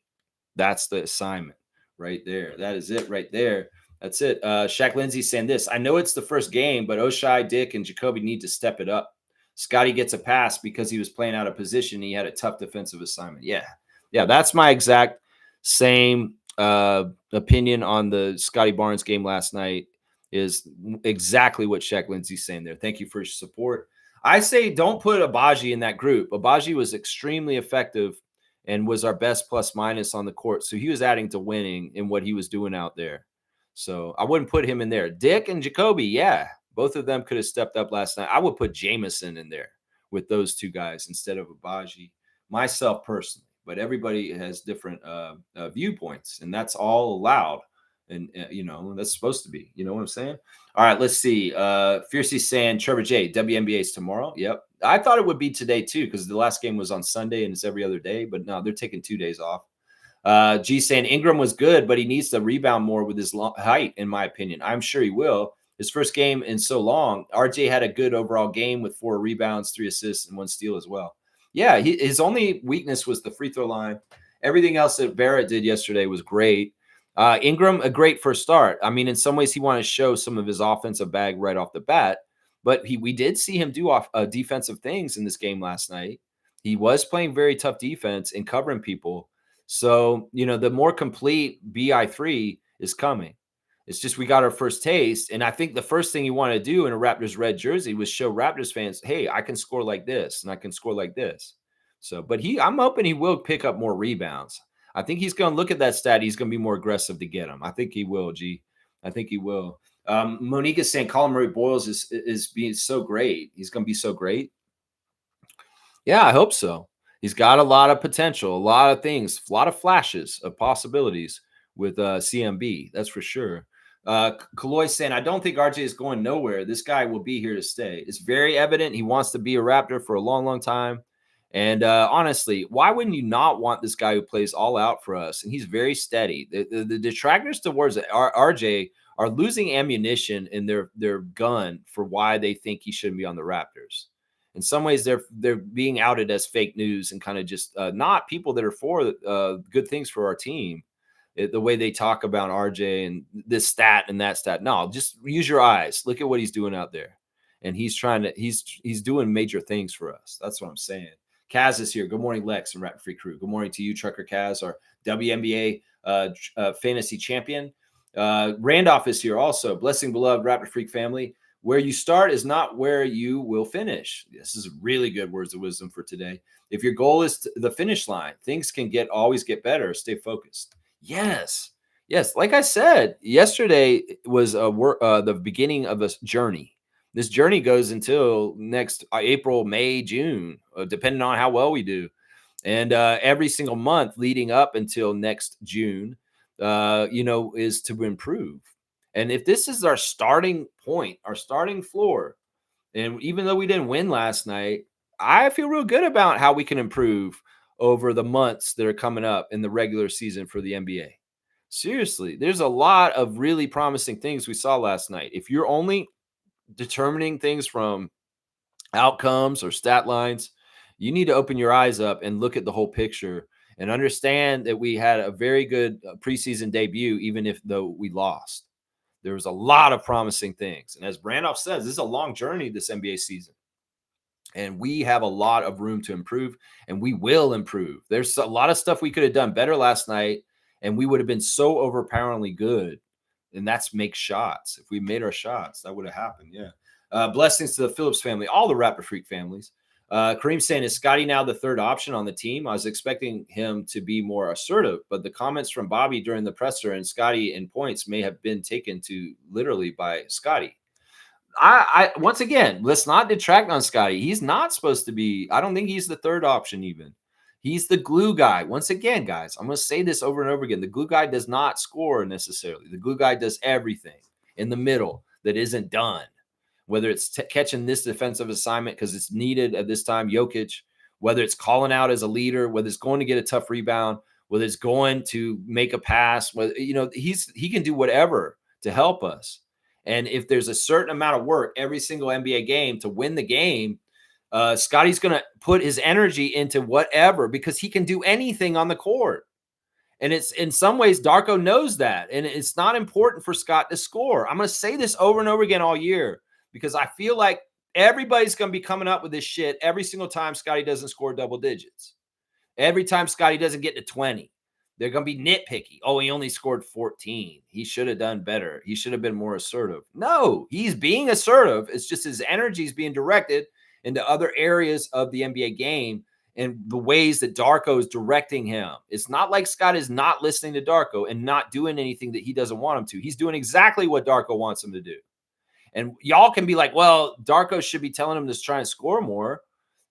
That's the assignment right there. That is it right there. That's it. Shaq Lindsay saying this. I know it's the first game, but Oshai, Dick, and Jacoby need to step it up. Scotty gets a pass because he was playing out of position. He had a tough defensive assignment. Yeah, that's my exact same opinion on the Scotty Barnes game last night. Is exactly what Shaq Lindsay's saying there. Thank you for your support. I say don't put Abaji in that group. Abaji was extremely effective and was our best plus minus on the court. So he was adding to winning in what he was doing out there. So I wouldn't put him in there. Dick and Jacoby, yeah, both of them could have stepped up last night. I would put Jameson in there with those 2 guys instead of Abaji, myself personally. But everybody has different viewpoints, and that's all allowed. And, that's supposed to be. You know what I'm saying? All right, let's see. Fiercey saying, Trevor J, WNBA's tomorrow. Yep. I thought it would be today, too, because the last game was on Sunday, and it's every other day. But no, they're taking 2 days off. G saying, Ingram was good, but he needs to rebound more with his height, in my opinion. I'm sure he will. His first game in so long. RJ had a good overall game with 4 rebounds, 3 assists, and 1 steal as well. Yeah, his only weakness was the free throw line. Everything else that Barrett did yesterday was great. Ingram, a great first start. I mean, in some ways, he wanted to show some of his offensive bag right off the bat, but we did see him do defensive things in this game last night. He was playing very tough defense and covering people. So, the more complete BI3 is coming. It's just we got our first taste. And I think the first thing you want to do in a Raptors red jersey was show Raptors fans, hey, I can score like this and I can score like this. So, but I'm hoping he will pick up more rebounds. I think he's going to look at that stat. He's going to be more aggressive to get him. I think he will, G. I think he will. Monique is saying Colin Murray Boyles is being so great. He's going to be so great. Yeah, I hope so. He's got a lot of potential, a lot of things, a lot of flashes of possibilities with CMB. That's for sure. Kaloy saying, I don't think RJ is going nowhere. This guy will be here to stay. It's very evident he wants to be a Raptor for a long, long time. And honestly, why wouldn't you not want this guy who plays all out for us? And he's very steady. The detractors towards RJ are losing ammunition in their gun for why they think he shouldn't be on the Raptors. In some ways, they're being outed as fake news and kind of just not people that are for good things for our team. The way they talk about RJ and this stat and that stat. No, just use your eyes. Look at what he's doing out there. And he's doing major things for us. That's what I'm saying. Kaz is here. Good morning, Lex and Raptor Free Crew. Good morning to you, Trucker Kaz, our WNBA fantasy champion. Randolph is here also. Blessing, beloved Raptor Freak family. Where you start is not where you will finish. This is really good words of wisdom for today. If your goal is the finish line, things can always get better. Stay focused. Yes. Yes. Like I said, yesterday was the beginning of a journey. This journey goes until next April, May, June, depending on how well we do. And every single month leading up until next June, is to improve. And if this is our starting point, our starting floor, and even though we didn't win last night, I feel real good about how we can improve over the months that are coming up in the regular season for the NBA. Seriously, there's a lot of really promising things we saw last night. If you're only determining things from outcomes or stat lines, you need to open your eyes up and look at the whole picture and understand that we had a very good preseason debut, even if though we lost. There was a lot of promising things. And as Randolph says, this is a long journey, this NBA season. And we have a lot of room to improve, and we will improve. There's a lot of stuff we could have done better last night, and we would have been so overpoweringly good. And that's make shots. If we made our shots, that would have happened. Yeah. Blessings to the Phillips family, all the Raptor Freak families. Kareem saying, is Scotty now the third option on the team? I was expecting him to be more assertive, but the comments from Bobby during the presser and Scotty in points may have been taken to literally by Scotty. I once again, let's not detract on Scotty. He's not supposed to be. I don't think he's the third option even. He's the glue guy. Once again, guys, I'm going to say this over and over again. The glue guy does not score necessarily. The glue guy does everything in the middle that isn't done, whether it's catching this defensive assignment because it's needed at this time, Jokic, whether it's calling out as a leader, whether it's going to get a tough rebound, whether it's going to make a pass, whether, he can do whatever to help us. And if there's a certain amount of work every single NBA game to win the game, Scotty's going to put his energy into whatever because he can do anything on the court. And it's in some ways, Darko knows that. And it's not important for Scott to score. I'm going to say this over and over again all year because I feel like everybody's going to be coming up with this shit every single time Scotty doesn't score double digits. Every time Scotty doesn't get to 20. They're going to be nitpicky. Oh, he only scored 14. He should have done better. He should have been more assertive. No, he's being assertive. It's just his energy is being directed into other areas of the NBA game and the ways that Darko is directing him. It's not like Scott is not listening to Darko and not doing anything that he doesn't want him to. He's doing exactly what Darko wants him to do. And y'all can be like, well, Darko should be telling him to try and score more.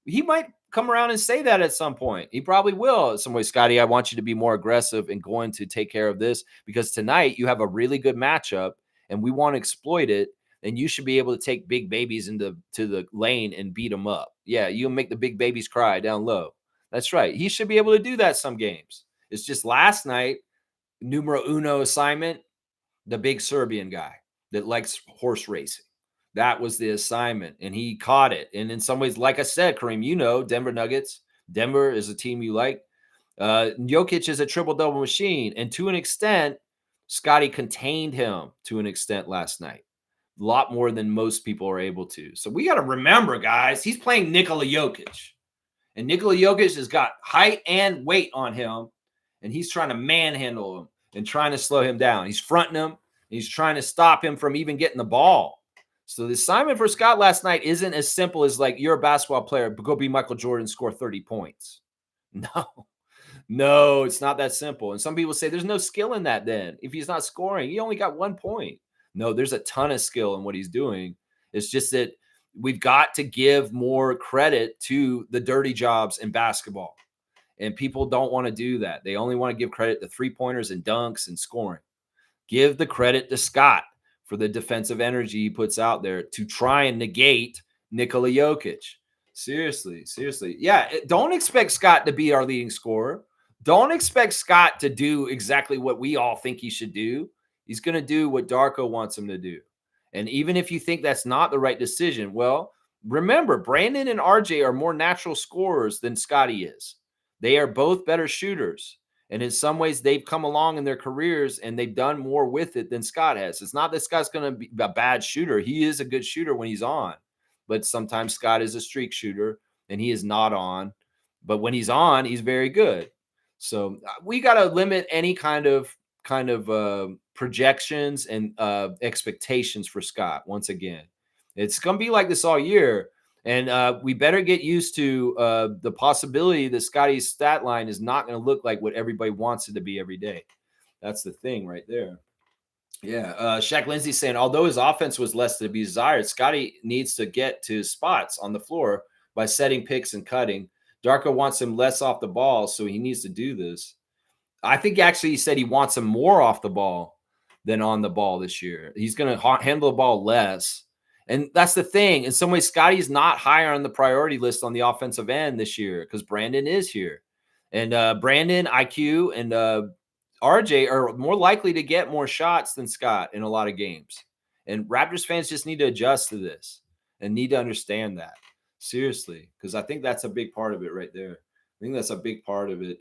He might come around and say that at some point. He probably will in some way. Scotty, I want you to be more aggressive and going to take care of this because tonight you have a really good matchup and we want to exploit it. And you should be able to take big babies to the lane and beat them up. Yeah, you'll make the big babies cry down low. That's right. He should be able to do that some games. It's just last night, numero uno assignment, the big Serbian guy that likes horse racing. That was the assignment, and he caught it. And in some ways, like I said, Kareem, Denver Nuggets. Denver is a team you like. Jokic is a triple-double machine. And to an extent, Scotty contained him to an extent last night. A lot more than most people are able to. So we got to remember, guys, he's playing Nikola Jokic. And Nikola Jokic has got height and weight on him, and he's trying to manhandle him and trying to slow him down. He's fronting him, and he's trying to stop him from even getting the ball. So the assignment for Scott last night isn't as simple as like, you're a basketball player, but go be Michael Jordan, score 30 points. No, it's not that simple. And some people say there's no skill in that then. If he's not scoring, he only got 1 point. No, there's a ton of skill in what he's doing. It's just that we've got to give more credit to the dirty jobs in basketball. And people don't want to do that. They only want to give credit to three-pointers and dunks and scoring. Give the credit to Scott for the defensive energy he puts out there to try and negate Nikola Jokic. Seriously. Yeah, don't expect Scott to be our leading scorer. Don't expect Scott to do exactly what we all think he should do. He's going to do what Darko wants him to do. And even if you think that's not the right decision, well, remember, Brandon and RJ are more natural scorers than Scotty is. They are both better shooters. And in some ways, they've come along in their careers and they've done more with it than Scott has. It's not that Scott's going to be a bad shooter. He is a good shooter when he's on. But sometimes Scott is a streak shooter and he is not on. But when he's on, he's very good. So we got to limit any kind of projections and expectations for Scott once again. It's going to be like this all year. And we better get used to the possibility that Scotty's stat line is not going to look like what everybody wants it to be every day. That's the thing right there. Yeah. Shaq Lindsay saying, although his offense was less to be desired, Scotty needs to get to his spots on the floor by setting picks and cutting. Darko wants him less off the ball, so he needs to do this. I think actually he said he wants him more off the ball than on the ball this year. He's going to handle the ball less. And that's the thing. In some ways, Scotty's not higher on the priority list on the offensive end this year because Brandon is here. And Brandon, IQ, and RJ are more likely to get more shots than Scott in a lot of games. And Raptors fans just need to adjust to this and need to understand that. Seriously, because I think that's a big part of it right there. I think that's a big part of it.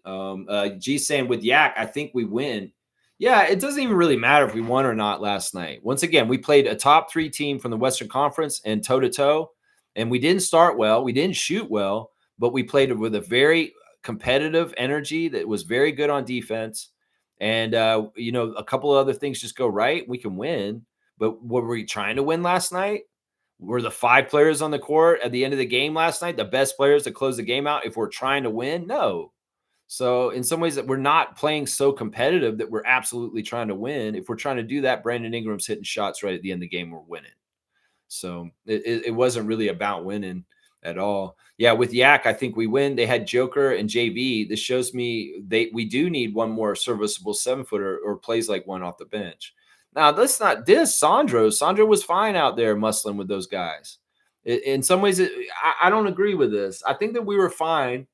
G saying with Yak, I think we win. Yeah, it doesn't even really matter if we won or not last night. Once again, we played a top 3 team from the Western Conference and toe-to-toe, and we didn't start well. We didn't shoot well, but we played with a very competitive energy that was very good on defense. And, a couple of other things just go right, we can win. But were we trying to win last night? Were the 5 players on the court at the end of the game last night the best players to close the game out if we're trying to win? No. So in some ways that we're not playing so competitive that we're absolutely trying to win. If we're trying to do that, Brandon Ingram's hitting shots right at the end of the game, we're winning. So it wasn't really about winning at all. Yeah, with Yak, I think we win. They had Joker and JV. This shows me we do need one more serviceable 7-footer or plays like one off the bench. Now, let's not diss Sandro. Sandro was fine out there muscling with those guys. In some ways, I don't agree with this. I think that we were fine.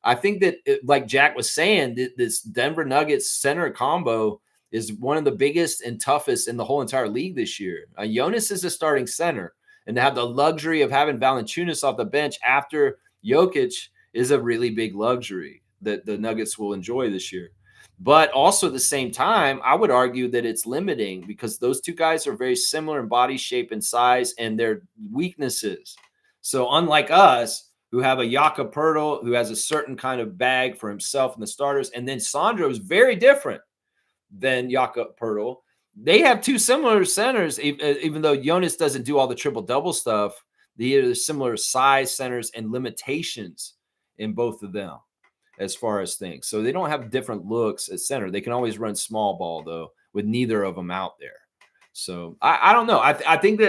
I think that, like Jack was saying, this Denver Nuggets center combo is one of the biggest and toughest in the whole entire league this year. Jonas is a starting center, and to have the luxury of having Valanciunas off the bench after Jokic is a really big luxury that the Nuggets will enjoy this year. But also at the same time, I would argue that it's limiting because those two guys are very similar in body shape and size and their weaknesses. So unlike us, who have a Jakob Poeltl, who has a certain kind of bag for himself and the starters, and then Sandro is very different than Jakob Poeltl. They have 2 similar centers, even though Jonas doesn't do all the triple-double stuff. They are similar size centers and limitations in both of them as far as things. So they don't have different looks at center. They can always run small ball, though, with neither of them out there. So I don't know. I think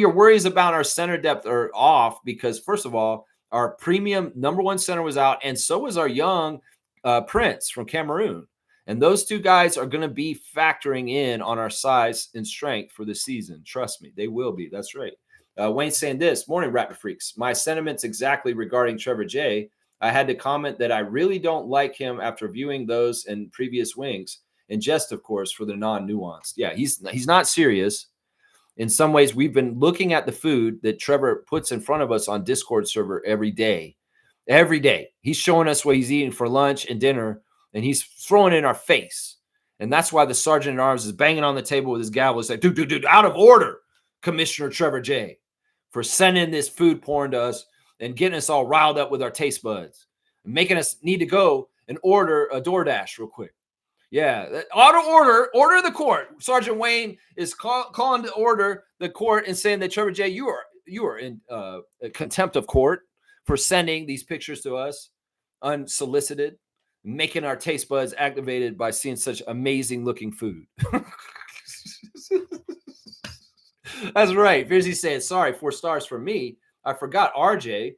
your worries about our center depth are off because, first of all, our premium number 1 center was out, and so was our young Prince from Cameroon. And those 2 guys are going to be factoring in on our size and strength for the season. Trust me, they will be. That's right. Wayne saying this, morning, Raptor Freaks. My sentiments exactly regarding Trevor J. I had to comment that I really don't like him after viewing those in previous wings. And just, of course, for the non-nuanced. Yeah, he's not serious. In some ways, we've been looking at the food that Trevor puts in front of us on Discord server every day. Every day. He's showing us what he's eating for lunch and dinner, and he's throwing it in our face. And that's why the sergeant at arms is banging on the table with his gavel. He's like, dude, out of order, Commissioner Trevor J, for sending this food porn to us and getting us all riled up with our taste buds and making us need to go and order a DoorDash real quick. Yeah, order the court. Sergeant Wayne is calling to order the court and saying that Trevor J, you are in contempt of court for sending these pictures to us unsolicited, making our taste buds activated by seeing such amazing looking food. That's right. Fizzy says, sorry, 4 stars for me. I forgot RJ.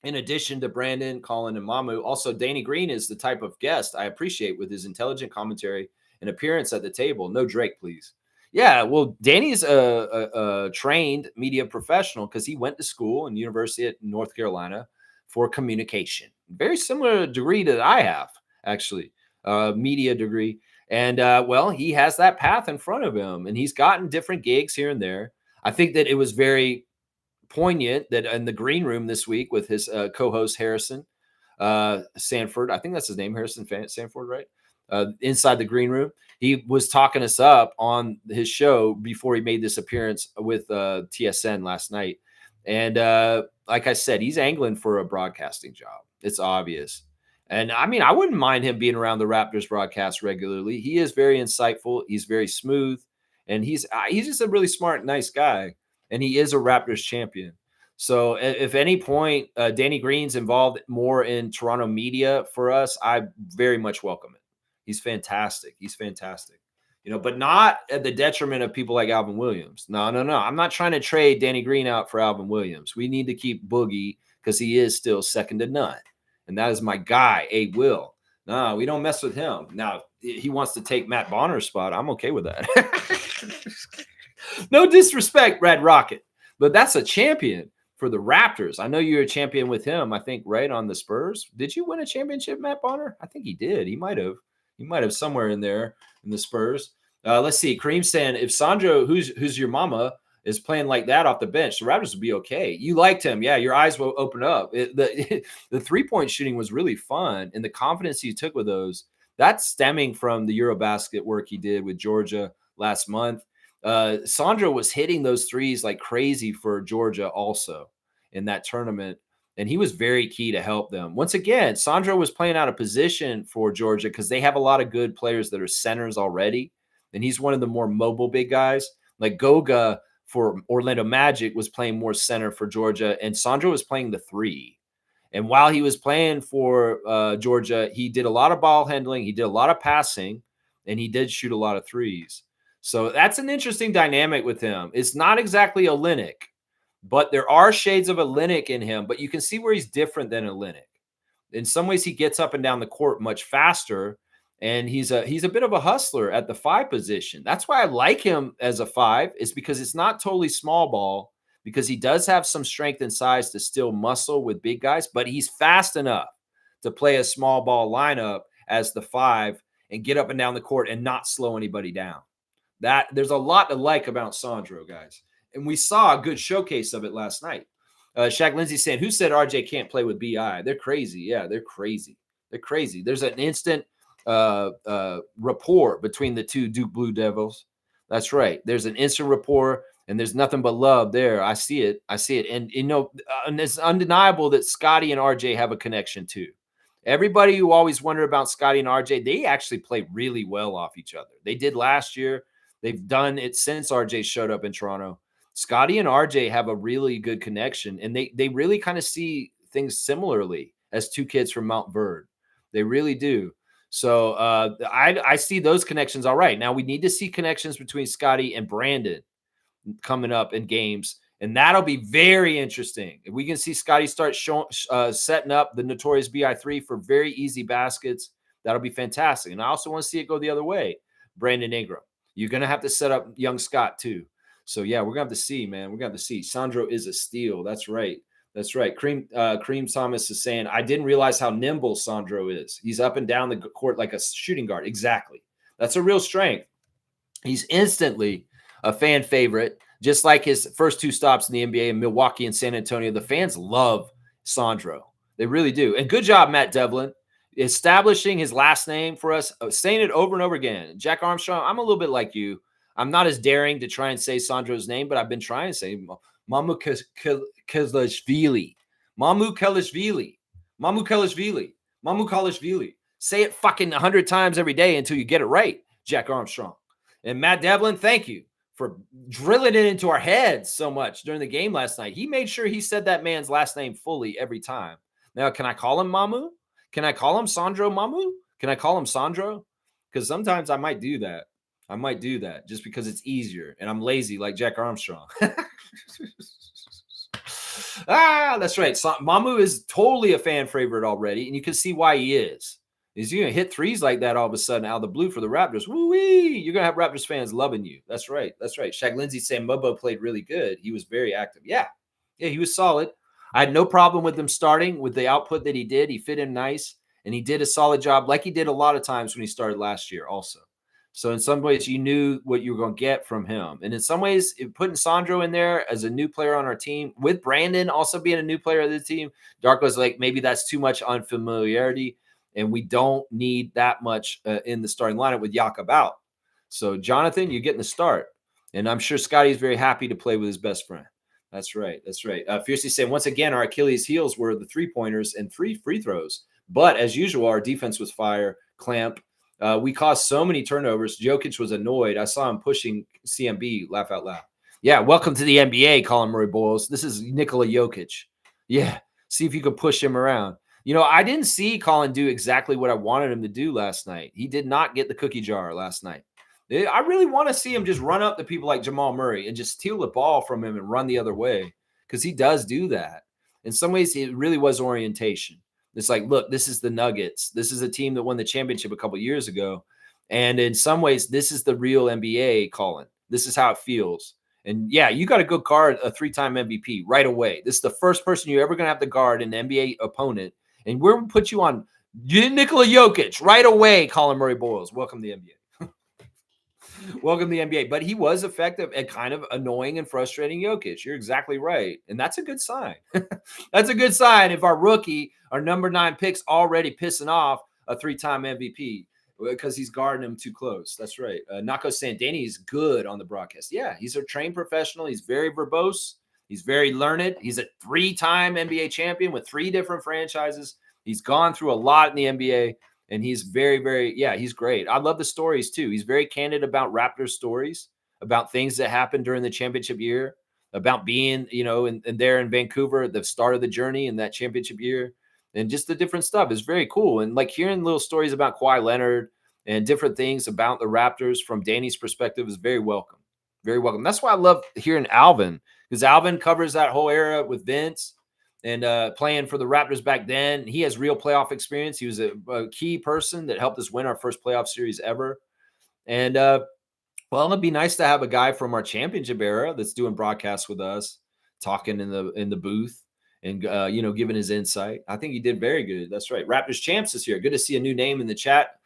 In addition to Brandon, Colin, and Mamu, also Danny Green is the type of guest I appreciate with his intelligent commentary and appearance at the table. No Drake, please. Yeah, well, Danny's a trained media professional because he went to school and university at North Carolina for communication. Very similar degree that I have, actually, media degree. And, well, he has that path in front of him, and he's gotten different gigs here and there. I think that it was very poignant that in the green room this week with his co-host Harrison Sanford, I think that's his name, Harrison Sanford, right? Inside the green room, he was talking us up on his show before he made this appearance with TSN last night. And like I said, he's angling for a broadcasting job. It's obvious. And I mean, I wouldn't mind him being around the Raptors broadcast regularly. He is very insightful. He's very smooth. And he's just a really smart, nice guy. and he is a Raptors champion. So if any point Danny Green's involved more in Toronto media for us, I very much welcome it. He's fantastic. He's fantastic. But not at the detriment of people like Alvin Williams. No. I'm not trying to trade Danny Green out for Alvin Williams. We need to keep Boogie because he is still second to none. And that is my guy, A. Will. No, we don't mess with him. Now, he wants to take Matt Bonner's spot. I'm okay with that. No disrespect, Red Rocket, but that's a champion for the Raptors. I know you're a champion with him, I think, right, on the Spurs. Did you win a championship, Matt Bonner? I think he did. He might have. He might have somewhere in there in the Spurs. Let's see. Kareem saying, if Sandro, who's your mama, is playing like that off the bench, the Raptors will be okay. You liked him. Yeah, your eyes will open up. The three-point shooting was really fun, and the confidence he took with those, that's stemming from the Eurobasket work he did with Georgia last month. Sandro was hitting those threes like crazy for Georgia also in that tournament, and he was very key to help them. Once again, Sandro was playing out of position for Georgia because they have a lot of good players that are centers already, and he's one of the more mobile big guys. Like Goga for Orlando Magic was playing more center for Georgia, and Sandro was playing the three. And while he was playing for Georgia, he did a lot of ball handling, he did a lot of passing, and he did shoot a lot of threes. So that's an interesting dynamic with him. It's not exactly Olynyk, but there are shades of Olynyk in him, but you can see where he's different than Olynyk. In some ways, he gets up and down the court much faster, and he's a bit of a hustler at the 5 position. That's why I like him as a 5, is because it's not totally small ball, because he does have some strength and size to still muscle with big guys, but he's fast enough to play a small ball lineup as the 5 and get up and down the court and not slow anybody down. That there's a lot to like about Sandro, guys. And we saw a good showcase of it last night. Shaq Lindsay saying, who said RJ can't play with BI? They're crazy. Yeah, they're crazy. They're crazy. There's an instant rapport between the two Duke Blue Devils. That's right. There's an instant rapport, and there's nothing but love there. I see it. And, and it's undeniable that Scotty and RJ have a connection too. Everybody who always wondered about Scotty and RJ, they actually play really well off each other. They did last year. They've done it since RJ showed up in Toronto. Scotty and RJ have a really good connection, and they really kind of see things similarly as two kids from Mount Verde. They really do. So I see those connections all right. Now we need to see connections between Scotty and Brandon coming up in games, and that'll be very interesting. If we can see Scotty start setting up the notorious BI3 for very easy baskets, that'll be fantastic. And I also want to see it go the other way. Brandon Ingram. You're going to have to set up young Scott too. So, yeah, we're going to have to see, man. We're going to have to see. Sandro is a steal. That's right. That's right. Cream Thomas is saying, I didn't realize how nimble Sandro is. He's up and down the court like a shooting guard. Exactly. That's a real strength. He's instantly a fan favorite, just like his first 2 stops in the NBA in Milwaukee and San Antonio. The fans love Sandro. They really do. And good job, Matt Devlin, establishing his last name for us, saying it over and over again. Jack Armstrong, I'm a little bit like you. I'm not as daring to try and say Sandro's name, but I've been trying to say Mamu Kelishvili. Mamu Kelishvili. Mamu Kelishvili. Mamu Kelishvili. Say it fucking 100 times every day until you get it right, Jack Armstrong. And Matt Devlin, thank you for drilling it into our heads so much during the game last night. He made sure he said that man's last name fully every time. Now, can I call him Mamu? Can I call him Sandro Mamu? Can I call him Sandro? Because sometimes I might do that. I might do that just because it's easier and I'm lazy like Jack Armstrong. That's right. Mamu is totally a fan favorite already, and you can see why he is. He's going to hit threes like that all of a sudden out of the blue for the Raptors. Woo-wee! You're going to have Raptors fans loving you. That's right. That's right. Shaq Lindsay saying Mobo played really good. He was very active. Yeah, he was solid. I had no problem with him starting with the output that he did. He fit in nice, and he did a solid job like he did a lot of times when he started last year also. So in some ways, you knew what you were going to get from him. And in some ways, putting Sandro in there as a new player on our team, with Brandon also being a new player of the team, Darko's like, maybe that's too much unfamiliarity, and we don't need that much in the starting lineup with Jakob out. So, Jonathan, you're getting the start. And I'm sure Scotty's very happy to play with his best friend. That's right. That's right. Fiercely saying, once again, our Achilles heels were the 3-pointers and 3 free throws. But as usual, our defense was fire, clamp. We caused so many turnovers. Jokic was annoyed. I saw him pushing CMB, laugh out loud. Yeah, welcome to the NBA, Colin Murray Boyles. This is Nikola Jokic. Yeah, see if you could push him around. I didn't see Colin do exactly what I wanted him to do last night. He did not get the cookie jar last night. I really want to see him just run up to people like Jamal Murray and just steal the ball from him and run the other way, because he does do that. In some ways, it really was orientation. It's like, look, this is the Nuggets. This is a team that won the championship a couple years ago. And in some ways, this is the real NBA, Colin. This is how it feels. And yeah, you got to go guard a 3-time MVP right away. This is the first person you're ever going to have to guard an NBA opponent. And we're going to put you on Nikola Jokic right away, Colin Murray Boyles. Welcome to the NBA. Welcome to the NBA. But he was effective at kind of annoying and frustrating Jokic. You're exactly right. And that's a good sign. That's a good sign if our rookie, our number 9 pick's already pissing off a 3-time MVP because he's guarding him too close. That's right. Nako Sandani is good on the broadcast. Yeah, he's a trained professional. He's very verbose. He's very learned. He's a 3-time NBA champion with 3 different franchises. He's gone through a lot in the NBA. And he's very, very, yeah, he's great. I love the stories too. He's very candid about Raptors stories, about things that happened during the championship year, about being, in there in Vancouver at the start of the journey in that championship year, and just the different stuff is very cool. And like hearing little stories about Kawhi Leonard and different things about the Raptors from Danny's perspective is very welcome. Very welcome. That's why I love hearing Alvin, because Alvin covers that whole era with Vince and playing for the Raptors back then. He has real playoff experience. He was a key person that helped us win our first playoff series ever. And, well, it'd be nice to have a guy from our championship era that's doing broadcasts with us, talking in the booth and, giving his insight. I think he did very good. That's right. Raptors Champs is here. Good to see a new name in the chat.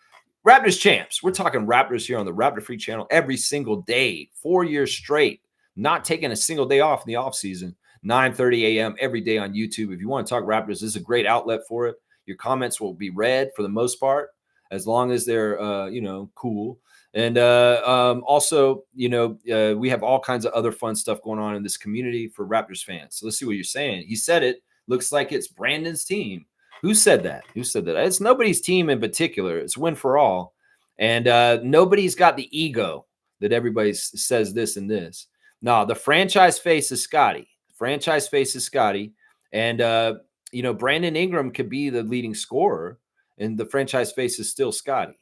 Raptors Champs. We're talking Raptors here on the Raptor Free channel every single day, 4 years straight, not taking a single day off in the offseason. 9:30 a.m. every day on YouTube. If you want to talk Raptors, this is a great outlet for it. Your comments will be read for the most part, as long as they're, cool. And also, we have all kinds of other fun stuff going on in this community for Raptors fans. So let's see what you're saying. He said it. Looks like it's Brandon's team. Who said that? It's nobody's team in particular. It's win for all. And nobody's got the ego that everybody says this and this. No, the franchise face is Scotty. And, Brandon Ingram could be the leading scorer, and the franchise face is still Scotty.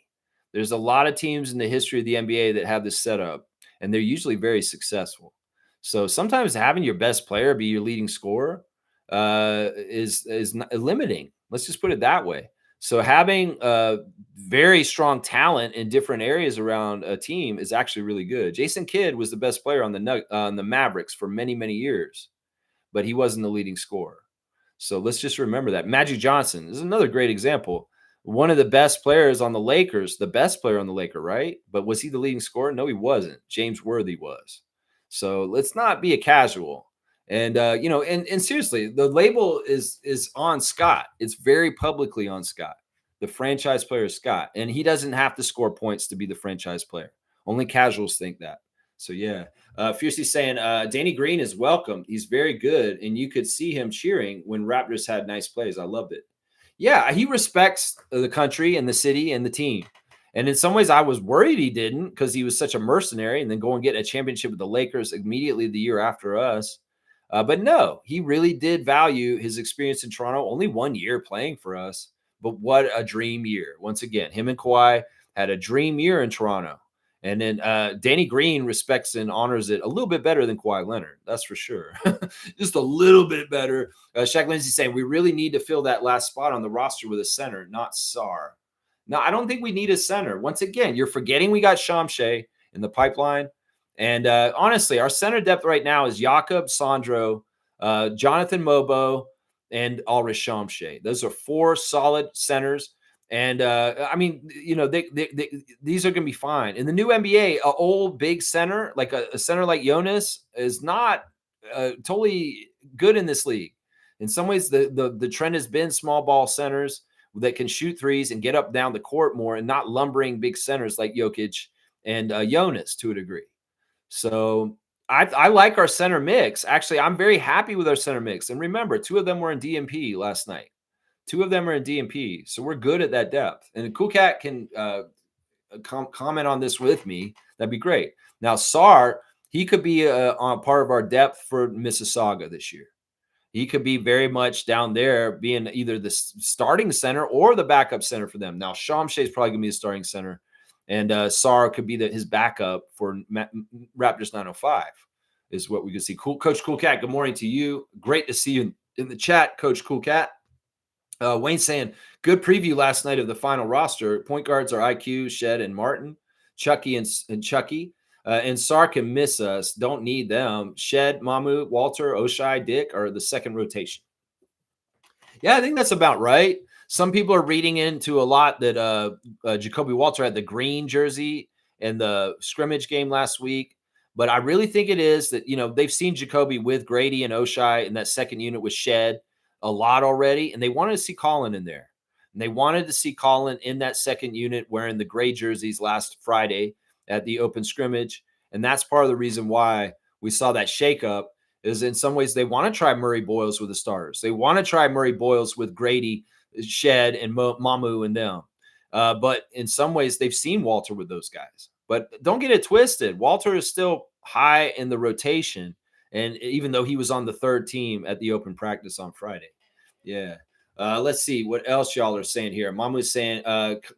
There's a lot of teams in the history of the NBA that have this setup, and they're usually very successful. So sometimes having your best player be your leading scorer is limiting. Let's just put it that way. So having very strong talent in different areas around a team is actually really good. Jason Kidd was the best player on the Mavericks for many, many years, but he wasn't the leading scorer. So let's just remember that. Magic Johnson is another great example. One of the best players on the Lakers, the best player on the Lakers, right? But was he the leading scorer? No, he wasn't. James Worthy was. So let's not be a casual. And and seriously, the label is on Scott. It's very publicly on Scott. The franchise player is Scott, and he doesn't have to score points to be the franchise player. Only casuals think that. So yeah, Fiercely saying Danny Green is welcome. He's very good, and you could see him cheering when Raptors had nice plays. I loved it. Yeah, he respects the country and the city and the team. And in some ways, I was worried he didn't, because he was such a mercenary and then go and get a championship with the Lakers immediately the year after us. But no, he really did value his experience in Toronto. Only 1 year playing for us, but what a dream year. Once again, him and Kawhi had a dream year in Toronto. And then Danny Green respects and honors it a little bit better than Kawhi Leonard. That's for sure. Just a little bit better. Shaq Lindsay saying, we really need to fill that last spot on the roster with a center, not Sar. No, I don't think we need a center. Once again, you're forgetting we got Shamshay in the pipeline. And honestly, our center depth right now is Jakob, Sandro, Jonathan Mobo, and Ulrich Shamshay. Those are 4 solid centers. And these are going to be fine. In the new NBA, an old big center, like a center like Jonas, is not totally good in this league. In some ways, the trend has been small ball centers that can shoot threes and get up down the court more, and not lumbering big centers like Jokic and Jonas to a degree. So I like our center mix. Actually, I'm very happy with our center mix. And remember, 2 of them were in DMP last night. 2 of them are in DMP. So we're good at that depth. And Cool Cat can comment on this with me. That'd be great. Now, Sar, He could be on part of our depth for Mississauga this year. He could be very much down there being either the starting center or the backup center for them. Now, Shamshay is probably going to be the starting center, and Sarr could be his backup for Raptors 905 is what we can see. Coach Cool Cat, good morning to you. Great to see you in the chat, Coach Cool Cat. Wayne saying, good preview last night of the final roster. Point guards are IQ, Shed, and Martin. Chucky and Chucky. And Sarr can miss us. Don't need them. Shed, Mamu, Walter, Oshai, Dick are the second rotation. Yeah, I think that's about right. Some people are reading into a lot that Jacoby Walter had the green jersey in the scrimmage game last week. But I really think it is that, they've seen Jacoby with Grady and Oshai in that second unit with Shed a lot already. And they wanted to see Colin in there. And they wanted to see Colin in that second unit wearing the gray jerseys last Friday at the open scrimmage. And that's part of the reason why we saw that shakeup is in some ways they want to try Murray Boyles with the starters. They want to try Murray Boyles with Grady, Shed, and Mamu and them. But in some ways they've seen Walter with those guys. But don't get it twisted. Walter is still high in the rotation. And even though he was on the third team at the open practice on Friday. Yeah. Let's see what else y'all are saying here. Mamu's saying,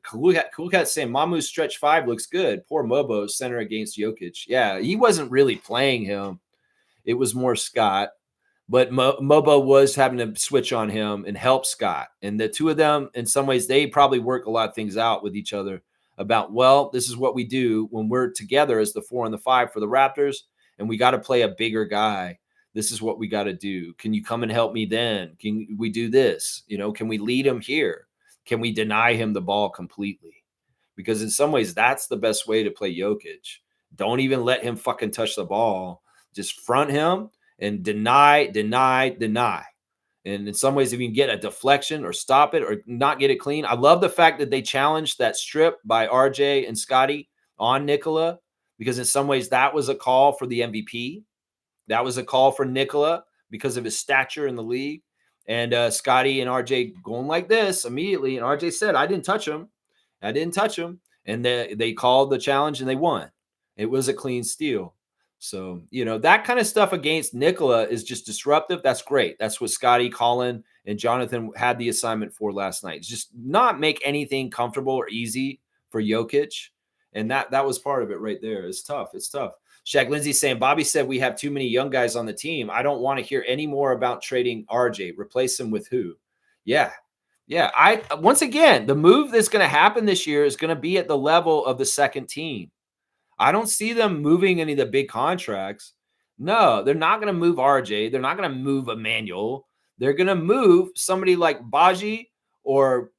Cool Cat's saying Mamu's stretch 5 looks good. Poor Mobo, center against Jokic. Yeah, he wasn't really playing him. It was more Scott. But Mobo was having to switch on him and help Scott. And the two of them, in some ways, they probably work a lot of things out with each other about, well, this is what we do when we're together as the 4 and the 5 for the Raptors, and we got to play a bigger guy. This is what we got to do. Can you come and help me then? Can we do this? Can we lead him here? Can we deny him the ball completely? Because in some ways, that's the best way to play Jokic. Don't even let him fucking touch the ball. Just front him and deny. And in some ways, if you can get a deflection or stop it or not get it clean. I love the fact that they challenged that strip by RJ and Scotty on Nikola, because in some ways that was a call for the MVP. That was a call for Nikola because of his stature in the league. And Scotty and RJ going like this immediately. And RJ said, I didn't touch him. And they called the challenge and they won. It was a clean steal. So, that kind of stuff against Nikola is just disruptive. That's great. That's what Scotty, Colin, and Jonathan had the assignment for last night. It's just not make anything comfortable or easy for Jokic. And that was part of it right there. It's tough. Shaq Lindsay saying, Bobby said we have too many young guys on the team. I don't want to hear any more about trading RJ. Replace him with who? Yeah. Once again, the move that's going to happen this year is going to be at the level of the second team. I don't see them moving any of the big contracts. No, they're not going to move RJ. They're not going to move Emmanuel. They're going to move somebody like Baji, or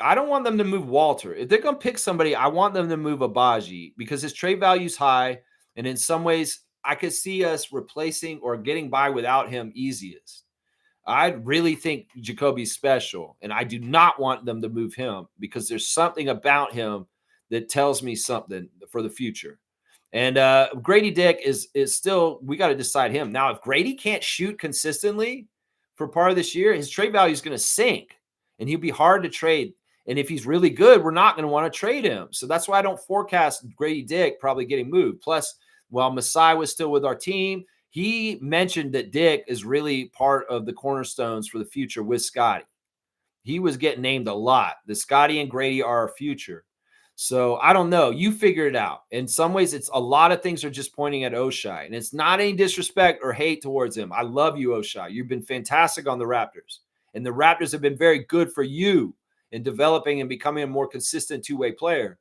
I don't want them to move Walter. If they're going to pick somebody, I want them to move Abaji because his trade value is high. And in some ways, I could see us replacing or getting by without him easiest. I really think Jacoby's special, and I do not want them to move him because there's something about him that tells me something for the future. And Grady Dick is still, we got to decide him. Now, if Grady can't shoot consistently for part of this year, his trade value is going to sink, and he'll be hard to trade. And if he's really good, we're not going to want to trade him. So that's why I don't forecast Grady Dick probably getting moved. Plus, while Masai was still with our team, he mentioned that Dick is really part of the cornerstones for the future with Scotty. He was getting named a lot. The Scotty and Grady are our future. So I don't know. You figure it out. In some ways, it's a lot of things are just pointing at Oshai. And it's not any disrespect or hate towards him. I love you, Oshai. You've been fantastic on the Raptors. And the Raptors have been very good for you in developing and becoming a more consistent two-way player.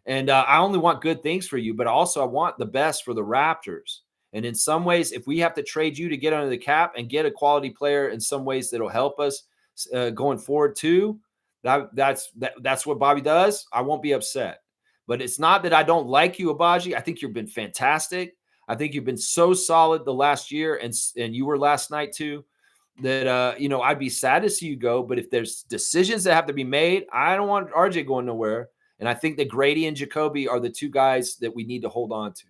And I only want good things for you, but also I want the best for the Raptors. And in some ways, if we have to trade you to get under the cap and get a quality player in some ways that'll help us going forward too, that's what Bobby does. I won't be upset. But it's not that I don't like you, Abaji. I think you've been fantastic. I think you've been so solid the last year, and you were last night too, that I'd be sad to see you go. But if there's decisions that have to be made, I don't want RJ going nowhere. And I think that Grady and Jacoby are the two guys that we need to hold on to.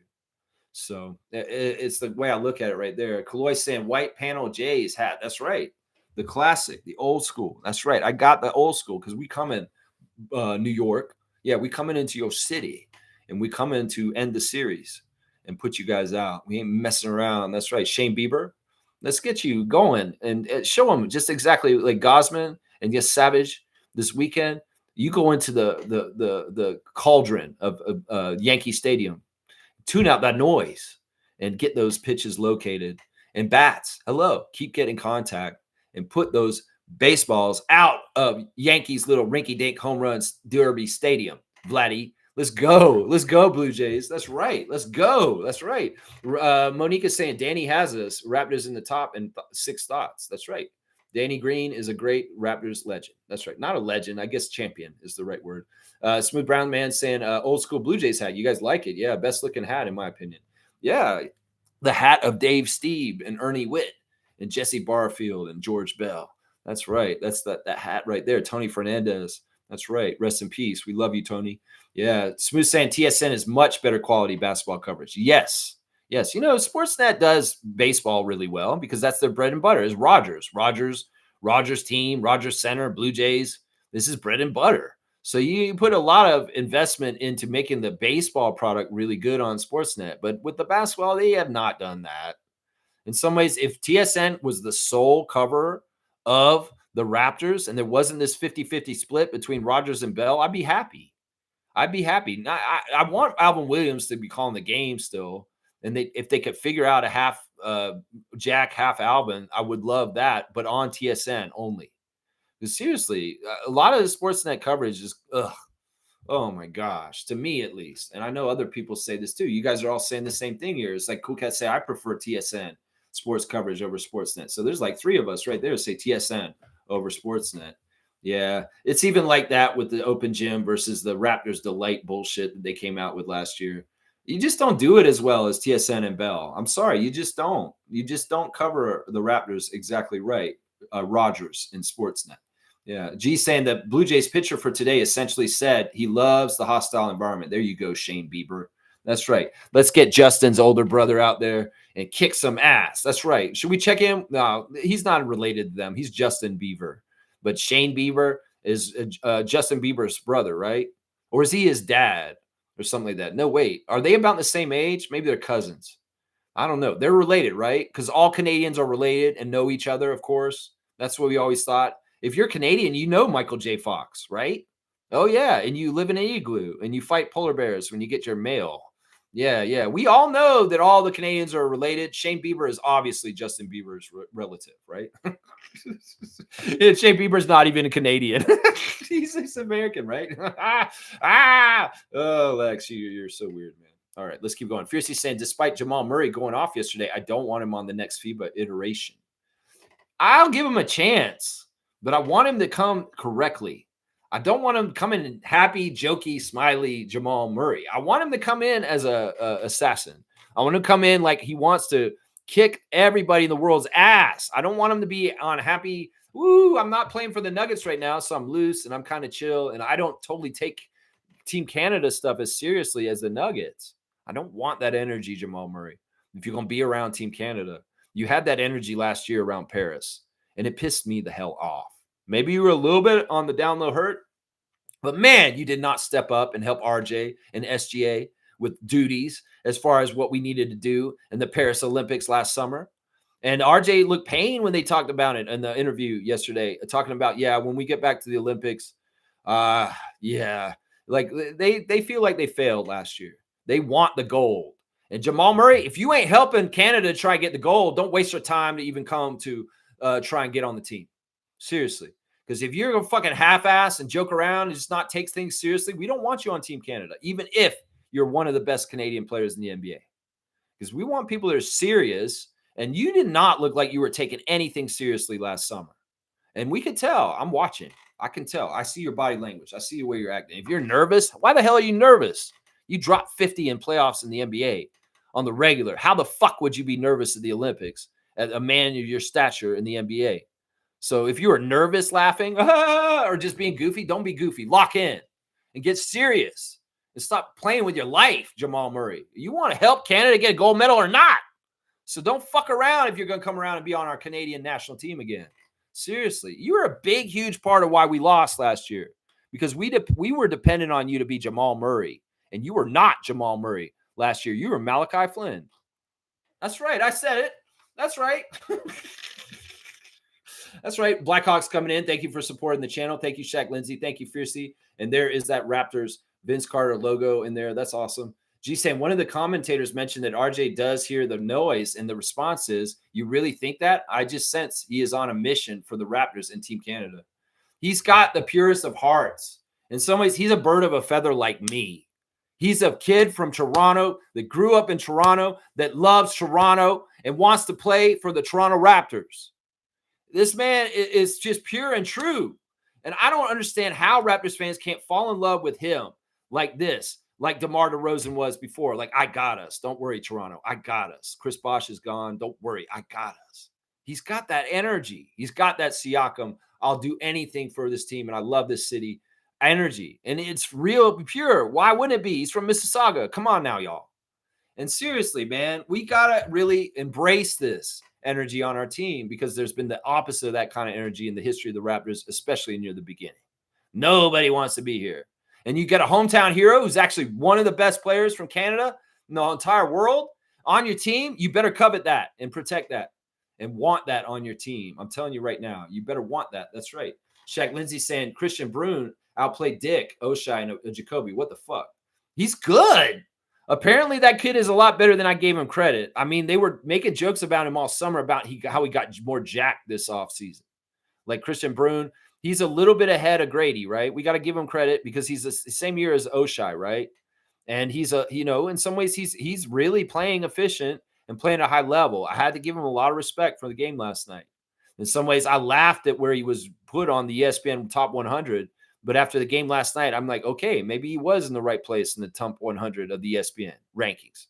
So it's the way I look at it right there. Kaloy saying white panel J's hat. That's right. The classic, the old school. That's right. I got the old school because we come in New York. Yeah, we coming into your city, and we come in to end the series. and put you guys out. We ain't messing around. That's right. Shane Bieber, let's get you going and show them just exactly like Gosman and just Savage this weekend. You go into the cauldron of Yankee Stadium, tune out that noise, and get those pitches located. And bats, hello, keep getting contact and put those baseballs out of Yankees' little rinky-dink home runs derby stadium. Vladdy, let's go. Let's go, Blue Jays. That's right. Let's go. That's right. Monica's saying Danny has us. Raptors in the top and 6 thoughts. That's right. Danny Green is a great Raptors legend. That's right. Not a legend. I guess champion is the right word. Smooth Brown Man saying old school Blue Jays hat. You guys like it? Yeah. Best looking hat in my opinion. Yeah. The hat of Dave Steeb and Ernie Witt and Jesse Barfield and George Bell. That's right. That's that hat right there. Tony Fernandez. That's right. Rest in peace. We love you, Tony. Yeah. Smooth saying TSN is much better quality basketball coverage. Yes. Yes. You know, Sportsnet does baseball really well because that's their bread and butter is Rogers team, Rogers Center, Blue Jays. This is bread and butter. So you put a lot of investment into making the baseball product really good on Sportsnet. But with the basketball, they have not done that. In some ways, if TSN was the sole cover of the Raptors and there wasn't this 50-50 split between Rogers and Bell, I'd be happy. I want Alvin Williams to be calling the game still. And if they could figure out a half Jack, half Alvin, I would love that, but on TSN only. Because seriously, a lot of the Sportsnet coverage is, oh my gosh, to me at least. And I know other people say this too. You guys are all saying the same thing here. It's like Cool Cat say, I prefer TSN sports coverage over Sportsnet. So there's like 3 of us right there say TSN over Sportsnet. Yeah, it's even like that with the open gym versus the Raptors Delight bullshit that they came out with last year. You just don't do it as well as TSN and Bell. I'm sorry, you just don't. You just don't cover the Raptors exactly right. Rogers in Sportsnet. Yeah, G saying that Blue Jays pitcher for today essentially said he loves the hostile environment. There you go, Shane Bieber. That's right. Let's get Justin's older brother out there and kick some ass. That's right. Should we check him? No, he's not related to them. He's Justin Bieber. But Shane Bieber is Justin Bieber's brother, right? Or is he his dad or something like that? No, wait. Are they about the same age? Maybe they're cousins. I don't know. They're related, right? Because all Canadians are related and know each other, of course. That's what we always thought. If you're Canadian, you know Michael J. Fox, right? Oh, yeah. And you live in an igloo and you fight polar bears when you get your mail. Yeah, yeah. We all know that all the Canadians are related. Shane Bieber is obviously Justin Bieber's relative, right? Shane Bieber's not even a Canadian. He's American, right? Oh, Lex, you're so weird, man. All right, let's keep going. Fiercely saying, despite Jamal Murray going off yesterday, I don't want him on the next FIBA iteration. I'll give him a chance, but I want him to come correctly. I don't want him coming in happy, jokey, smiley Jamal Murray. I want him to come in as a assassin. I want him to come in like he wants to kick everybody in the world's ass. I don't want him to be on happy, woo, I'm not playing for the Nuggets right now, so I'm loose and I'm kind of chill. And I don't totally take Team Canada stuff as seriously as the Nuggets. I don't want that energy, Jamal Murray. If you're going to be around Team Canada, you had that energy last year around Paris, and it pissed me the hell off. Maybe you were a little bit on the down low hurt, but man, you did not step up and help RJ and SGA with duties as far as what we needed to do in the Paris Olympics last summer. And RJ looked pain when they talked about it in the interview yesterday, talking about, yeah, when we get back to the Olympics, yeah, like they feel like they failed last year. They want the gold. And Jamal Murray, if you ain't helping Canada try to get the gold, don't waste your time to even come to try and get on the team. Seriously. Because if you're going to fucking half-ass and joke around and just not take things seriously, we don't want you on Team Canada, even if you're one of the best Canadian players in the NBA. Because we want people that are serious, and you did not look like you were taking anything seriously last summer. And we could tell. I'm watching. I can tell. I see your body language. I see the way you're acting. If you're nervous, why the hell are you nervous? You dropped 50 in playoffs in the NBA on the regular. How the fuck would you be nervous at the Olympics as a man of your stature in the NBA? So if you are nervous laughing or just being goofy, don't be goofy. Lock in and get serious and stop playing with your life, Jamal Murray. You want to help Canada get a gold medal or not? So don't fuck around if you're going to come around and be on our Canadian national team again. Seriously, you were a big, huge part of why we lost last year because we were dependent on you to be Jamal Murray, and you were not Jamal Murray last year. You were Malachi Flynn. That's right. I said it. That's right. That's right. Blackhawks coming in. Thank you for supporting the channel. Thank you, Shaq Lindsay. Thank you, Fiercey. And there is that Raptors Vince Carter logo in there. That's awesome. G saying one of the commentators mentioned that RJ does hear the noise, and the response is, "You really think that?" I just sense he is on a mission for the Raptors and Team Canada. He's got the purest of hearts. In some ways, he's a bird of a feather like me. He's a kid from Toronto that grew up in Toronto, that loves Toronto and wants to play for the Toronto Raptors. This man is just pure and true. And I don't understand how Raptors fans can't fall in love with him like this, like DeMar DeRozan was before. Like, I got us. Don't worry, Toronto. I got us. Chris Bosh is gone. Don't worry. I got us. He's got that energy. He's got that Siakam. I'll do anything for this team, and I love this city energy. And it's real pure. Why wouldn't it be? He's from Mississauga. Come on now, y'all. And seriously, man, we got to really embrace this energy on our team, because there's been the opposite of that kind of energy in the history of the Raptors, especially near the beginning. Nobody wants to be here. And you get a hometown hero who's actually one of the best players from Canada in the entire world on your team. You better covet that and protect that and want that on your team. I'm telling you right now, you better want that. That's right. Shaq Lindsay saying Christian Brune outplayed Dick, Oshai, and Jacoby. What the fuck? He's good. Apparently, that kid is a lot better than I gave him credit. I mean, they were making jokes about him all summer about how he got more jacked this offseason. Like Christian Brune, he's a little bit ahead of Grady, right? We got to give him credit because he's the same year as Oshai, right? And he's in some ways, he's really playing efficient and playing at a high level. I had to give him a lot of respect for the game last night. In some ways, I laughed at where he was put on the ESPN top 100. But after the game last night, I'm like, okay, maybe he was in the right place in the top 100 of the ESPN rankings.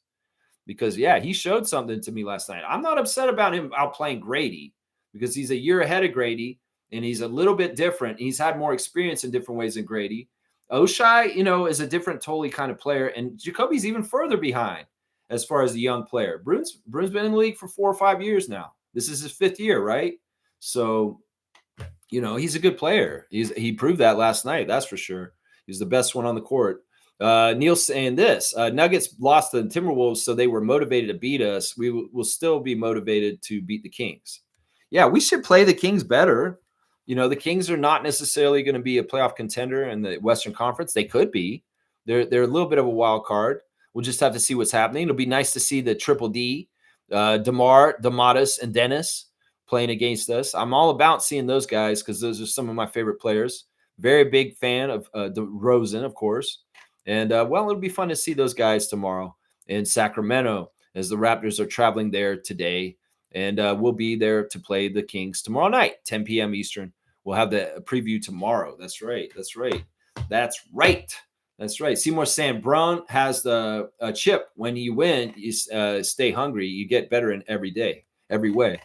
Because, yeah, he showed something to me last night. I'm not upset about him outplaying Grady because he's a year ahead of Grady, and he's a little bit different. He's had more experience in different ways than Grady. Oshai, is a different totally kind of player, and Jacoby's even further behind as far as the young player. Brune's been in the league for 4 or 5 years now. This is his 5th year, right? So, he's a good player. He proved that last night. That's for sure. He's the best one on the court. Neil saying this, Nuggets lost to the Timberwolves, so they were motivated to beat us. We will still be motivated to beat the Kings. Yeah, we should play the Kings better. The Kings are not necessarily going to be a playoff contender in the Western Conference. They could be. They're a little bit of a wild card. We'll just have to see what's happening. It'll be nice to see the Triple D, DeMar, Domatis, and Dennis playing against us. I'm all about seeing those guys because those are some of my favorite players. Very big fan of DeRozan, of course. And, it'll be fun to see those guys tomorrow in Sacramento as the Raptors are traveling there today. And we'll be there to play the Kings tomorrow night, 10 p.m. Eastern. We'll have the preview tomorrow. That's right. Seymour saying Braun has the chip. When you win, you stay hungry. You get better in every way.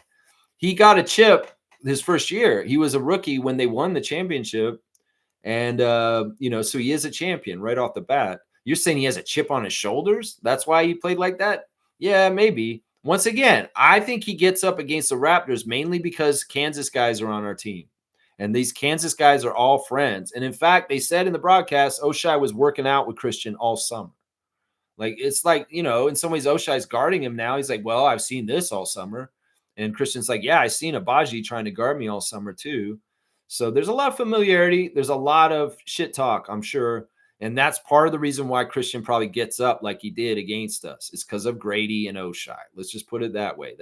He got a chip his first year. He was a rookie when they won the championship. And, so he is a champion right off the bat. You're saying he has a chip on his shoulders? That's why he played like that? Yeah, maybe. Once again, I think he gets up against the Raptors mainly because Kansas guys are on our team. And these Kansas guys are all friends. And in fact, they said in the broadcast, Oshai was working out with Christian all summer. Like, it's like, in some ways, Oshai's guarding him now. He's like, well, I've seen this all summer. And Christian's like, yeah, I seen Abaji trying to guard me all summer too. So there's a lot of familiarity. There's a lot of shit talk, I'm sure. And that's part of the reason why Christian probably gets up like he did against us. It's because of Grady and Oshai. Let's just put it that way.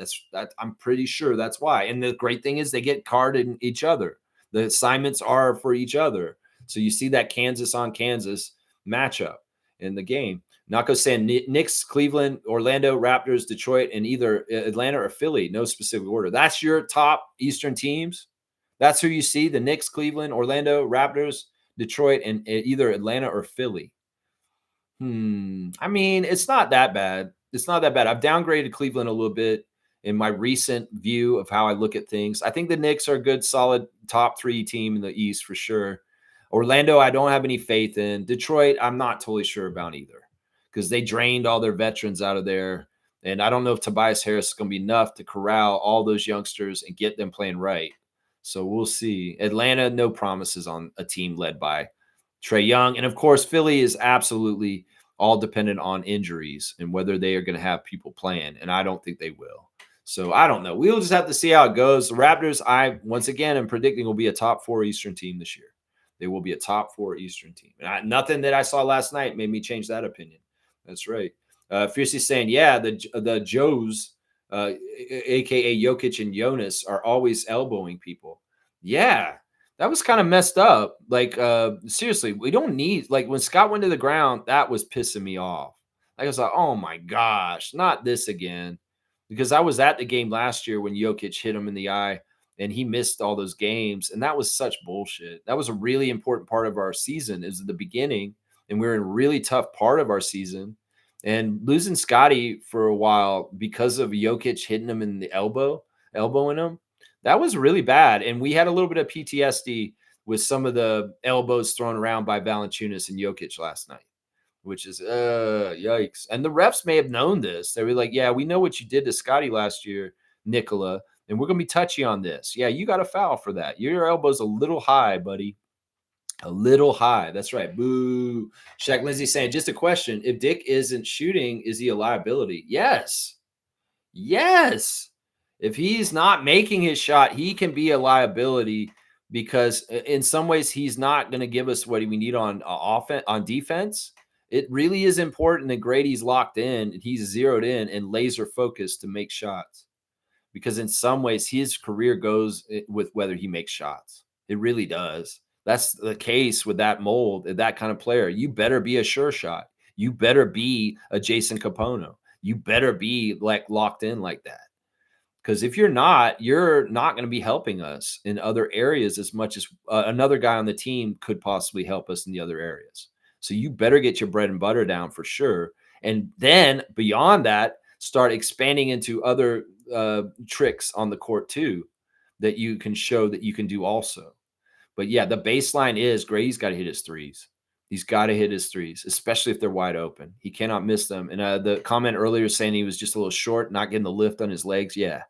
I'm pretty sure that's why. And the great thing is they get carded each other. The assignments are for each other. So you see that Kansas on Kansas matchup in the game. Nako saying Knicks, Cleveland, Orlando, Raptors, Detroit, and either Atlanta or Philly. No specific order. That's your top Eastern teams. That's who you see, the Knicks, Cleveland, Orlando, Raptors, Detroit, and either Atlanta or Philly. I mean, it's not that bad. I've downgraded Cleveland a little bit in my recent view of how I look at things. I think the Knicks are a good, solid top 3 team in the East for sure. Orlando, I don't have any faith in. Detroit, I'm not totally sure about either because they drained all their veterans out of there. And I don't know if Tobias Harris is going to be enough to corral all those youngsters and get them playing right. So we'll see. Atlanta, no promises on a team led by Trae Young. And, of course, Philly is absolutely all dependent on injuries and whether they are going to have people playing. And I don't think they will. So I don't know. We'll just have to see how it goes. The Raptors, I once again am predicting will be a top 4 Eastern team this year. They will be a top 4 Eastern team. And nothing that I saw last night made me change that opinion. That's right. Fiercely saying, yeah, the Joes, aka Jokic and Jonas, are always elbowing people. Yeah, that was kind of messed up. Like, seriously, we don't need, like, when Scott went to the ground, that was pissing me off. Like, I was like, oh my gosh, not this again. Because I was at the game last year when Jokic hit him in the eye and he missed all those games. And that was such bullshit. That was a really important part of our season, is the beginning. And we were in a really tough part of our season. And losing Scotty for a while because of Jokic hitting him in the elbowing him, that was really bad. And we had a little bit of PTSD with some of the elbows thrown around by Valanciunas and Jokic last night, which is yikes. And the refs may have known this. They were like, yeah, we know what you did to Scotty last year, Nicola, and we're gonna be touchy on this. Yeah, you got a foul for that. Your elbow's a little high, buddy. A little high. That's right. Boo. Shaq Lindsay saying, just a question. If Dick isn't shooting, is he a liability? Yes. Yes. If he's not making his shot, he can be a liability, because in some ways he's not going to give us what we need on offense, on defense. It really is important that Grady's locked in and he's zeroed in and laser focused to make shots, because in some ways his career goes with whether he makes shots. It really does. That's the case with that mold, that kind of player. You better be a sure shot. You better be a Jason Capono. You better be like locked in like that. Because if you're not going to be helping us in other areas as much as another guy on the team could possibly help us in the other areas. So you better get your bread and butter down for sure. And then beyond that, start expanding into other tricks on the court too, that you can show that you can do also. But yeah, the baseline is Grady's got to hit his threes. He's got to hit his threes, especially if they're wide open. He cannot miss them. And the comment earlier saying he was just a little short, not getting the lift on his legs. Yeah.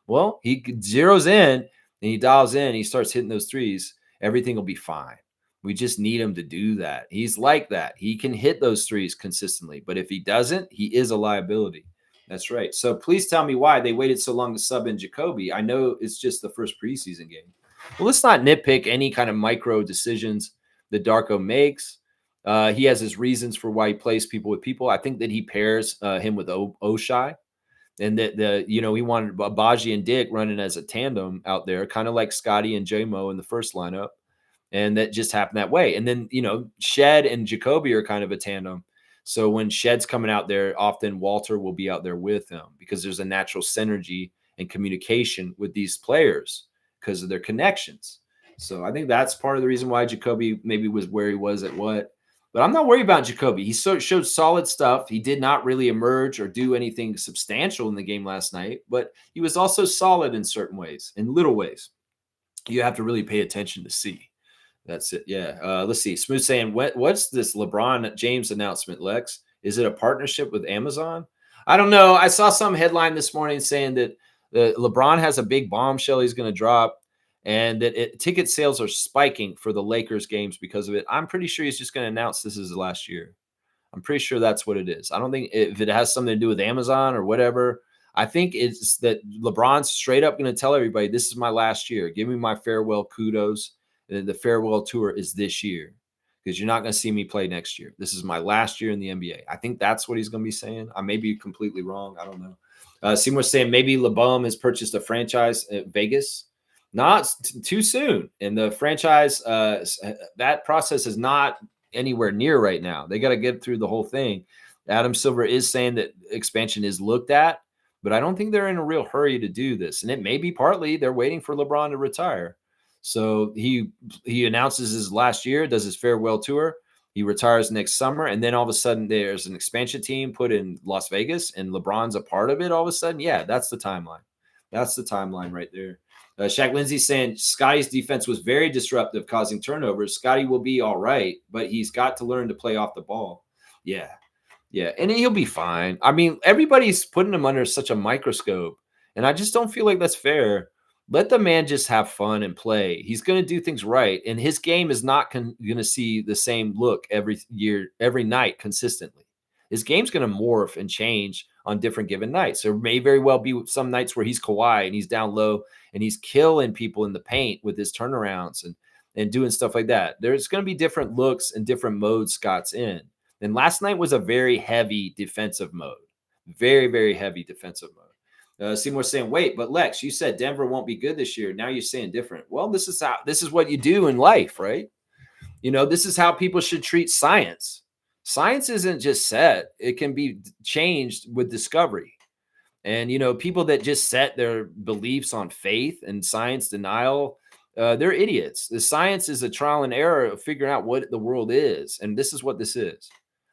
Well, he zeroes in and he dials in. He starts hitting those threes. Everything will be fine. We just need him to do that. He's like that. He can hit those threes consistently. But if he doesn't, he is a liability. That's right. So please tell me why they waited so long to sub in Jacoby. I know it's just the first preseason game. Well, let's not nitpick any kind of micro decisions that Darko makes. He has his reasons for why he plays people with people. I think that he pairs him with Oshai, and that he wanted Baji and Dick running as a tandem out there, kind of like Scotty and J-Mo in the first lineup. And that just happened that way. And then, Shed and Jacoby are kind of a tandem. So when Shed's coming out there, often Walter will be out there with him, because there's a natural synergy and communication with these players because of their connections. So I think that's part of the reason why Jacoby maybe was where he was at what. But I'm not worried about Jacoby. He showed solid stuff. He did not really emerge or do anything substantial in the game last night, but he was also solid in certain ways, in little ways. You have to really pay attention to see. That's it. Yeah. Let's see. Smooth saying, what's this LeBron James announcement, Lex? Is it a partnership with Amazon? I don't know. I saw some headline this morning saying that LeBron has a big bombshell he's going to drop, and that ticket sales are spiking for the Lakers games because of it. I'm pretty sure he's just going to announce this is the last year. I'm pretty sure that's what it is. I don't think if it has something to do with Amazon or whatever. I think it's that LeBron's straight up going to tell everybody, this is my last year. Give me my farewell kudos. The farewell tour is this year, because you're not going to see me play next year. This is my last year in the NBA. I think that's what he's going to be saying. I may be completely wrong. I don't know. Seymour's saying maybe LeBum has purchased a franchise at Vegas. Not too soon. And the franchise, that process is not anywhere near right now. They got to get through the whole thing. Adam Silver is saying that expansion is looked at, but I don't think they're in a real hurry to do this. And it may be partly they're waiting for LeBron to retire. So he announces his last year, does his farewell tour. He retires next summer, and then all of a sudden there's an expansion team put in Las Vegas, and LeBron's a part of it all of a sudden. Yeah, that's the timeline. That's the timeline right there. Shaq Lindsay saying Scotty's defense was very disruptive, causing turnovers. Scotty will be all right, but he's got to learn to play off the ball. Yeah, and he'll be fine. I mean, everybody's putting him under such a microscope, and I just don't feel like that's fair. Let the man just have fun and play. He's going to do things right, and his game is not going to see the same look every year, every night consistently. his game's going to morph and change on different given nights. There may very well be some nights where he's Kawhi and he's down low and he's killing people in the paint with his turnarounds and doing stuff like that. There's going to be different looks and different modes Scott's in. And last night was a very heavy defensive mode. Very, very heavy defensive mode. Seymour's saying, wait, but Lex, you said Denver won't be good this year. Now you're saying different. Well, this is what you do in life, right? This is how people should treat science. Science isn't just set. It can be changed with discovery. And, people that just set their beliefs on faith and science denial, they're idiots. The science is a trial and error of figuring out what the world is. And this is what this is.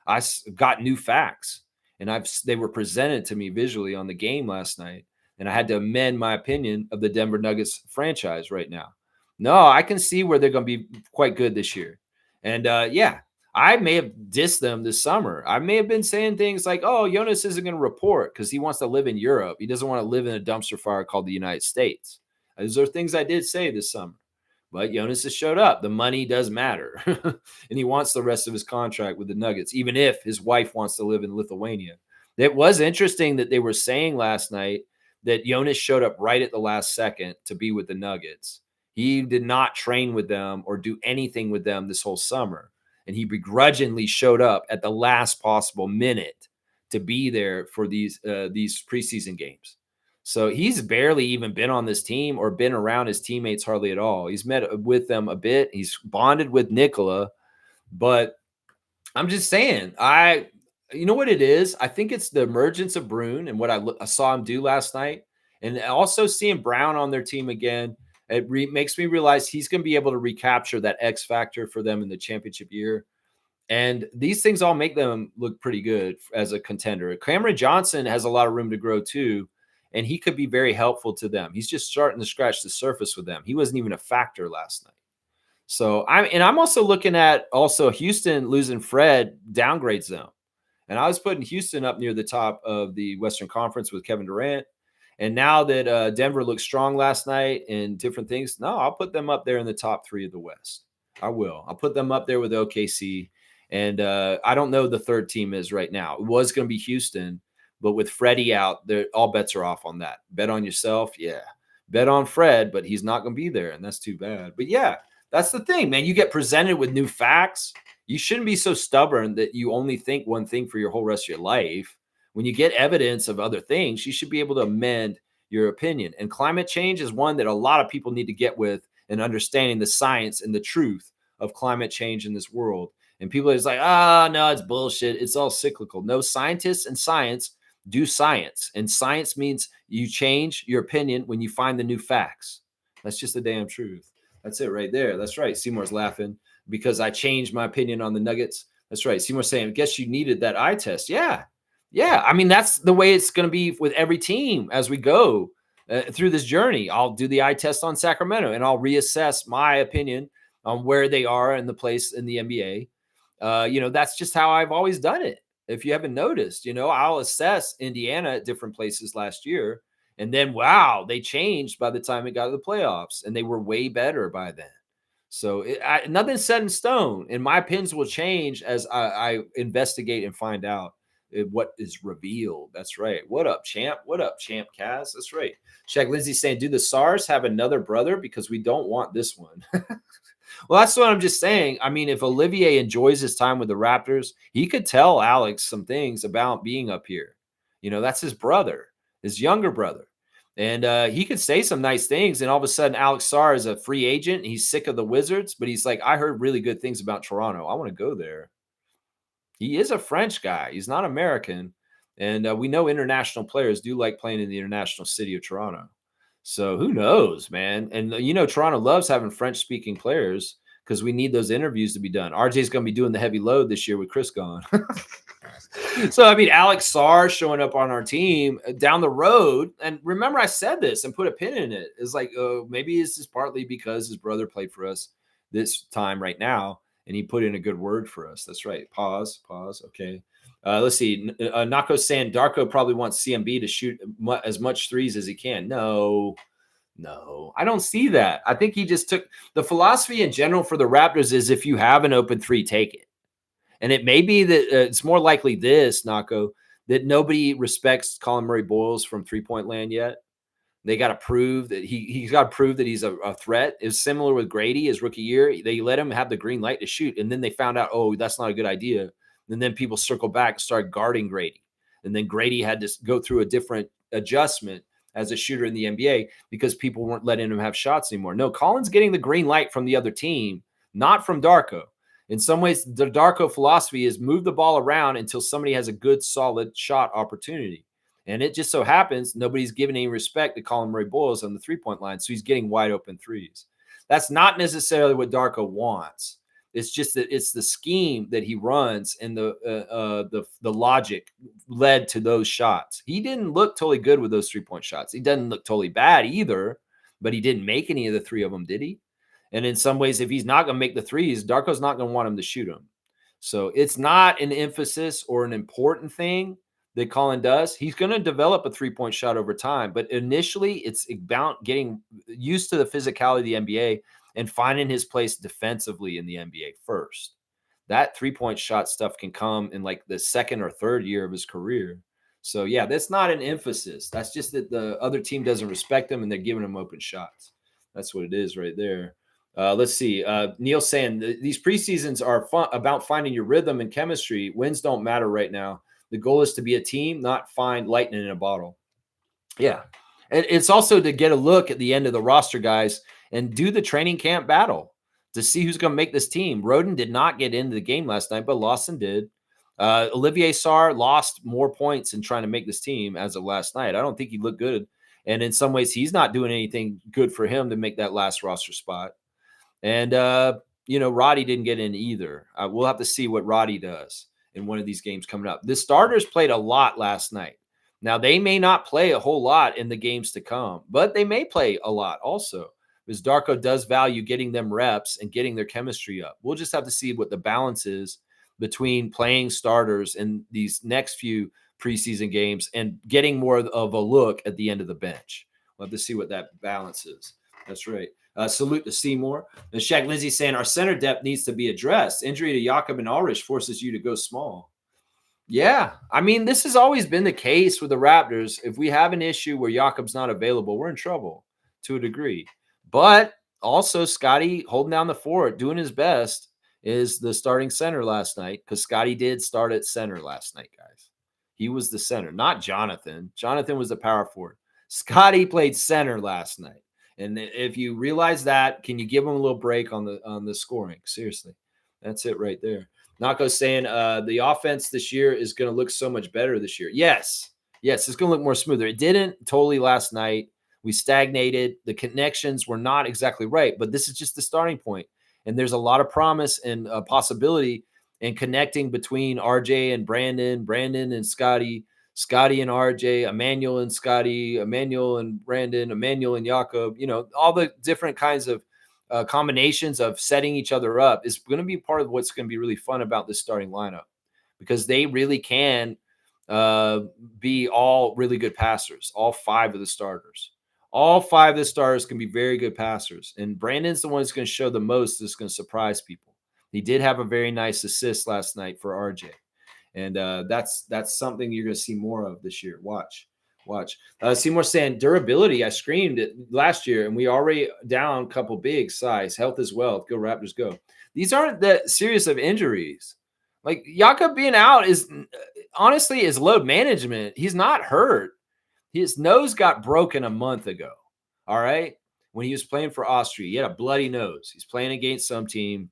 I got new facts and they were presented to me visually on the game last night. And I had to amend my opinion of the Denver Nuggets franchise right now. No, I can see where they're going to be quite good this year. And I may have dissed them this summer. I may have been saying things like, oh, Jonas isn't going to report because he wants to live in Europe. He doesn't want to live in a dumpster fire called the United States. Those are things I did say this summer. But Jonas has showed up. The money does matter. And he wants the rest of his contract with the Nuggets, even if his wife wants to live in Lithuania. It was interesting that they were saying last night that Jonas showed up right at the last second to be with the Nuggets. He did not train with them or do anything with them this whole summer. And he begrudgingly showed up at the last possible minute to be there for these preseason games. So he's barely even been on this team or been around his teammates hardly at all. He's met with them a bit. He's bonded with Nikola. But I'm just saying, you know what it is? I think it's the emergence of Brune and what I saw him do last night. And also seeing Brown on their team again. It makes me realize he's going to be able to recapture that X factor for them in the championship year. And these things all make them look pretty good as a contender. Cameron Johnson has a lot of room to grow too, and he could be very helpful to them. He's just starting to scratch the surface with them. He wasn't even a factor last night. So I'm also looking at Houston losing Fred downgrades them. And I was putting Houston up near the top of the Western Conference with Kevin Durant. And now that Denver looked strong last night and different things, no, I'll put them up there in the top 3 of the West. I will. I'll put them up there with OKC. And I don't know the third team is right now. It was going to be Houston, but with Freddie out, all bets are off on that. Bet on yourself. Yeah. Bet on Fred, but he's not going to be there, and that's too bad. But yeah, that's the thing, man. You get presented with new facts. You shouldn't be so stubborn that you only think one thing for your whole rest of your life. When you get evidence of other things, you should be able to amend your opinion. And climate change is one that a lot of people need to get with and understanding the science and the truth of climate change in this world. And people are just like, no, it's bullshit. It's all cyclical. No, scientists and science do science. And science means you change your opinion when you find the new facts. That's just the damn truth. That's it right there. That's right. Seymour's laughing because I changed my opinion on the Nuggets. That's right. Seymour's saying, I guess you needed that eye test. Yeah. Yeah, I mean, that's the way it's going to be with every team as we go through this journey. I'll do the eye test on Sacramento, and I'll reassess my opinion on where they are in the place in the NBA. That's just how I've always done it. If you haven't noticed, I'll assess Indiana at different places last year, and then, wow, they changed by the time it got to the playoffs, and they were way better by then. So nothing's set in stone, and my opinions will change as I investigate and find out what is revealed. That's right. What up, champ? What up, champ Kaz? That's right. Shaq Lindsay saying, do the SARS have another brother? Because we don't want this one. Well, that's what I'm just saying. I mean, if Olivier enjoys his time with the Raptors, he could tell Alex some things about being up here. That's his brother, his younger brother. And he could say some nice things. And all of a sudden, Alex Sarr is a free agent. He's sick of the Wizards, but he's like, I heard really good things about Toronto. I want to go there. He is a French guy. He's not American. And we know international players do like playing in the international city of Toronto. So who knows, man? And, Toronto loves having French-speaking players because we need those interviews to be done. RJ's going to be doing the heavy load this year with Chris gone. So, I mean, Alex Sarr showing up on our team down the road. And remember, I said this and put a pin in it. It's like, maybe this is partly because his brother played for us this time right now. And he put in a good word for us. That's right. Pause. Okay. Let's see. Nako saying Darko probably wants CMB to shoot as much threes as he can. No, I don't see that. I think he just took the philosophy in general for the Raptors is if you have an open three, take it. And it may be that it's more likely this, Nako, that nobody respects Colin Murray Boyles from 3-point land yet. They got to prove that he's got to prove that he's a threat. It's similar with Grady his rookie year. They let him have the green light to shoot, and then they found out, oh, that's not a good idea. And then people circle back and started guarding Grady. And then Grady had to go through a different adjustment as a shooter in the NBA because people weren't letting him have shots anymore. No, Colin's getting the green light from the other team, not from Darko. In some ways, the Darko philosophy is move the ball around until somebody has a good, solid shot opportunity. And it just so happens nobody's giving any respect to Colin Murray Boyles on the three-point line, so he's getting wide open threes. That's not necessarily what Darko wants. It's just that it's the scheme that he runs and the logic led to those shots. He didn't look totally good with those three-point shots. He doesn't look totally bad either, but he didn't make any of the three of them, did he? And in some ways, if he's not going to make the threes, Darko's not going to want him to shoot them. So it's not an emphasis or an important thing that Colin does. He's going to develop a three-point shot over time, but initially it's about getting used to the physicality of the NBA and finding his place defensively in the NBA first. That three-point shot stuff can come in like the second or third year of his career. So yeah, that's not an emphasis. That's just that the other team doesn't respect him and they're giving him open shots. That's what it is right there. Let's see. Neil saying these preseasons are fun about finding your rhythm and chemistry. Wins don't matter right now. The goal is to be a team, not find lightning in a bottle. Yeah. And it's also to get a look at the end of the roster, guys, and do the training camp battle to see who's going to make this team. Roden did not get into the game last night, but Lawson did. Olivier Sarr lost more points in trying to make this team as of last night. I don't think he looked good. And in some ways, he's not doing anything good for him to make that last roster spot. And, Roddy didn't get in either. We'll have to see what Roddy does in one of these games coming up. The starters played a lot last night. Now, they may not play a whole lot in the games to come, but they may play a lot also because Darko does value getting them reps and getting their chemistry up. We'll just have to see what the balance is between playing starters in these next few preseason games and getting more of a look at the end of the bench. We'll have to see what that balance is. That's right. Salute to Seymour. And Shaq Lindsay saying our center depth needs to be addressed. Injury to Jakob and Ulrich forces you to go small. Yeah. I mean, this has always been the case with the Raptors. If we have an issue where Jakob's not available, we're in trouble to a degree. But also Scotty holding down the fort, doing his best, is the starting center last night because Scotty did start at center last night, guys. He was the center, not Jonathan. Jonathan was the power forward. Scotty played center last night. And if you realize that, can you give him a little break on the scoring? Seriously, that's it right there. Nako's saying the offense this year is going to look so much better this year. Yes, it's going to look more smoother. It didn't totally last night. We stagnated. The connections were not exactly right, but this is just the starting point. And there's a lot of promise and possibility in connecting between RJ and Brandon and Scotty and RJ, Emmanuel and Scotty, Emmanuel and Brandon, Emmanuel and Jakob, all the different kinds of combinations of setting each other up is going to be part of what's going to be really fun about this starting lineup because they really can be all really good passers, all five of the starters. All five of the starters can be very good passers. And Brandon's the one who's going to show the most that's going to surprise people. He did have a very nice assist last night for RJ. And that's something you're going to see more of this year. Watch. Seymour saying durability. I screamed it last year, and we already down a couple big size. Health is wealth. Go Raptors, go. These aren't that serious of injuries. Like Jakob being out is honestly is load management. He's not hurt. His nose got broken a month ago. All right, when he was playing for Austria, he had a bloody nose. He's playing against some team.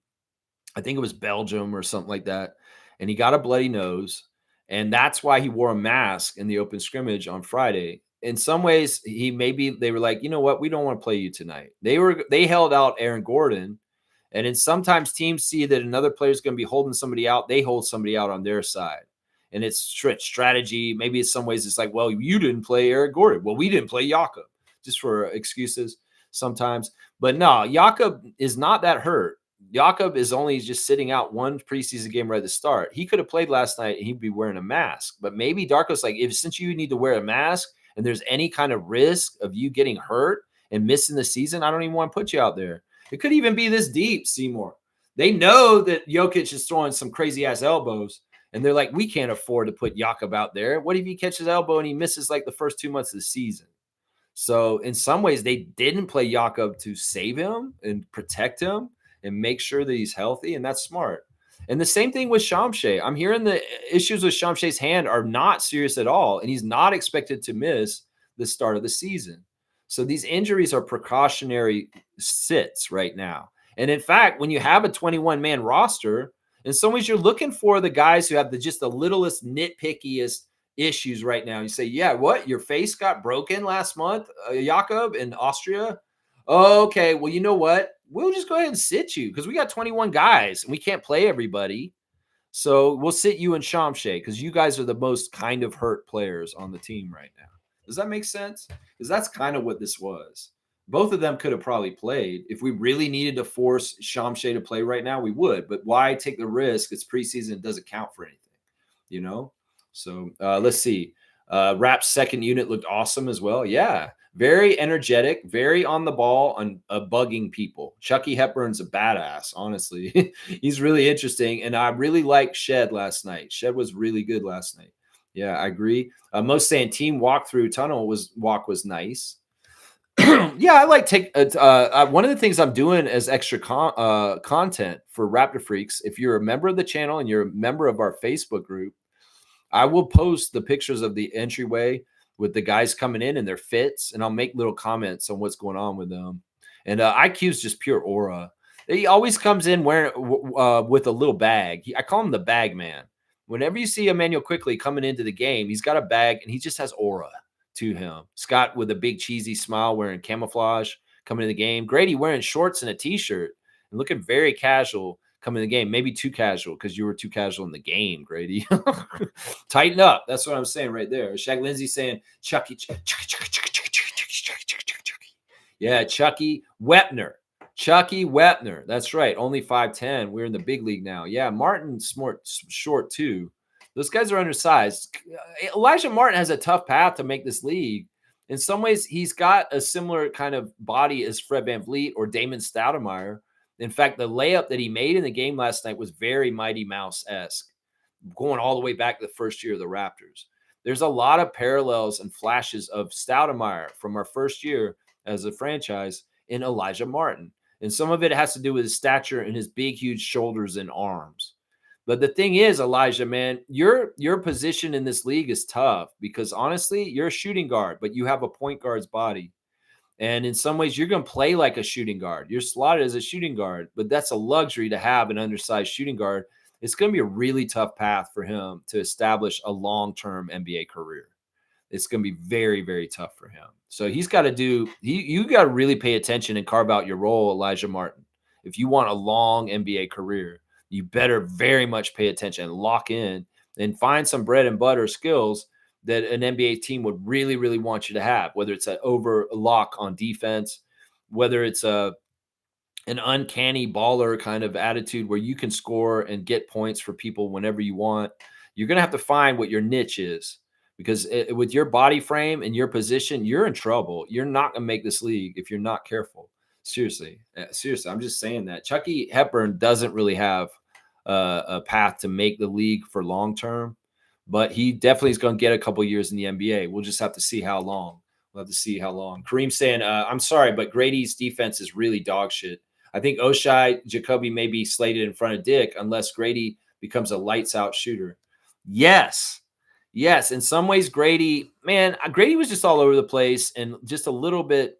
I think it was Belgium or something like that. And he got a bloody nose. And that's why he wore a mask in the open scrimmage on Friday. In some ways, they were like, you know what? We don't want to play you tonight. They held out Aaron Gordon. And then sometimes teams see that another player is going to be holding somebody out. They hold somebody out on their side. And it's strategy. Maybe in some ways it's like, well, you didn't play Aaron Gordon. Well, we didn't play Jakob, just for excuses sometimes. But no, Jakob is not that hurt. Jakob is only just sitting out one preseason game right at the start. He could have played last night and he'd be wearing a mask. But maybe Darko's like, since you need to wear a mask and there's any kind of risk of you getting hurt and missing the season, I don't even want to put you out there. It could even be this deep, Seymour, They know that Jokic is throwing some crazy ass elbows, and they're like, we can't afford to put Jakob out there. What if he catches elbow and he misses like the first 2 months of the season? So in some ways, they didn't play Jakob to save him and protect him and make sure that he's healthy, and that's smart. And the same thing with Shamshay. I'm hearing the issues with Shamshay's hand are not serious at all, and he's not expected to miss the start of the season. So these injuries are precautionary sits right now. And in fact, when you have a 21-man roster, in some ways you're looking for the guys who have just the littlest, nitpickiest issues right now. You say, yeah, what? Your face got broken last month, Jakob, in Austria? Okay, well, you know what? We'll just go ahead and sit you because we got 21 guys and we can't play everybody. So we'll sit you and Shamshay because you guys are the most kind of hurt players on the team right now. Does that make sense? Because that's kind of what this was. Both of them could have probably played. If we really needed to force Shamshay to play right now, we would. But why take the risk? It's preseason. It doesn't count for anything, you know? So let's see. Rap's second unit looked awesome as well. Yeah. Very energetic, very on the ball, on bugging people. Chucky Hepburn's a badass, honestly. He's really interesting. And I really liked Shed last night. Shed was really good last night. Yeah, I agree. Most saying team walkthrough tunnel was nice. Yeah, I like one of the things I'm doing as extra content for Raptor Freaks. If you're a member of the channel and you're a member of our Facebook group, I will post the pictures of the entryway with the guys coming in and their fits, and I'll make little comments on what's going on with them. And IQ's just pure aura. He always comes in wearing with a little bag. I call him the bag man. Whenever you see Emmanuel Quickly coming into the game, he's got a bag and he just has aura to him. Scott with a big cheesy smile wearing camouflage coming in the game. Grady wearing shorts and a t-shirt and looking very casual coming in the game. Maybe too casual because you were too casual in the game, Grady. Tighten up. That's what I'm saying right there. Shaq Lindsay saying Chucky. Yeah, Chucky Wepner. Chucky Wepner. That's right. Only 5'10". We're in the big league now. Yeah, Martin's short too. Those guys are undersized. Elijah Martin has a tough path to make this league. In some ways, he's got a similar kind of body as Fred VanVleet or Damon Stoudemire. In fact, the layup that he made in the game last night was very Mighty Mouse-esque, going all the way back to the first year of the Raptors. There's a lot of parallels and flashes of Stoudemire from our first year as a franchise in Elijah Martin. And some of it has to do with his stature and his big, huge shoulders and arms. But the thing is, Elijah, man, your position in this league is tough because honestly, you're a shooting guard, but you have a point guard's body. And in some ways, you're going to play like a shooting guard. You're slotted as a shooting guard, but that's a luxury to have an undersized shooting guard. It's going to be a really tough path for him to establish a long-term NBA career. It's going to be very, very tough for him. So he's got to you got to really pay attention and carve out your role, Elijah Martin. If you want a long NBA career, you better very much pay attention and lock in and find some bread and butter skills that an NBA team would really, really want you to have, whether it's an overlock on defense, whether it's an uncanny baller kind of attitude where you can score and get points for people whenever you want. You're going to have to find what your niche is because with your body frame and your position, you're in trouble. You're not going to make this league if you're not careful. Seriously. I'm just saying that. Chucky Hepburn doesn't really have a path to make the league for long term. But he definitely is going to get a couple years in the NBA. We'll just have to see how long. We'll have to see how long. Kareem saying, I'm sorry, but Grady's defense is really dog shit. I think Oshai Jacoby may be slated in front of Dick unless Grady becomes a lights out shooter. Yes. In some ways, Grady was just all over the place and just a little bit,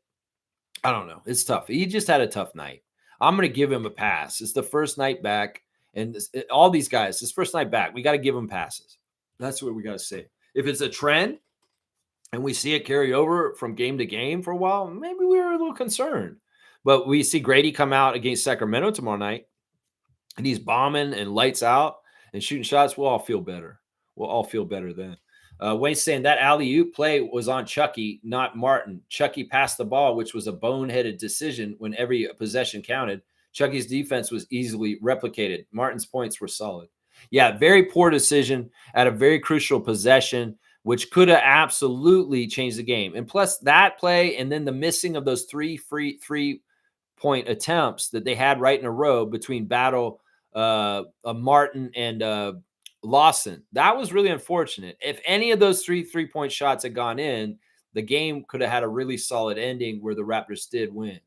I don't know. It's tough. He just had a tough night. I'm going to give him a pass. It's the first night back. And all these guys, it's first night back. We got to give them passes. That's what we got to say. If it's a trend and we see it carry over from game to game for a while, maybe we're a little concerned. But we see Grady come out against Sacramento tomorrow night, and he's bombing and lights out and shooting shots. We'll all feel better. We'll all feel better then. Wayne's saying that alley-oop play was on Chucky, not Martin. Chucky passed the ball, which was a boneheaded decision when every possession counted. Chucky's defense was easily replicated. Martin's points were solid. Yeah, very poor decision at a very crucial possession, which could have absolutely changed the game. And plus that play and then the missing of those three point attempts that they had right in a row between Battle, Martin, and Lawson. That was really unfortunate. If any of those three-point shots had gone in, the game could have had a really solid ending where the Raptors did win.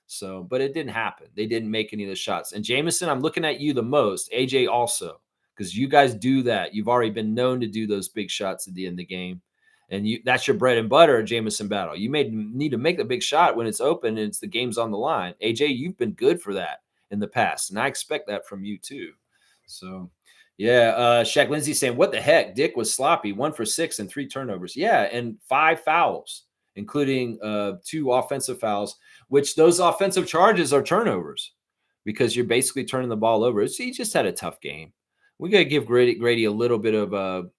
So, but it didn't happen. They didn't make any of the shots. And Jameson, I'm looking at you the most. AJ also, because you guys do that. You've already been known to do those big shots at the end of the game. And that's your bread and butter, Jameson Battle. You need to make the big shot when it's open and the game's on the line. AJ, you've been good for that in the past, and I expect that from you too. So, yeah, Shaq Lindsay saying, what the heck? Dick was sloppy, 1 for 6 and 3 turnovers. Yeah, and 5 fouls, including 2 offensive fouls, which those offensive charges are turnovers because you're basically turning the ball over. So he just had a tough game. We got to give Grady a little bit of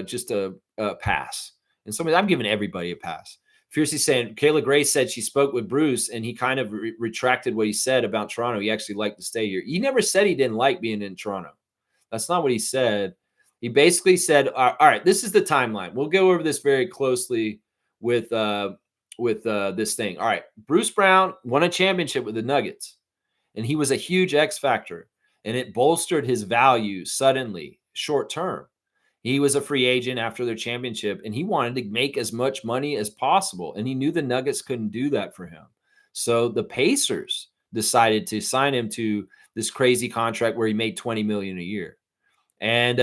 just a pass. And somebody, I'm giving everybody a pass. Fiercely saying, Kayla Gray said she spoke with Bruce and he kind of retracted what he said about Toronto. He actually liked to stay here. He never said he didn't like being in Toronto. That's not what he said. He basically said, all right, this is the timeline. We'll go over this very closely with this thing. All right, Bruce Brown won a championship with the Nuggets, and he was a huge X factor, and it bolstered his value suddenly, short term. He was a free agent after their championship, and he wanted to make as much money as possible, and he knew the Nuggets couldn't do that for him. So the Pacers decided to sign him to this crazy contract where he made $20 million a year. And,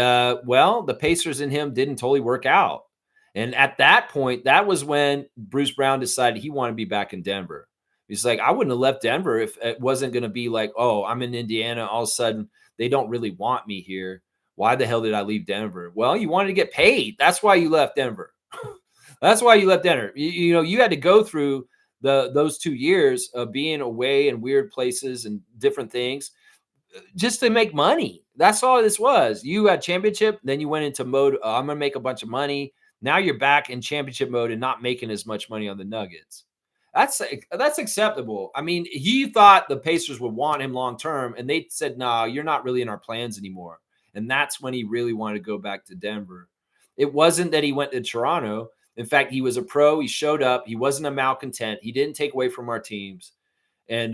well, the Pacers and him didn't totally work out. And at that point, that was when Bruce Brown decided he wanted to be back in Denver. He's like, I wouldn't have left Denver if it wasn't going to be like, oh, I'm in Indiana. All of a sudden, they don't really want me here. Why the hell did I leave Denver? Well, you wanted to get paid. That's why you left Denver. That's why you left Denver. You know, you had to go through those 2 years of being away in weird places and different things just to make money. That's all this was. You had championship, then you went into mode, I'm going to make a bunch of money. Now you're back in championship mode and not making as much money on the Nuggets. That's acceptable. I mean, he thought the Pacers would want him long term, and they said, no, you're not really in our plans anymore. And that's when he really wanted to go back to Denver. It wasn't that he went to Toronto. In fact, he was a pro. He showed up. He wasn't a malcontent. He didn't take away from our teams. And,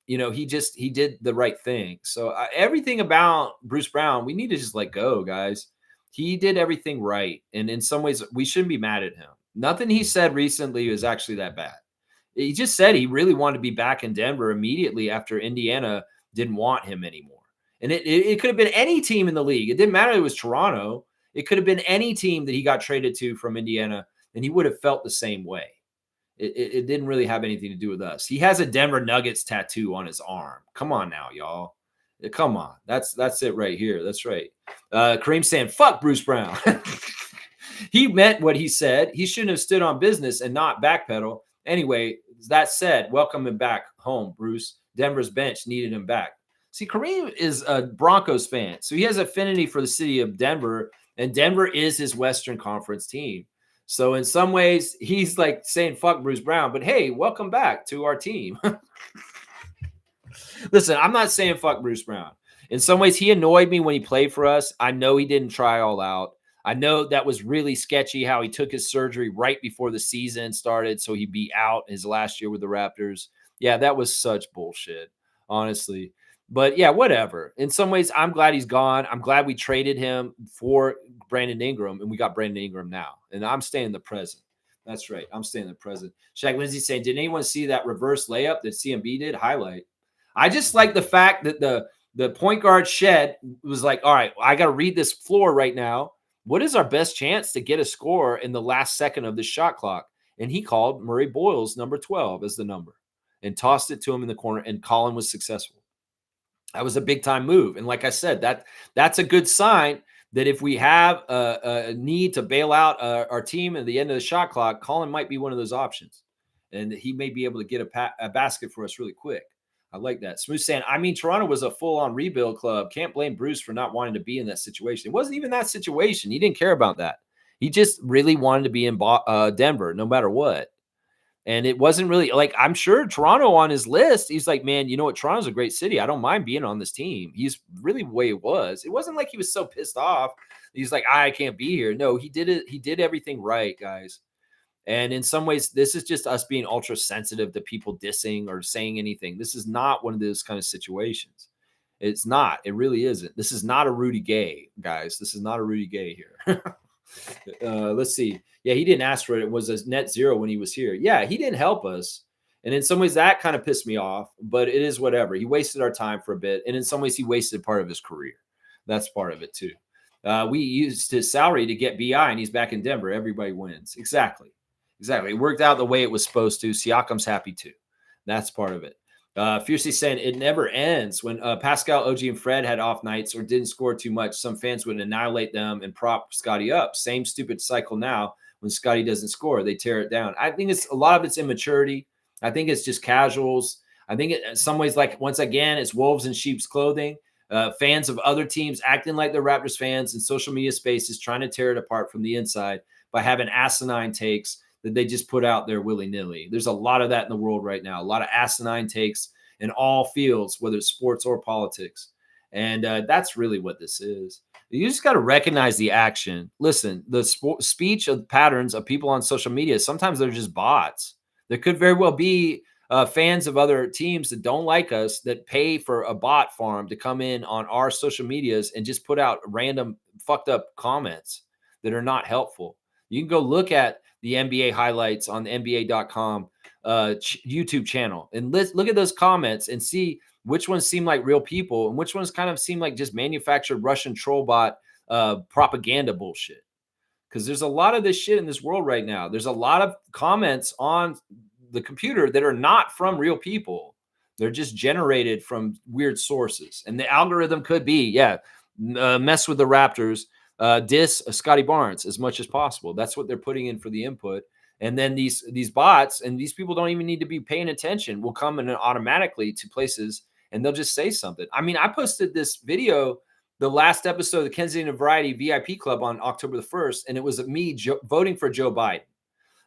you know, he did the right thing. So everything about Bruce Brown, we need to just let go, guys. He did everything right. And in some ways, we shouldn't be mad at him. Nothing he said recently was actually that bad. He just said he really wanted to be back in Denver immediately after Indiana didn't want him anymore. And it could have been any team in the league. It didn't matter if it was Toronto. It could have been any team that he got traded to from Indiana, and he would have felt the same way. It didn't really have anything to do with us. He has a Denver Nuggets tattoo on his arm. Come on now, y'all. Come on. That's it right here. That's right. Kareem saying, fuck Bruce Brown. He meant what he said. He shouldn't have stood on business and not backpedal. Anyway, that said, welcome him back home, Bruce. Denver's bench needed him back. See, Kareem is a Broncos fan, so he has affinity for the city of Denver, and Denver is his Western Conference team. So in some ways, he's like saying, fuck Bruce Brown, but hey, welcome back to our team. Listen, I'm not saying fuck Bruce Brown. In some ways, he annoyed me when he played for us. I know he didn't try all out. I know that was really sketchy how he took his surgery right before the season started, so he'd be out his last year with the Raptors. Yeah, that was such bullshit, honestly. But yeah, whatever. In some ways, I'm glad he's gone. I'm glad we traded him for Brandon Ingram, and we got Brandon Ingram now. And I'm staying in the present. That's right. I'm staying in the present. Shaq Lindsay saying, did anyone see that reverse layup that CMB did? Highlight. I just like the fact that the point guard Shed was like, all right, I got to read this floor right now. What is our best chance to get a score in the last second of the shot clock? And he called Murray Boyle's number 12 as the number and tossed it to him in the corner, and Colin was successful. That was a big time move. And like I said, that's a good sign that if we have a need to bail out our team at the end of the shot clock, Colin might be one of those options. And he may be able to get a basket for us really quick. I like that. Smooth saying, I mean, Toronto was a full-on rebuild club. Can't blame Bruce for not wanting to be in that situation. It wasn't even that situation. He didn't care about that. He just really wanted to be in Denver no matter what. And it wasn't really like, I'm sure Toronto on his list, he's like, man, you know what? Toronto's a great city. I don't mind being on this team. He's really the way it was. It wasn't like he was so pissed off. He's like, I can't be here. No, he did it. He did everything right, guys. And in some ways, this is just us being ultra sensitive to people dissing or saying anything. This is not one of those kind of situations. It's not. It really isn't. This is not a Rudy Gay, guys. This is not a Rudy Gay here. Let's see. Yeah, he didn't ask for it. It was a net zero when he was here. Yeah, he didn't help us. And in some ways, that kind of pissed me off, but it is whatever. He wasted our time for a bit. And in some ways, he wasted part of his career. That's part of it, too. We used his salary to get BI, and he's back in Denver. Everybody wins. Exactly. Exactly. It worked out the way it was supposed to. Siakam's happy, too. That's part of it. Fiercely saying it never ends. When Pascal, OG, and Fred had off nights or didn't score too much, some fans would annihilate them and prop Scotty up. Same stupid cycle now. When Scotty doesn't score, they tear it down. I think it's a lot of it's immaturity. I think it's just casuals. I think in some ways, like, once again, it's wolves in sheep's clothing. Fans of other teams acting like they're Raptors fans in social media spaces, trying to tear it apart from the inside by having asinine takes that they just put out there willy-nilly. There's a lot of that in the world right now, a lot of asinine takes in all fields, whether it's sports or politics. And that's really what this is. You just got to recognize the action. Listen, the speech of patterns of people on social media, sometimes they're just bots. There could very well be fans of other teams that don't like us that pay for a bot farm to come in on our social medias and just put out random fucked up comments that are not helpful. You can go look at the NBA highlights on the NBA.com YouTube channel and look at those comments and see which ones seem like real people and which ones kind of seem like just manufactured Russian troll bot propaganda bullshit. Because there's a lot of this shit in this world right now. There's a lot of comments on the computer that are not from real people. They're just generated from weird sources. And the algorithm could be, mess with the Raptors, diss Scotty Barnes as much as possible. That's what they're putting in for the input. And then these bots, and these people don't even need to be paying attention, will come in automatically to places and they'll just say something. I mean, I posted this video, the last episode of the Kensington Variety VIP Club on October the 1st, and it was me voting for Joe Biden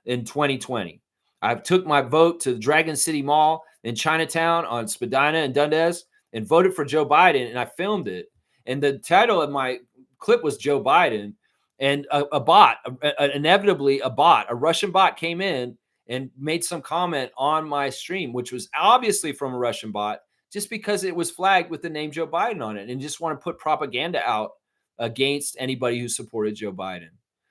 in 2020. I took my vote to the Dragon City Mall in Chinatown on Spadina and Dundas and voted for Joe Biden, and I filmed it. And the title of my clip was Joe Biden, and a bot, inevitably a Russian bot came in and made some comment on my stream, which was obviously from a Russian bot, just because it was flagged with the name Joe Biden on it and just want to put propaganda out against anybody who supported Joe Biden.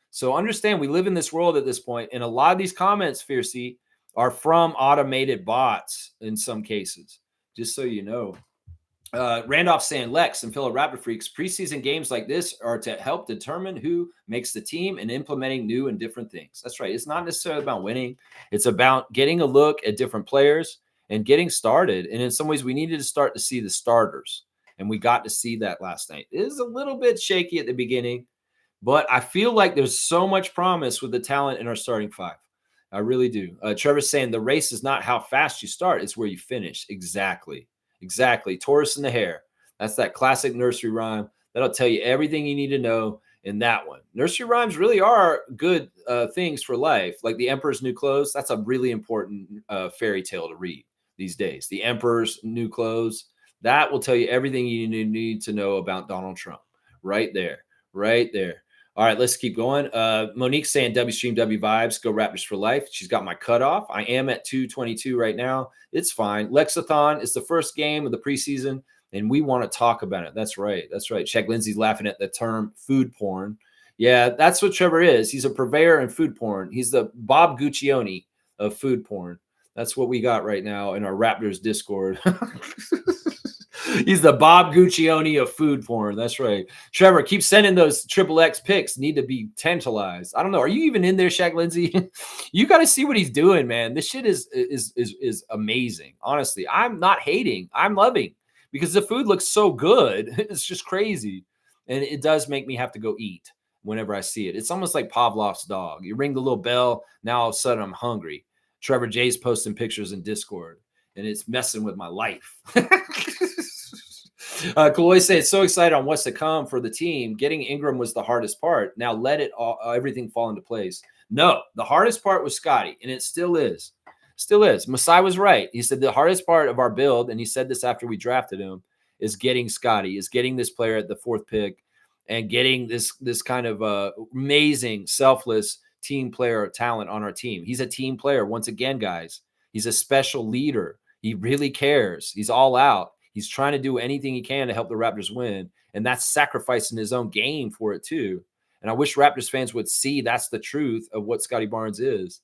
So understand, we live in this world at this point, and a lot of these comments, Fiercey, are from automated bots in some cases, just so you know. Randolph saying, Lex and fellow Raptor freaks, preseason games like this are to help determine who makes the team and implementing new and different things. That's right. It's not necessarily about winning. It's about getting a look at different players and getting started. And in some ways, we needed to start to see the starters, and we got to see that last night. It is a little bit shaky at the beginning, but I feel like there's so much promise with the talent in our starting five. I really do. Trevor's saying the race is not how fast you start, it's where you finish. Exactly. Tortoise and the hare. That's that classic nursery rhyme. That'll tell you everything you need to know in that one. Nursery rhymes really are good things for life. Like The Emperor's New Clothes. That's a really important fairy tale to read these days. The Emperor's New Clothes. That will tell you everything you need to know about Donald Trump. Right there. All right, let's keep going. Monique's saying W stream, W vibes, go Raptors for life. She's got my cutoff. I am at 222 right now. It's fine. Lexathon is the first game of the preseason, and we want to talk about it. That's right. Check Lindsay's laughing at the term food porn. Yeah, that's what Trevor is. He's a purveyor in food porn. He's the Bob Guccione of food porn. That's what we got right now in our Raptors Discord. He's the Bob Guccione of food porn. That's right. Trevor, keep sending those XXX pics. Need to be tantalized. I don't know. Are you even in there, Shaq Lindsay? You got to see what he's doing, man. This shit is amazing. Honestly, I'm not hating. I'm loving because the food looks so good. It's just crazy. And it does make me have to go eat whenever I see it. It's almost like Pavlov's dog. You ring the little bell. Now all of a sudden I'm hungry. Trevor J's posting pictures in Discord, and it's messing with my life. Kaloy said, so excited on what's to come for the team. Getting Ingram was the hardest part. Now let it everything fall into place. No, the hardest part was Scotty, and it still is. Masai was right. He said the hardest part of our build, and he said this after we drafted him, is getting Scotty, is getting this player at the 4th pick and getting this kind of amazing, selfless team player talent on our team. He's a team player. Once again, guys, he's a special leader. He really cares. He's all out. He's trying to do anything he can to help the Raptors win. And that's sacrificing his own game for it too. And I wish Raptors fans would see that's the truth of what Scotty Barnes is.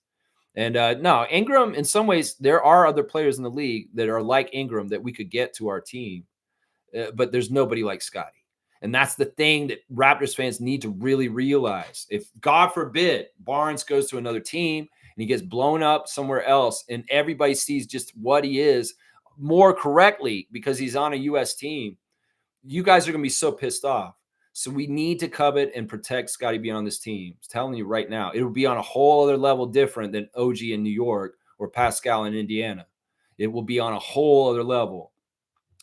And no, Ingram, in some ways, there are other players in the league that are like Ingram that we could get to our team. But there's nobody like Scotty. And that's the thing that Raptors fans need to really realize. If, God forbid, Barnes goes to another team and he gets blown up somewhere else and everybody sees just what he is more correctly because he's on a U.S. team, you guys are going to be so pissed off. So we need to covet and protect Scotty being on this team. I'm telling you right now, it will be on a whole other level different than OG in New York or Pascal in Indiana. It will be on a whole other level.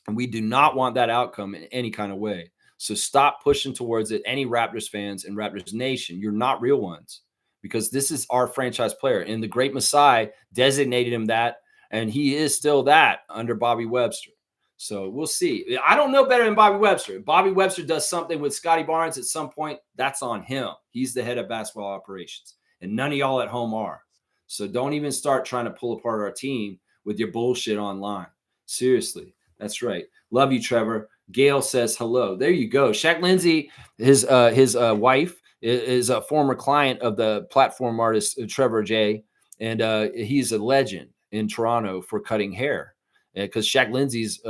And we do not want that outcome in any kind of way. So stop pushing towards it. Any Raptors fans and Raptors Nation, you're not real ones because this is our franchise player. And the great Masai designated him that, and he is still that under Bobby Webster. So we'll see. I don't know better than Bobby Webster. If Bobby Webster does something with Scotty Barnes at some point, that's on him. He's the head of basketball operations, and none of y'all at home are. So don't even start trying to pull apart our team with your bullshit online. Seriously. That's right. Love you, Trevor. Gail says hello. There you go. Shaq Lindsay, his wife, is a former client of the platform artist Trevor J. And he's a legend in Toronto for cutting hair. Because Shaq Lindsay's,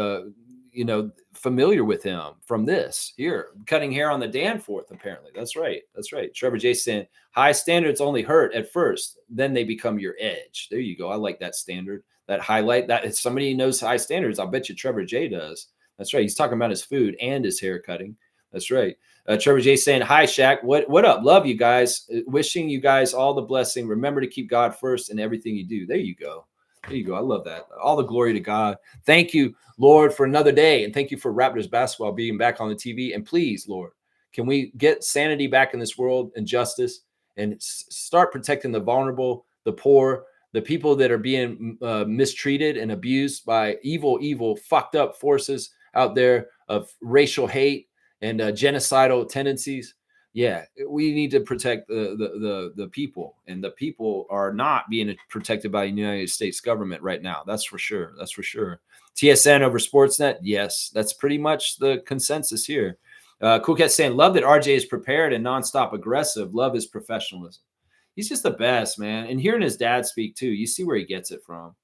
familiar with him from this here, cutting hair on the Danforth, apparently. That's right. That's right. Trevor J saying, high standards only hurt at first. Then they become your edge. There you go. I like that standard. That highlight, that if somebody knows high standards, I'll bet you Trevor J does. That's right. He's talking about his food and his hair cutting. That's right. Trevor J saying, hi, Shaq. What up? Love you guys. Wishing you guys all the blessing. Remember to keep God first in everything you do. There you go. There you go. I love that. All the glory to God. Thank you, Lord, for another day. And thank you for Raptors basketball being back on the TV. And please, Lord, can we get sanity back in this world and justice and start protecting the vulnerable, the poor, the people that are being mistreated and abused by evil, fucked up forces out there of racial hate and genocidal tendencies. Yeah, we need to protect the people, and the people are not being protected by the United States government right now. That's for sure. That's for sure. TSN over Sportsnet. Yes, that's pretty much the consensus here. Cool Cat saying, love that RJ is prepared and nonstop aggressive. Love his professionalism. He's just the best, man. And hearing his dad speak too, you see where he gets it from.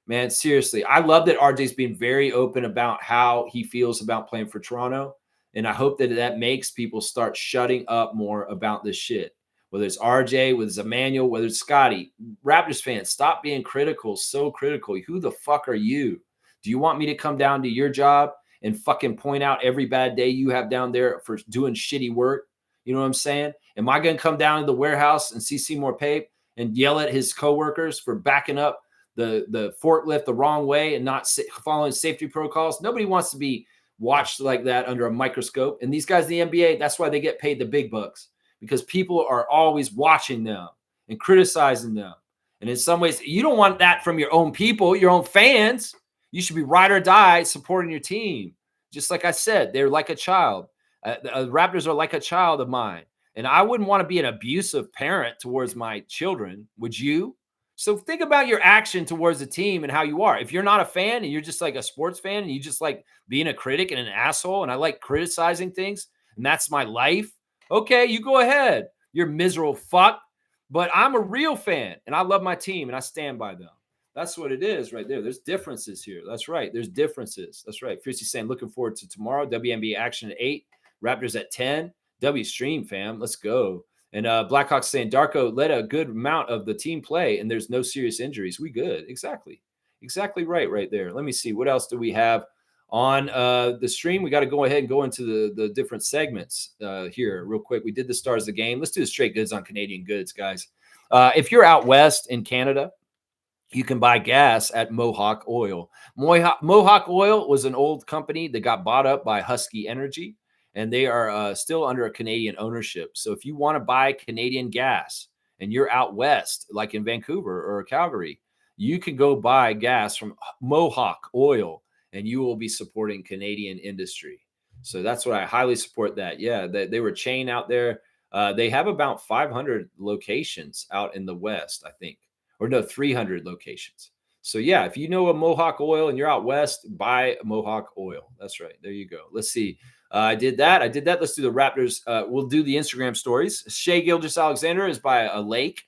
Man, seriously, I love that RJ's being very open about how he feels about playing for Toronto. And I hope that makes people start shutting up more about this shit. Whether it's RJ, whether it's Emmanuel, whether it's Scotty. Raptors fans, stop being critical, so critical. Who the fuck are you? Do you want me to come down to your job and fucking point out every bad day you have down there for doing shitty work? You know what I'm saying? Am I going to come down to the warehouse and see Seymour Pape and yell at his coworkers for backing up the forklift the wrong way and not following safety protocols? Nobody wants to be watched like that under a microscope. And these guys in the NBA, that's why they get paid the big bucks, because people are always watching them and criticizing them. And in some ways, you don't want that from your own people, your own fans. You should be ride or die supporting your team. Just like I said, they're like a child. The Raptors are like a child of mine. And I wouldn't want to be an abusive parent towards my children. Would you? So think about your action towards the team and how you are. If you're not a fan and you're just like a sports fan and you just like being a critic and an asshole and I like criticizing things and that's my life, okay, you go ahead. You're miserable fuck. But I'm a real fan and I love my team and I stand by them. That's what it is right there. There's differences here. That's right. There's differences. That's right. Fiercey saying, looking forward to tomorrow. WNBA action at 8. Raptors at 10. W stream, fam. Let's go. And Blackhawks saying, Darko led a good amount of the team play, and there's no serious injuries. We good. Exactly. Exactly right there. Let me see. What else do we have on the stream? We got to go ahead and go into the different segments here real quick. We did the stars of the game. Let's do the straight goods on Canadian goods, guys. If you're out west in Canada, you can buy gas at Mohawk Oil. Mohawk Oil was an old company that got bought up by Husky Energy, and they are still under a Canadian ownership. So if you want to buy Canadian gas and you're out west, like in Vancouver or Calgary, you can go buy gas from Mohawk Oil, and you will be supporting Canadian industry. So that's what I highly support that. Yeah, they were a chain out there. They have about 500 locations out in the West, I think, or no, 300 locations. So yeah, if you know a Mohawk oil and you're out west, buy Mohawk oil. That's right. There you go. Let's see. I did that. Let's do the Raptors. We'll do the Instagram stories. Shea Gilgeous-Alexander is by a lake,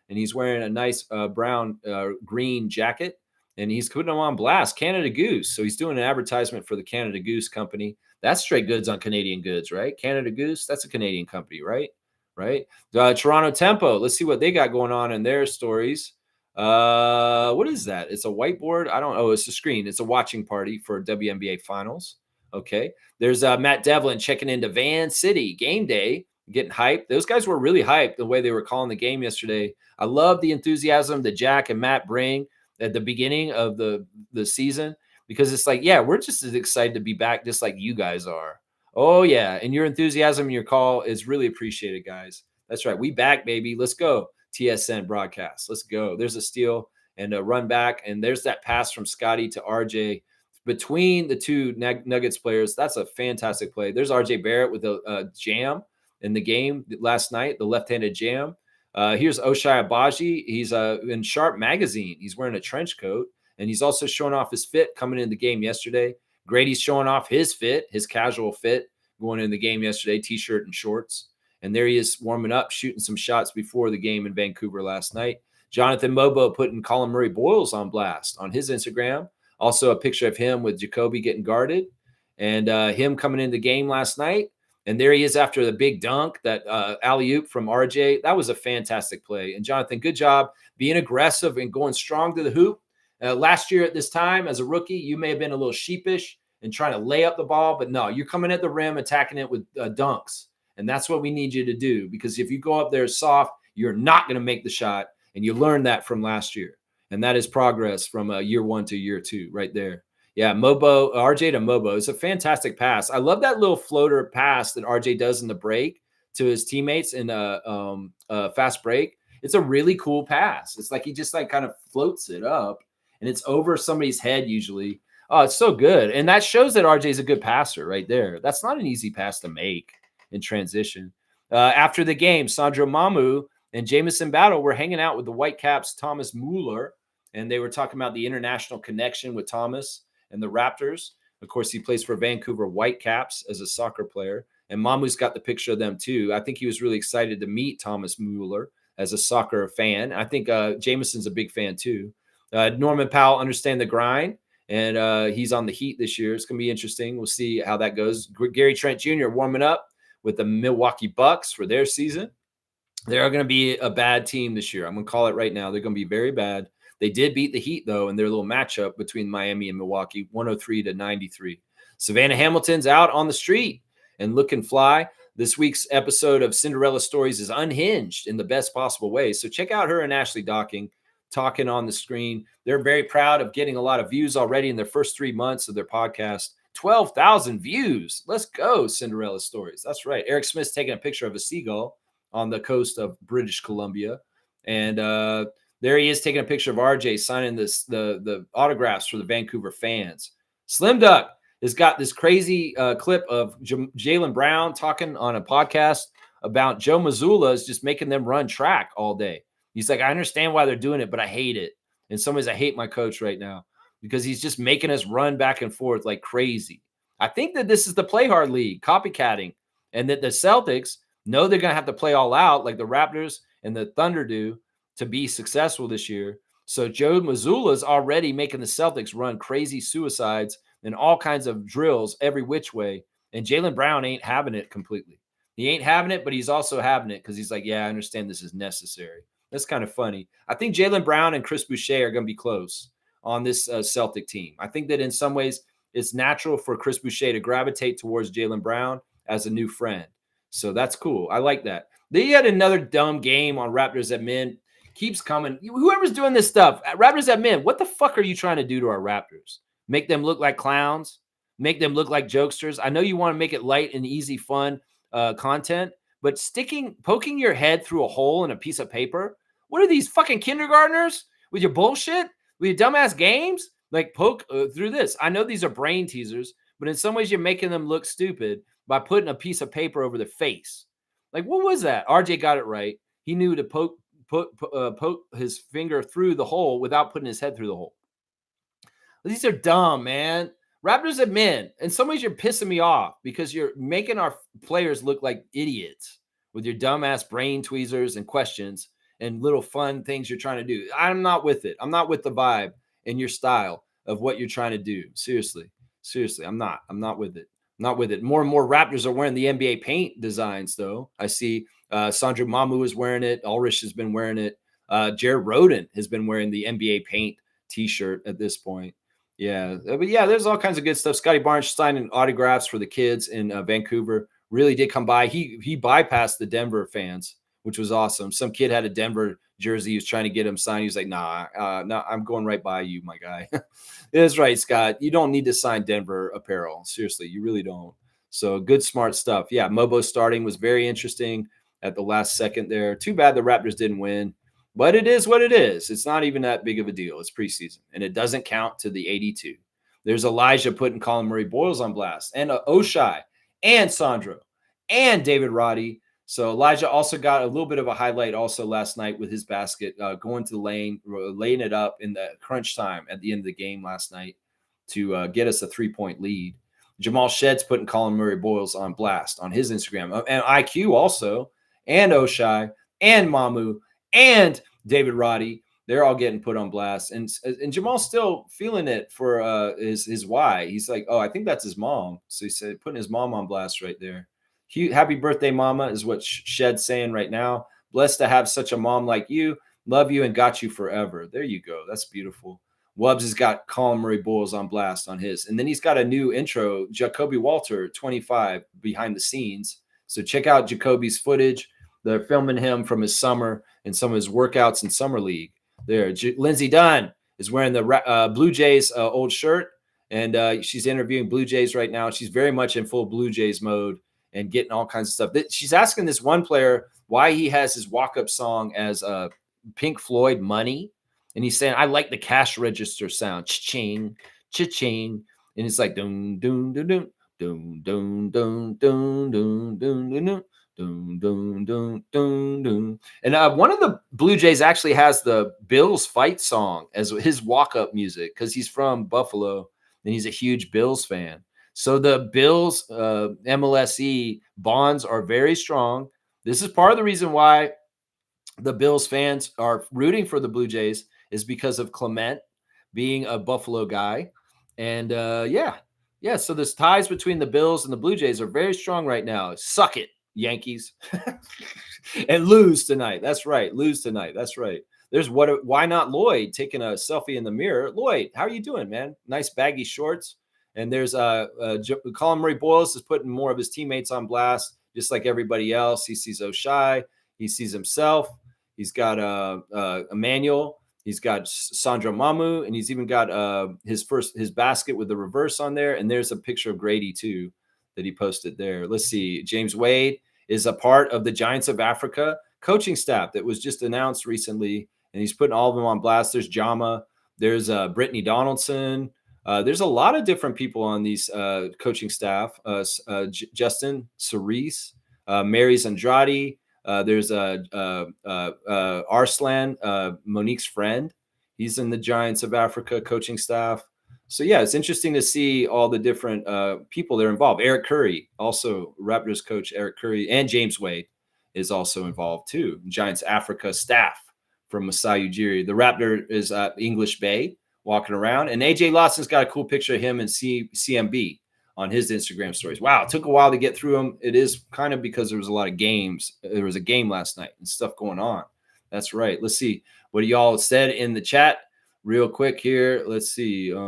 and he's wearing a nice brown green jacket, and he's putting them on blast. Canada Goose. So he's doing an advertisement for the Canada Goose company. That's straight goods on Canadian goods, right? Canada Goose. That's a Canadian company, right? Right. Toronto Tempo. Let's see what they got going on in their stories. What is that? It's a whiteboard. I don't know. It's a screen. It's a watching party for WNBA finals. Okay. There's Matt Devlin checking into Van City game day, getting hyped. Those guys were really hyped the way they were calling the game yesterday. I love the enthusiasm that Jack and Matt bring at the beginning of the season, because it's like, yeah, we're just as excited to be back just like you guys are. Oh yeah. And your enthusiasm and your call is really appreciated, guys. That's right. We back, baby. Let's go. TSN broadcast. Let's go. There's a steal and a run back. And there's that pass from Scotty to RJ between the two Nuggets players. That's a fantastic play. There's RJ Barrett with a jam in the game last night, the left-handed jam. Here's Oshai Abaji. He's in Sharp Magazine. He's wearing a trench coat, and he's also showing off his fit coming in the game yesterday. Grady's showing off his fit, his casual fit going in the game yesterday, T-shirt and shorts. And there he is warming up, shooting some shots before the game in Vancouver last night. Jonathan Mobo putting Colin Murray Boyles on blast on his Instagram. Also a picture of him with Jacoby getting guarded and him coming into the game last night. And there he is after the big dunk, that alley-oop from RJ. That was a fantastic play. And Jonathan, good job being aggressive and going strong to the hoop. Last year at this time as a rookie, you may have been a little sheepish and trying to lay up the ball, but no, you're coming at the rim, attacking it with dunks. And that's what we need you to do, because if you go up there soft, you're not going to make the shot. And you learned that from last year. And that is progress from year one to year two right there. Yeah, Mobo, RJ to Mobo. It's a fantastic pass. I love that little floater pass that RJ does in the break to his teammates in a fast break. It's a really cool pass. It's like he just like kind of floats it up, and it's over somebody's head usually. Oh, it's so good. And that shows that RJ is a good passer right there. That's not an easy pass to make in transition. After the game, Sandro Mamu and Jamison Battle were hanging out with the Whitecaps' Thomas Mueller, and they were talking about the international connection with Thomas and the Raptors. Of course, he plays for Vancouver Whitecaps as a soccer player, and Mamu's got the picture of them too. I think he was really excited to meet Thomas Mueller as a soccer fan. I think Jamison's a big fan too. Norman Powell understand the grind, and he's on the Heat this year. It's going to be interesting. We'll see how that goes. Gary Trent Jr. warming up with the Milwaukee Bucks for their season. They're going to be a bad team this year. I'm going to call it right now. They're going to be very bad. They did beat the Heat, though, in their little matchup between Miami and Milwaukee, 103-93. Savannah Hamilton's out on the street and looking fly. This week's episode of Cinderella Stories is unhinged in the best possible way. So check out her and Ashley Docking talking on the screen. They're very proud of getting a lot of views already in their first 3 months of their podcast. 12,000 views. Let's go, Cinderella Stories. That's right. Eric Smith's taking a picture of a seagull on the coast of British Columbia. And there he is taking a picture of RJ signing the autographs for the Vancouver fans. Slim Duck has got this crazy clip of Jaylen Brown talking on a podcast about Joe Mazzulla is just making them run track all day. He's like, I understand why they're doing it, but I hate it. In some ways, I hate my coach right now because he's just making us run back and forth like crazy. I think that this is the play hard league, copycatting, and that the Celtics know they're going to have to play all out like the Raptors and the Thunder do to be successful this year. So Joe Mazzulla is already making the Celtics run crazy suicides and all kinds of drills every which way. And Jaylen Brown ain't having it completely. He ain't having it, but he's also having it because he's like, yeah, I understand this is necessary. That's kind of funny. I think Jaylen Brown and Chris Boucher are going to be close on this Celtic team. I think that in some ways it's natural for Chris Boucher to gravitate towards Jaylen Brown as a new friend. So that's cool. I like that. They had another dumb game on Raptors at Men. Keeps coming. Whoever's doing this stuff, Raptors at Men, what the fuck are you trying to do to our Raptors? Make them look like clowns? Make them look like jokesters? I know you want to make it light and easy, fun content, but poking your head through a hole in a piece of paper? What are these fucking kindergartners with your bullshit? With your dumbass games? Like poke through this. I know these are brain teasers, but in some ways you're making them look stupid by putting a piece of paper over their face. Like, what was that? RJ got it right. He knew to poke his finger through the hole without putting his head through the hole. These are dumb, man. Raptors have men. In some ways, you're pissing me off because you're making our players look like idiots with your dumbass brain tweezers and questions and little fun things you're trying to do. I'm not with it. I'm not with the vibe and your style of what you're trying to do. Seriously. I'm not. I'm not with it. Not with it. More and more Raptors are wearing the NBA paint designs, though. I see Sandro Mamu is wearing it. Ulrich has been wearing it. Jared Rhoden has been wearing the NBA paint t-shirt at this point. Yeah, but yeah, there's all kinds of good stuff. Scotty Barnes signing autographs for the kids in Vancouver. Really did come by. He bypassed the Denver fans, which was awesome. Some kid had a Denver jersey. He was trying to get him signed. He was like, nah, I'm going right by you, my guy. That's right, Scott. You don't need to sign Denver apparel. Seriously, you really don't. So good, smart stuff. Yeah, Mobo starting was very interesting at the last second there. Too bad the Raptors didn't win. But it is what it is. It's not even that big of a deal. It's preseason, and it doesn't count to the 82. There's Elijah putting Colin Murray Boyles on blast, and Oshai, and Sandro, and David Roddy. So Elijah also got a little bit of a highlight also last night with his basket, going to the lane, laying it up in the crunch time at the end of the game last night to get us a 3-point lead. Jamal Shedd's putting Colin Murray Boyles on blast on his Instagram, and IQ also, and Oshai, and Mamu, and David Roddy. They're all getting put on blast, and Jamal's still feeling it for his why. He's like, oh, I think that's his mom. So he said putting his mom on blast right there. Happy birthday, mama, is what Shedd's saying right now. Blessed to have such a mom like you. Love you and got you forever. There you go. That's beautiful. Wubbs has got Colin Murray Boyles on blast on his. And then he's got a new intro, Jacoby Walter, 25, behind the scenes. So check out Jacoby's footage. They're filming him from his summer and some of his workouts in Summer League. There, Lindsey Dunn is wearing the Blue Jays old shirt, and she's interviewing Blue Jays right now. She's very much in full Blue Jays mode and getting all kinds of stuff. She's asking this one player why he has his walk-up song as Pink Floyd Money. And he's saying, I like the cash register sound. Cha-ching, cha-ching. And it's like, doom, doom, doom, doom, doom, doom, doom, doom, doom, doom, doom, doom, doom, doom, doom, doom. And one of the Blue Jays actually has the Bills fight song as his walk-up music because he's from Buffalo and he's a huge Bills fan. So the Bills MLSE bonds are very strong. This is part of the reason why the Bills fans are rooting for the Blue Jays is because of Clement being a Buffalo guy. And yeah. So there's ties between the Bills and the Blue Jays are very strong right now. Suck it, Yankees. And lose tonight. That's right. Lose tonight. That's right. There's why not Lloyd taking a selfie in the mirror. Lloyd, how are you doing, man? Nice baggy shorts. And there's Colin Murray Boyles is putting more of his teammates on blast, just like everybody else. He sees Oshai. He sees himself. He's got Emmanuel. He's got Sandro Mamu, and he's even got his basket with the reverse on there. And there's a picture of Grady too that he posted there. Let's see. James Wade is a part of the Giants of Africa coaching staff that was just announced recently, and he's putting all of them on blast. There's Jama. There's Brittany Donaldson. There's a lot of different people on these coaching staff. Justin Cerise, Mary's Andrade. There's Arslan, Monique's friend. He's in the Giants of Africa coaching staff. So, yeah, it's interesting to see all the different people that are involved. Eric Curry, also Raptors coach Eric Curry, and James Wade is also involved too. Giants Africa staff from Masai Ujiri. The Raptor is at English Bay walking around. And AJ Lawson's got a cool picture of him and CMB on his Instagram stories. Wow, it took a while to get through them. It is kind of because there was a lot of games. There was a game last night and stuff going on. That's right. Let's see what y'all said in the chat real quick here. Let's see. Okay,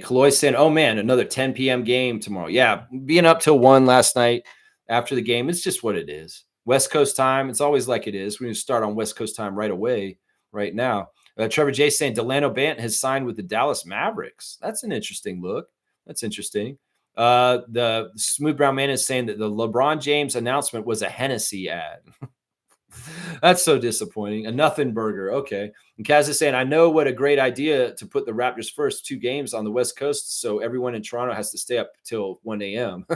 Kaloy saying, oh, man, another 10 p.m. game tomorrow. Yeah, being up till 1 last night after the game, it's just what it is. West Coast time, it's always like it is. We're going to start on West Coast time right away, right now. Trevor J saying Delano Bant has signed with the Dallas Mavericks. That's an interesting look. That's interesting. The Smooth Brown Man is saying that the LeBron James announcement was a Hennessy ad. That's so disappointing. A nothing burger. Okay. And Kaz is saying, I know what a great idea to put the Raptors' first 2 games on the West Coast, so everyone in Toronto has to stay up till 1 a.m.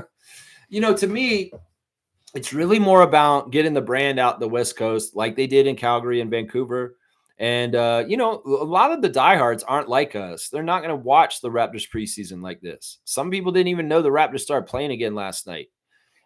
To me, it's really more about getting the brand out the West Coast, like they did in Calgary and Vancouver. And a lot of the diehards aren't like us. They're not going to watch the Raptors preseason like this. Some people didn't even know the Raptors started playing again last night.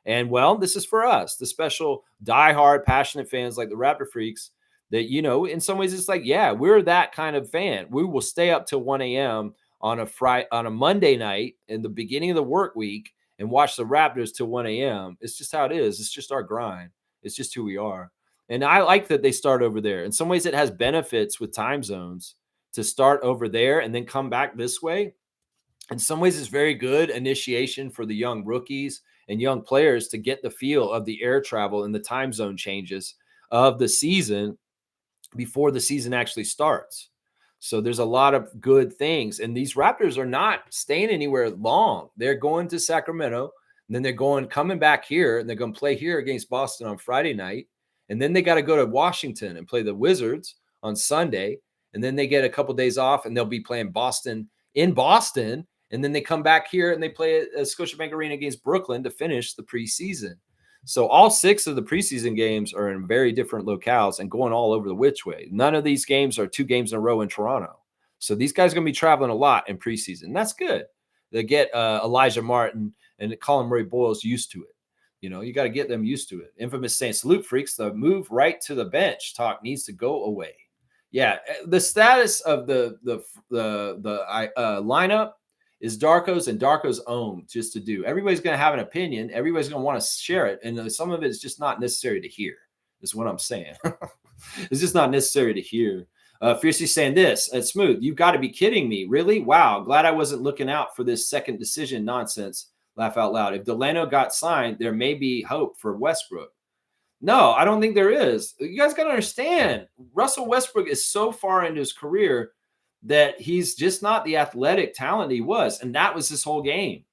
And well, this is for us, the special diehard, passionate fans like the Raptor freaks that, in some ways it's like, yeah, we're that kind of fan. We will stay up till 1 a.m. on a Monday night in the beginning of the work week and watch the Raptors till 1 a.m. It's just how it is. It's just our grind. It's just who we are. And I like that they start over there. In some ways, it has benefits with time zones to start over there and then come back this way. In some ways, it's very good initiation for the young rookies and young players to get the feel of the air travel and the time zone changes of the season before the season actually starts. So there's a lot of good things. And these Raptors are not staying anywhere long. They're going to Sacramento, and then they're coming back here, and they're going to play here against Boston on Friday night. And then they got to go to Washington and play the Wizards on Sunday. And then they get a couple of days off, and they'll be playing Boston in Boston. And then they come back here and they play at Scotiabank Arena against Brooklyn to finish the preseason. So all 6 of the preseason games are in very different locales and going all over the which way. None of these games are 2 games in a row in Toronto. So these guys are going to be traveling a lot in preseason. That's good. They get Elijah Martin and Colin Murray Boyles used to it. You got to get them used to it. Infamous saying, salute freaks, the move right to the bench talk needs to go away. Yeah, the status of the lineup is Darko's and Darko's own just to do. Everybody's going to have an opinion. Everybody's going to want to share it. And some of it is just not necessary to hear, is what I'm saying. It's just not necessary to hear. Fiercely saying this, Smooth, you've got to be kidding me. Really? Wow. Glad I wasn't looking out for this second decision nonsense. Laugh out loud. If Delano got signed, there may be hope for Westbrook. No, I don't think there is. You guys got to understand, Russell Westbrook is so far into his career that he's just not the athletic talent he was. And that was his whole game.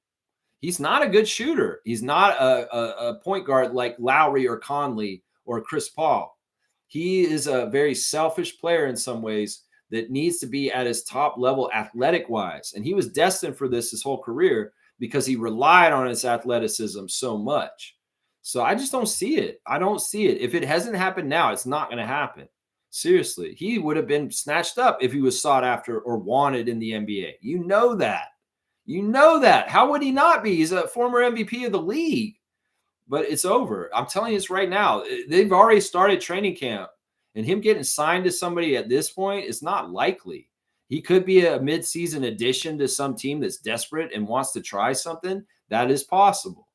He's not a good shooter. He's not a point guard like Lowry or Conley or Chris Paul. He is a very selfish player in some ways that needs to be at his top level athletic-wise. And he was destined for this his whole career because he relied on his athleticism so much. So I just don't see it. I don't see it. If it hasn't happened now, it's not going to happen. Seriously, he would have been snatched up if he was sought after or wanted in the NBA. You know that. You know that. How would he not be? He's a former MVP of the league. But it's over. I'm telling you this right now. They've already started training camp. And him getting signed to somebody at this point is not likely. He could be a midseason addition to some team that's desperate and wants to try something. That is possible.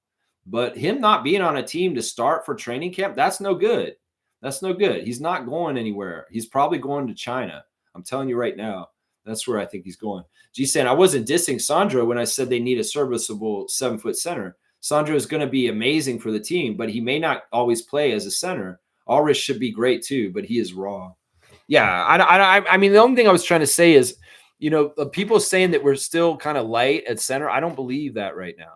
But him not being on a team to start for training camp, that's no good. That's no good. He's not going anywhere. He's probably going to China. I'm telling you right now. That's where I think he's going. G saying, I wasn't dissing Sandro when I said they need a serviceable 7-foot center. Sandro is going to be amazing for the team, but he may not always play as a center. Ulrich should be great too, but he is raw. Yeah, I mean, the only thing I was trying to say is, people saying that we're still kind of light at center. I don't believe that right now.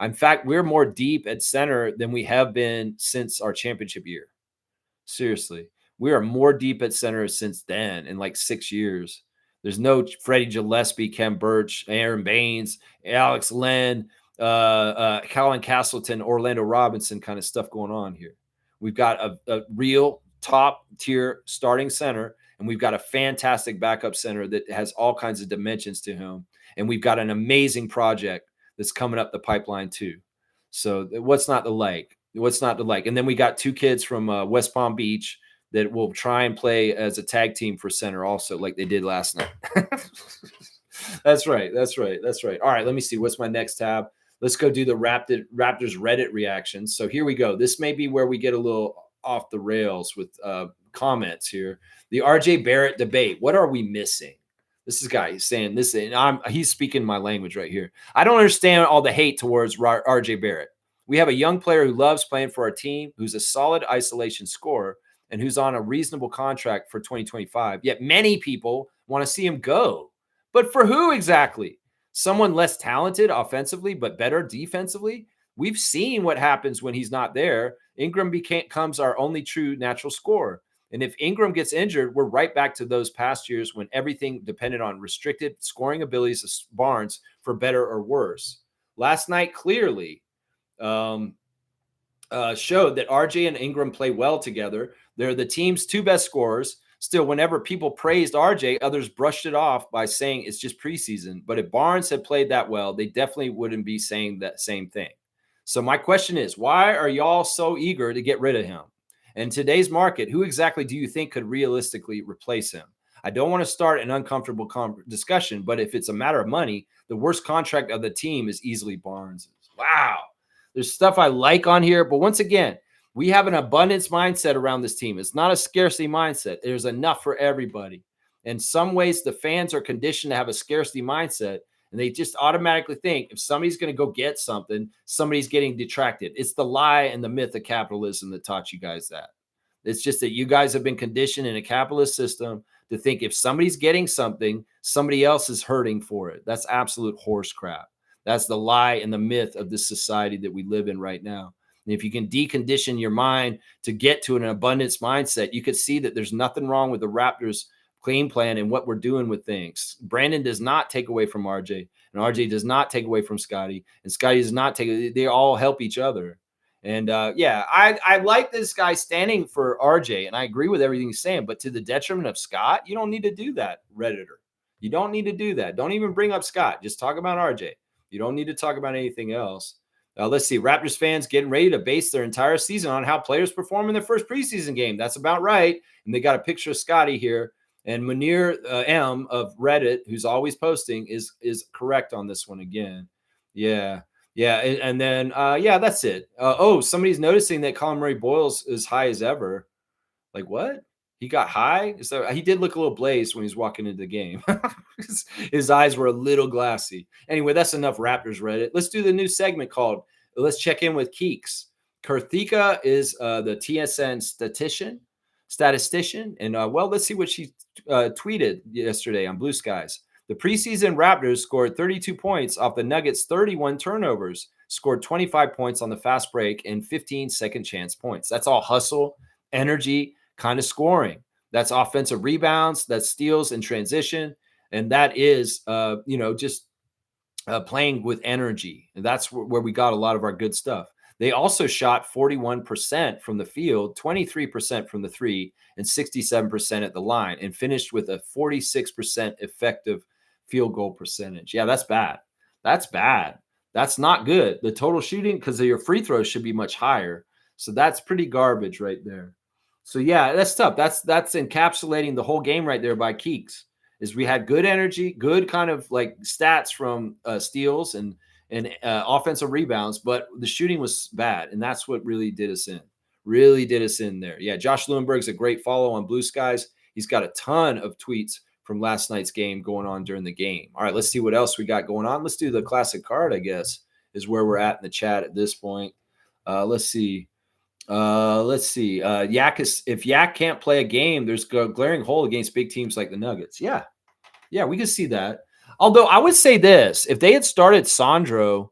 In fact, we're more deep at center than we have been since our championship year. Seriously, we are more deep at center since then in like 6 years. There's no Freddie Gillespie, Ken Birch, Aaron Baines, Alex Len, Colin Castleton, Orlando Robinson kind of stuff going on here. We've got a real top tier starting center, and we've got a fantastic backup center that has all kinds of dimensions to him. And we've got an amazing project that's coming up the pipeline too. So what's not to like? What's not to like? And then we got 2 kids from West Palm Beach that will try and play as a tag team for center also, like they did last night. That's right. All right, let me see. What's my next tab? Let's go do the Raptors Reddit reactions. So here we go. This may be where we get a little off the rails with comments here. The RJ Barrett debate. What are we missing? This is guy saying this, and he's speaking my language right here. I don't understand all the hate towards RJ Barrett. We have a young player who loves playing for our team, who's a solid isolation scorer, and who's on a reasonable contract for 2025. Yet many people want to see him go. But for who exactly? Someone less talented offensively, but better defensively? We've seen what happens when he's not there. Ingram becomes our only true natural scorer. And if Ingram gets injured, we're right back to those past years when everything depended on restricted scoring abilities of Barnes for better or worse. Last night, clearly, um, showed that RJ and Ingram play well together. They're the team's two best scorers. Still, whenever people praised RJ, others brushed it off by saying it's just preseason. But if Barnes had played that well, they definitely wouldn't be saying that same thing. So my question is, why are y'all so eager to get rid of him? In today's market, who exactly do you think could realistically replace him? I don't want to start an uncomfortable discussion, but if it's a matter of money, the worst contract of the team is easily Barnes. Wow. There's stuff I like on here, but once again, we have an abundance mindset around this team. It's not a scarcity mindset. There's enough for everybody. In some ways, the fans are conditioned to have a scarcity mindset, and they just automatically think if somebody's going to go get something, somebody's getting detracted. It's the lie and the myth of capitalism that taught you guys that. It's just that you guys have been conditioned in a capitalist system to think if somebody's getting something, somebody else is hurting for it. That's absolute horse crap. That's the lie and the myth of this society that we live in right now. And if you can decondition your mind to get to an abundance mindset, you could see that there's nothing wrong with the Raptors game plan and what we're doing with things. Brandon does not take away from RJ, and RJ does not take away from Scotty, and Scotty does not take. They all help each other. And I like this guy standing for RJ, and I agree with everything he's saying. But to the detriment of Scott, you don't need to do that, Redditor. You don't need to do that. Don't even bring up Scott. Just talk about RJ. You don't need to talk about anything else. Let's see. Raptors fans getting ready to base their entire season on how players perform in their first preseason game. That's about right. And they got a picture of Scotty here. And Munir M of Reddit, who's always posting, is correct on this one again. Yeah. Yeah. And then, that's it. Somebody's noticing that Colin Murray Boyle's as high as ever. Like, what? He got high? So he did look a little blazed when he was walking into the game. His eyes were a little glassy. Anyway, that's enough Raptors Reddit. Let's do the new segment called Let's Check In with Keeks. Karthika is the TSN statistician. And, let's see what she tweeted yesterday on Blue Skies. The preseason Raptors scored 32 points off the Nuggets' 31 turnovers, scored 25 points on the fast break, and 15 second chance points. That's all hustle, energy, kind of scoring. That's offensive rebounds, that's steals in transition, and that is just playing with energy. And that's where we got a lot of our good stuff. They also shot 41% from the field, 23% from the three, and 67% at the line, and finished with a 46% effective field goal percentage. Yeah, that's bad. That's bad. That's not good. The total shooting, because of your free throws, should be much higher. So that's pretty garbage right there. So yeah, that's tough. That's encapsulating the whole game right there by Keeks. Is we had good energy, good kind of like stats from steals and offensive rebounds, but the shooting was bad, and that's what really did us in. Really did us in there. Yeah, Josh Lewinberg's a great follow on Blue Skies. He's got a ton of tweets from last night's game going on during the game. All right, let's see what else we got going on. Let's do the classic card, I guess, is where we're at in the chat at this point. Let's see. Yak if Yak can't play a game, there's a glaring hole against big teams like the Nuggets. Yeah, we can see that. Although I would say this, if they had started Sandro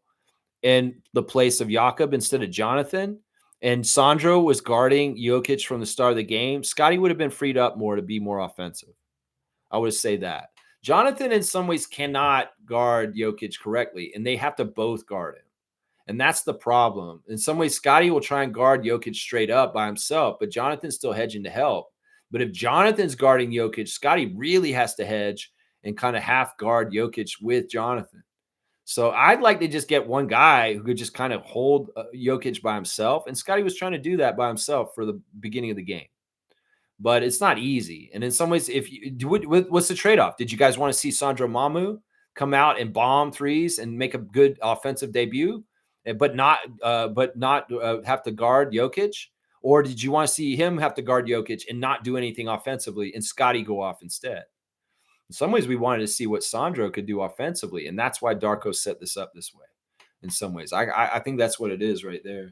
in the place of Jakob instead of Jonathan, and Sandro was guarding Jokic from the start of the game, Scotty would have been freed up more to be more offensive. I would say that. Jonathan in some ways cannot guard Jokic correctly, and they have to both guard him. And that's the problem. In some ways, Scotty will try and guard Jokic straight up by himself, but Jonathan's still hedging to help. But if Jonathan's guarding Jokic, Scotty really has to hedge and kind of half guard Jokic with Jonathan. So I'd like to just get one guy who could just kind of hold Jokic by himself. And Scotty was trying to do that by himself for the beginning of the game. But it's not easy. And in some ways, what's the trade-off? Did you guys want to see Sandro Mamu come out and bomb threes and make a good offensive debut? But not have to guard Jokic? Or did you want to see him have to guard Jokic and not do anything offensively and Scotty go off instead? In some ways, we wanted to see what Sandro could do offensively, and that's why Darko set this up this way. In some ways, I think that's what it is right there.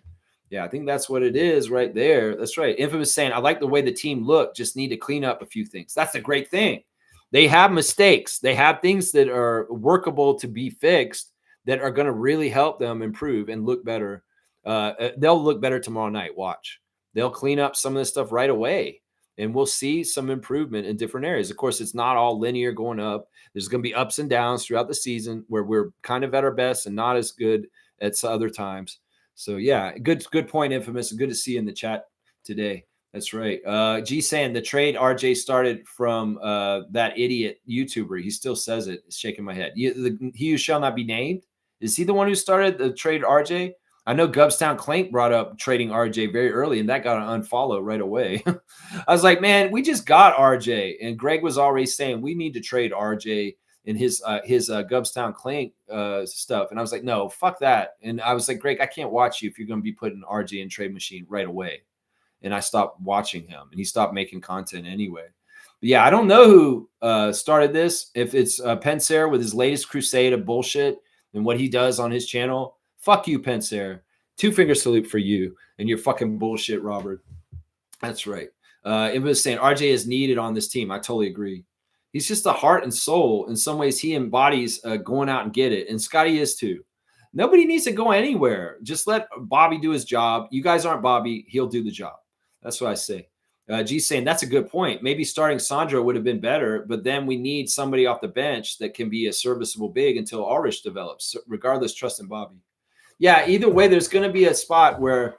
Yeah, I think that's what it is right there. That's right. Infamous saying, I like the way the team looked, just need to clean up a few things. That's a great thing. They have mistakes. They have things that are workable to be fixed. that are going to really help them improve and look better. They'll look better tomorrow night. Watch. They'll clean up some of this stuff right away, and we'll see some improvement in different areas. Of course, it's not all linear going up. There's going to be ups and downs throughout the season where we're kind of at our best and not as good at other times. So yeah, good point, Infamous. Good to see you in the chat today. That's right. G saying the trade RJ started from that idiot YouTuber. He still says it. It's shaking my head. He who shall not be named. Is he the one who started the trade RJ? I know Gubstown Clank brought up trading RJ very early, and that got an unfollow right away. I was like, man, we just got RJ, and Greg was already saying we need to trade RJ and his Gubstown Clank stuff. And I was like, no, fuck that. And I was like, Greg, I can't watch you if you're going to be putting RJ in trade machine right away. And I stopped watching him, and he stopped making content anyway. But yeah, I don't know who started this. If it's Pensair with his latest crusade of bullshit and what he does on his channel, fuck you, Pensair. 2-finger salute for you and your fucking bullshit, Robert. That's right. It was saying RJ is needed on this team. I totally agree. He's just the heart and soul. In some ways, he embodies going out and get it. And Scotty is too. Nobody needs to go anywhere. Just let Bobby do his job. You guys aren't Bobby. He'll do the job. That's what I say. G's saying that's a good point. Maybe starting Sandro would have been better, but then we need somebody off the bench that can be a serviceable big until Ulrich develops. So regardless, trust in Bobby. Yeah, either way, there's going to be a spot where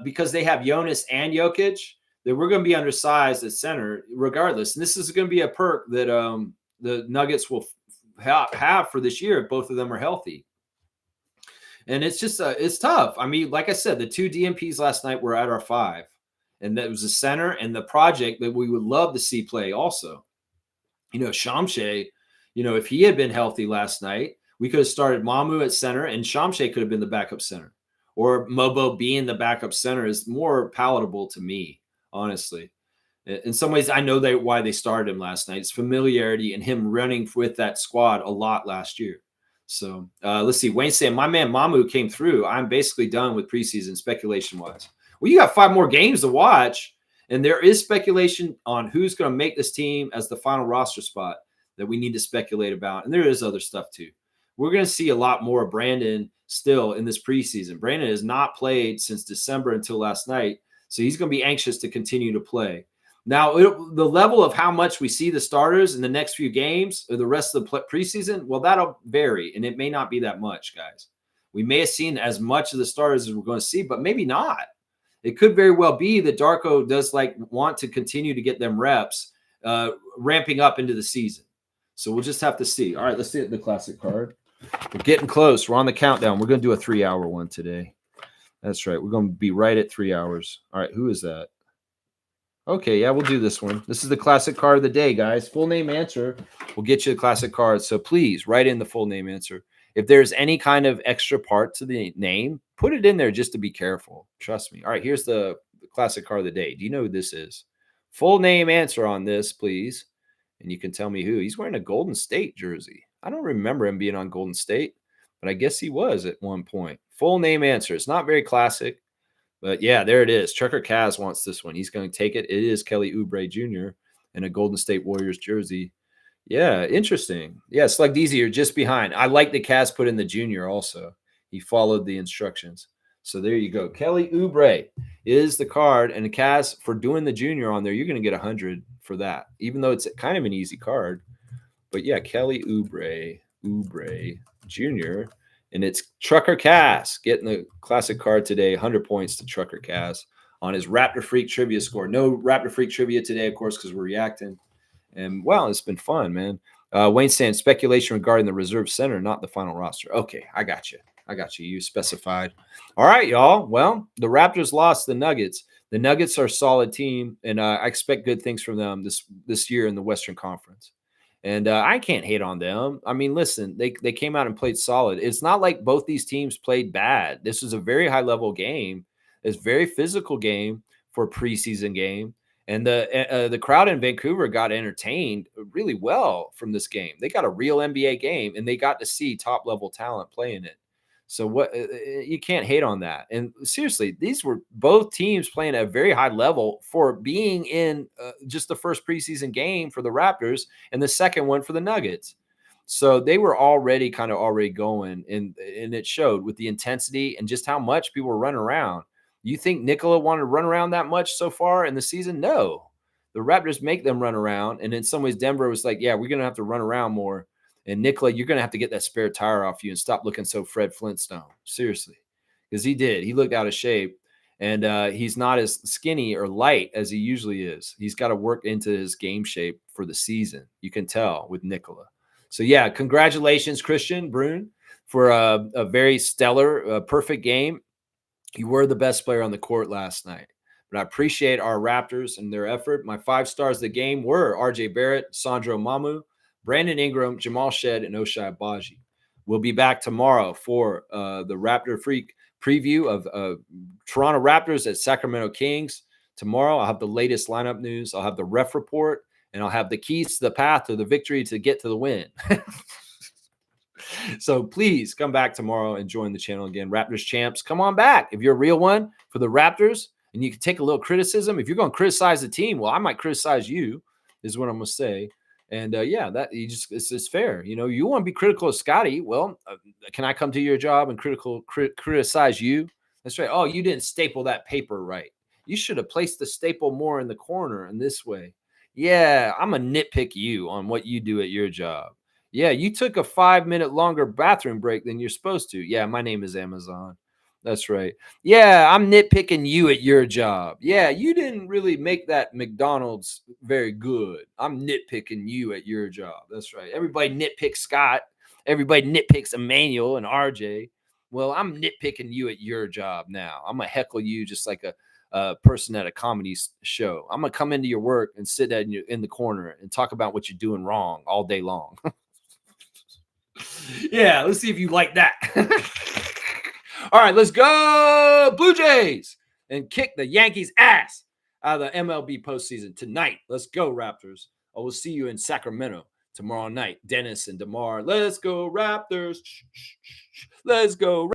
because they have Jonas and Jokic, that we're going to be undersized at center regardless. And this is going to be a perk that the Nuggets will have for this year if both of them are healthy. And it's just it's tough. I mean, like I said, the 2 DMPs last night were at our 5. And that was the center and the project that we would love to see play also. You know, Shamshe, you know, if he had been healthy last night, we could have started Mamu at center and Shamshe could have been the backup center. Or Mobo being the backup center is more palatable to me, honestly. In some ways, I know why they started him last night. It's familiarity and him running with that squad a lot last year. So let's see. Wayne saying, my man Mamu came through. I'm basically done with preseason speculation-wise. Well, you got 5 more games to watch, and there is speculation on who's going to make this team as the final roster spot that we need to speculate about. And there is other stuff too. We're going to see a lot more of Brandon still in this preseason. Brandon has not played since December until last night, so he's going to be anxious to continue to play. Now, the level of how much we see the starters in the next few games or the rest of the preseason, well, that'll vary, and it may not be that much, guys. We may have seen as much of the starters as we're going to see, but maybe not. It could very well be that Darko does want to continue to get them reps, ramping up into the season. So we'll just have to see. All right, let's see the classic card. We're getting close. We're on the countdown. We're going to do a 3-hour one today. That's right. We're going to be right at 3 hours. All right, who is that? Okay, yeah, we'll do this one. This is the classic card of the day, guys. Full name answer. We'll get you the classic card. So please write in the full name answer. If there's any kind of extra part to the name, put it in there just to be careful. Trust me. All right, here's the classic card of the day. Do you know who this is? Full name answer on this, please. And you can tell me who. He's wearing a Golden State jersey. I don't remember him being on Golden State, but I guess he was at one point. Full name answer. It's not very classic, but yeah, there it is. Trucker Kaz wants this one. He's going to take it. It is Kelly Oubre Jr. in a Golden State Warriors jersey. Yeah, interesting. Yeah, Slug DZ, you're just behind. I like the Kaz put in the junior also. He followed the instructions. So there you go. Kelly Oubre is the card, and the Kaz for doing the junior on there, you're going to get 100 for that, even though it's kind of an easy card. But yeah, Kelly Oubre Jr., and it's Trucker Kaz getting the classic card today. 100 points to Trucker Kaz on his Raptor Freak trivia score. No Raptor Freak trivia today, of course, because we're reacting. And, well, it's been fun, man. Wayne saying speculation regarding the reserve center, not the final roster. Okay, I got you. You specified. All right, y'all. Well, the Raptors lost the Nuggets. The Nuggets are a solid team, and I expect good things from them this year in the Western Conference. And I can't hate on them. I mean, listen, they came out and played solid. It's not like both these teams played bad. This was a very high-level game. It's a very physical game for a preseason game. And the crowd in Vancouver got entertained really well from this game. They got a real NBA game, and they got to see top-level talent playing it. So what you can't hate on that. And seriously, these were both teams playing at a very high level for being in just the first preseason game for the Raptors and the second one for the Nuggets. So they were already going, and it showed with the intensity and just how much people were running around. You think Nikola wanted to run around that much so far in the season? No. The Raptors make them run around, and in some ways, Denver was like, "Yeah, we're gonna have to run around more." And Nikola, you're gonna have to get that spare tire off you and stop looking so Fred Flintstone. Seriously, because he did. He looked out of shape, and he's not as skinny or light as he usually is. He's got to work into his game shape for the season. You can tell with Nikola. So yeah, congratulations, Christian Brune, for a very stellar, perfect game. You were the best player on the court last night. But I appreciate our Raptors and their effort. My 5 stars of the game were RJ Barrett, Sandro Mamu, Brandon Ingram, Jamal Shed, and Oshai Baji. We'll be back tomorrow for the Raptor Freak preview of Toronto Raptors at Sacramento Kings. Tomorrow, I'll have the latest lineup news. I'll have the ref report, and I'll have the keys to the path to the victory to get to the win. So please come back tomorrow and join the channel again. Raptors champs, come on back. If you're a real one for the Raptors and you can take a little criticism, if you're going to criticize the team, well, I might criticize you, is what I'm going to say. And yeah, that you just it's fair. You know, you want to be critical of Scotty. Well, can I come to your job and criticize you? That's right. Oh, you didn't staple that paper right. You should have placed the staple more in the corner in this way. Yeah, I'm a nitpick you on what you do at your job. Yeah, you took a 5-minute longer bathroom break than you're supposed to. Yeah, my name is Amazon. That's right. Yeah, I'm nitpicking you at your job. Yeah, you didn't really make that McDonald's very good. I'm nitpicking you at your job. That's right. Everybody nitpicks Scott. Everybody nitpicks Emmanuel and RJ. Well, I'm nitpicking you at your job now. I'm going to heckle you just like a person at a comedy show. I'm going to come into your work and sit in the corner and talk about what you're doing wrong all day long. Yeah, let's see if you like that. All right, let's go Blue Jays and kick the Yankees' ass out of the MLB postseason tonight. Let's go Raptors. I will see you in Sacramento tomorrow night. Dennis and DeMar, let's go Raptors. Let's go.